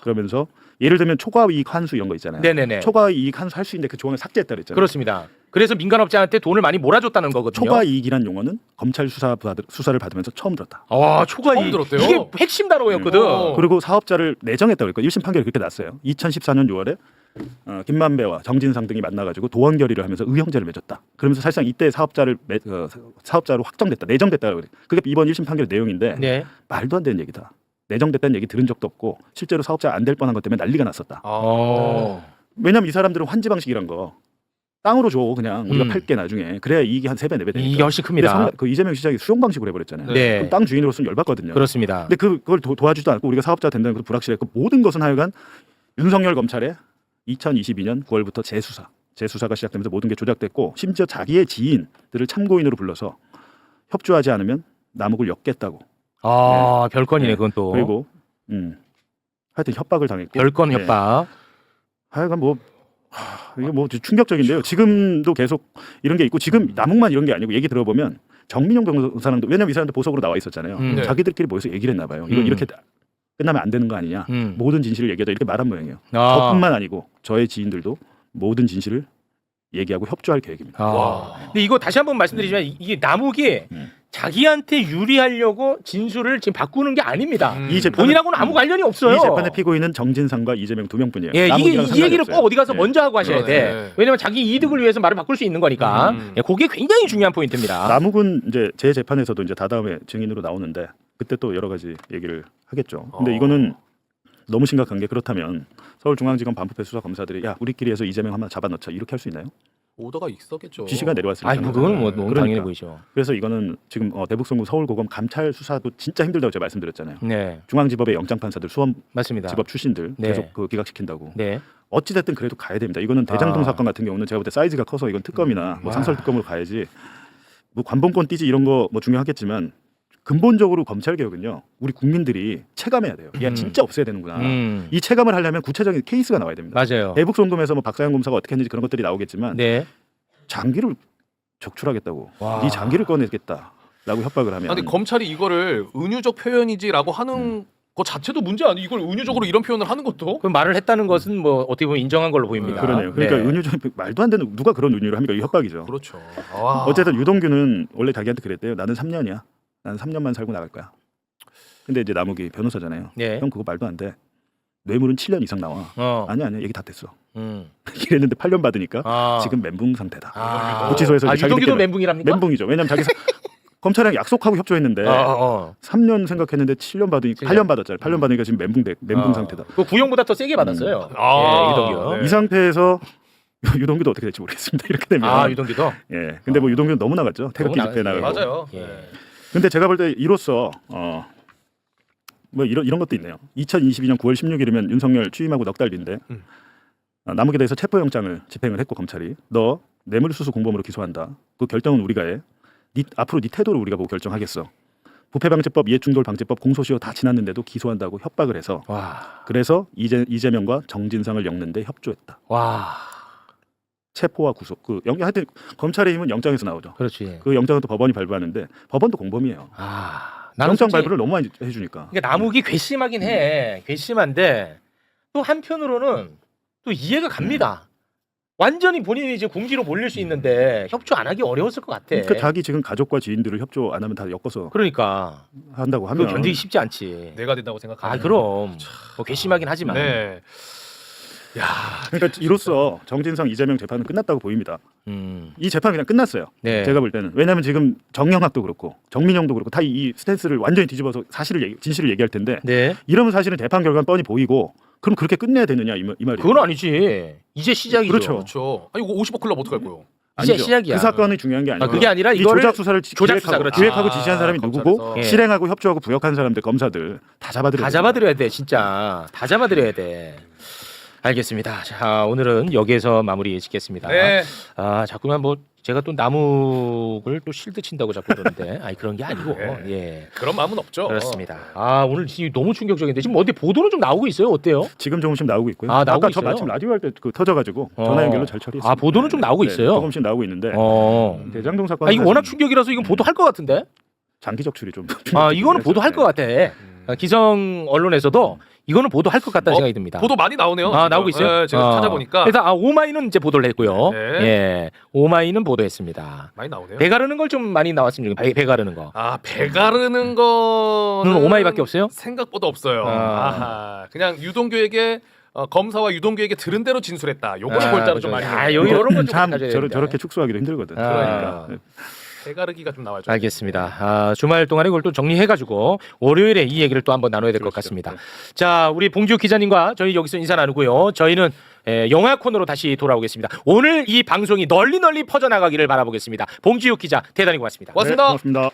그러면서 예를 들면 초과이익 환수 이런 거 있잖아요. 네네네. 초과이익 환수 할 수 있는데 그 조항을 삭제했다 그랬잖아요. 그렇습니다. 그래서 민간업자한테 돈을 많이 몰아줬다는 거거든요. 초과이익이란 용어는 검찰 수사를 받으면서 처음 들었다. 초과이익. 처음 들었대요. 이게 핵심 단어였거든. 그리고 사업자를 내정했다고 그랬고 1심 판결이 그렇게 났어요. 2014년 6월에 김만배와 정진상 등이 만나가지고 도원 결의를 하면서 의형제를 맺었다. 그러면서 사실상 이때 사업자로 확정됐다, 내정됐다. 그게 이번 1심 판결 내용인데 말도 안 되는 얘기다. 내정됐다는 얘기 들은 적도 없고 실제로 사업자 안 될 뻔한 것 때문에 난리가 났었다. 왜냐하면 이 사람들은 환지 방식이란 거 땅으로 줘 그냥 우리가 팔게 나중에 그래야 이익이 한 3배 4배 되니까. 이게 훨씬 큽니다. 그 이재명 시장이 수용 방식으로 해버렸잖아요. 그럼 땅 주인으로서는 열받거든요. 그렇습니다. 근데 그걸 도와주지도 않고 우리가 사업자 된다는 것도 불확실했고 모든 것은 하여간 윤석열 검찰의 2022년 9월부터 재수사가 시작되면서 모든 게 조작됐고 심지어 자기의 지인들을 참고인으로 불러서 협조하지 않으면 남욱을 엮겠다고. 별건이네 그건 또. 그리고 하여튼 협박을 당했고. 별건 협박. 하여간 이게 충격적인데요. 지금도 계속 이런 게 있고 지금 남욱만 이런 게 아니고 얘기 들어보면 정민용 변호사랑도 왜냐면 이 사람도 보석으로 나와 있었잖아요. 자기들끼리 모여서 얘기를 했나 봐요. 이거 이렇게 끝나면 안 되는 거 아니냐. 모든 진실을 얘기하자 이렇게 말한 모양이에요. 저뿐만 아니고 저의 지인들도 모든 진실을 얘기하고 협조할 계획입니다. 근데 이거 다시 한번 말씀드리지만 이게 남욱이 자기한테 유리하려고 진술을 지금 바꾸는 게 아닙니다. 이 재판은- 본인하고는 아무 관련이 없어요. 이 재판의 피고인은 정진상과 이재명 두 명뿐이에요. 예, 남욱이랑 이 상관이 얘기를 없어요. 꼭 어디 가서 예. 먼저 하고 하셔야 돼. 네. 왜냐면 자기 이득을 위해서 말을 바꿀 수 있는 거니까. 예, 그게 굉장히 중요한 포인트입니다. 남욱은 이제 제 재판에서도 이제 다다음에 증인으로 나오는데 그때 또 여러 가지 얘기를 하겠죠. 근데 이거는 너무 심각한 게 그렇다면 서울중앙지검 반부패 수사 검사들이 야 우리끼리 해서 이재명 한번 잡아넣자 이렇게 할 수 있나요? 오더가 있었겠죠. 지시가 내려왔으니까. 아니, 뭐 그거는 뭐 너무 당연해 보이죠. 그래서 이거는 지금 대북송구 서울고검 감찰 수사도 진짜 힘들다고 제가 말씀드렸잖아요. 네. 중앙지법의 영장 판사들 수원 맞습니다. 지법 출신들 네. 계속 그 기각시킨다고. 네. 어찌 됐든 그래도 가야 됩니다. 이거는 대장동 사건 같은 경우는 제가 볼 때 사이즈가 커서 이건 특검이나 뭐 상설 특검으로 가야지. 뭐 관봉권 띠지 이런 거 뭐 중요하겠지만 근본적으로 검찰 개혁은요. 우리 국민들이 체감해야 돼요. 야 진짜 없애야 되는구나. 이 체감을 하려면 구체적인 케이스가 나와야 됩니다. 맞아요. 대북 송금에서 뭐 박사영 검사가 어떻게 했는지 그런 것들이 나오겠지만 네. 장기를 적출하겠다고. 네 장기를 꺼내겠다라고 협박을 하면. 근데 검찰이 이거를 은유적 표현이지라고 하는 거 자체도 문제 아니에요? 이걸 은유적으로 이런 표현을 하는 것도? 그 말을 했다는 것은 뭐 어떻게 보면 인정한 걸로 보입니다. 그러네요. 그러니까 네. 은유적 말도 안 되는 누가 그런 은유를 합니까? 이 협박이죠. 그렇죠. 어쨌든 유동규는 원래 자기한테 그랬대요. 나는 3년이야. 나는 3년만 살고 나갈 거야. 근데 이제 남욱이 변호사잖아요. 네. 형 그거 말도 안 돼. 뇌물은 7년 이상 나와. 아니야 얘기 다 됐어. 이랬는데 8년 받으니까 지금 멘붕 상태다. 구치소에서 이제 유동규도 멘붕이랍니까? 멘붕이죠. 왜냐면 자기 검찰이랑 약속하고 협조했는데 3년 생각했는데 7년 받으니까 8년 받았잖아요. 8년 받으니까 지금 멘붕 상태다. 그 구형보다 더 세게 받았어요. 유동규. 이 상태에서 유동규도 어떻게 될지 모르겠습니다. 이렇게 되면. 유동규도? 예. 근데 뭐 유동규는 너무 나갔죠. 태극기 집회 나가고. 맞아요. 근데 제가 볼 때 이로써 뭐 이런 것도 있네요. 2022년 9월 16일이면 윤석열 취임하고 넉 달 뒤인데 남욱에 대해서 체포영장을 집행을 했고 검찰이 너 뇌물수수 공범으로 기소한다. 그 결정은 우리가 해. 앞으로 네 태도를 우리가 보고 결정하겠어. 부패방지법, 이해충돌방지법, 공소시효 다 지났는데도 기소한다고 협박을 해서 그래서 이재명과 정진상을 엮는데 협조했다. 체포와 구속. 하여튼 검찰의 힘은 영장에서 나오죠. 그렇지. 그 영장은 또 법원이 발부하는데 법원도 공범이에요. 영장 발부를 너무 많이 해주니까. 그러니까 남욱이 괘씸하긴 해. 괘씸한데 또 한편으로는 또 이해가 갑니다. 완전히 본인이 이제 궁지로 몰릴 수 있는데 협조 안 하기 어려웠을 것 같아. 그러니까 자기 지금 가족과 지인들을 협조 안 하면 다 엮어서 그러니까 한다고 하면 그거 견디기 쉽지 않지. 내가 된다고 생각하면. 그럼 뭐 괘씸하긴 하지만. 네. 그러니까 이로써 정진상 이재명 재판은 끝났다고 보입니다. 이 재판 그냥 끝났어요. 네. 제가 볼 때는 왜냐하면 지금 정영학도 그렇고 정민영도 그렇고 다 이 스탠스를 완전히 뒤집어서 진실을 얘기할 텐데 이러면 사실은 재판 결과는 뻔히 보이고 그럼 그렇게 끝내야 되느냐 이 말이에요. 그건 아니지. 이제 시작이죠. 그렇죠. 아니 이거 50억 클럽 어떡할 거예요? 이제 시작이야. 그 사건이 중요한 게 아니고 그게 아니라 이 이거를 조작 수사를 기획하고 지시한 사람이 누구고 검찰에서. 실행하고 협조하고 부역한 사람들 검사들 다 잡아들여야 돼 진짜. 다 잡아들여야 돼. 알겠습니다. 자 오늘은 여기에서 마무리 짓겠습니다. 네. 자꾸만 뭐 제가 또 남욱을 또 실드 친다고 자꾸 그러는데 그런 게 아니고 예. 그런 마음은 없죠. 그렇습니다. 오늘 지금 너무 충격적인데 지금 어디 보도는 좀 나오고 있어요? 어때요? 지금 조금씩 나오고 있고요. 나오고 아까 있어요? 저 마침 라디오 할 때 터져가지고 전화 연결로 잘 처리했습니다. 보도는 좀 나오고 있어요? 조금씩 나오고 있는데 대장동 사건. 이거 워낙 충격이라서 이건 보도할 것 같은데? 장기 적출이 좀. 이거는 보도할 것 같아. 기성 언론에서도 이거는 보도할 것 같다는 생각이 듭니다. 보도 많이 나오네요. 나오고 있어요? 네, 제가 찾아보니까. 일단 오마이는 이제 보도를 했고요. 네. 예, 오마이는 보도했습니다. 많이 나오네요. 배 가르는 걸 좀 많이 나왔습니다. 배 가르는 거. 배 가르는 거는 오마이밖에 없어요? 생각보다 없어요. 그냥 유동규에게 검사와 유동규에게 들은 대로 진술했다. 요거는 골자로 좀 많이. 이런 건 참 저렇게 축소하기도 힘들거든. 그러니까. 배가르기가 좀 나와죠. 알겠습니다. 주말 동안에 이걸 또 정리해가지고 월요일에 이 얘기를 또 한번 나눠야 될 것 같습니다. 자, 우리 봉지욱 기자님과 저희 여기서 인사 나누고요. 저희는 영화 코너로 다시 돌아오겠습니다. 오늘 이 방송이 널리 퍼져나가기를 바라보겠습니다. 봉지욱 기자 대단히 고맙습니다. 고맙습니다. 고맙습니다.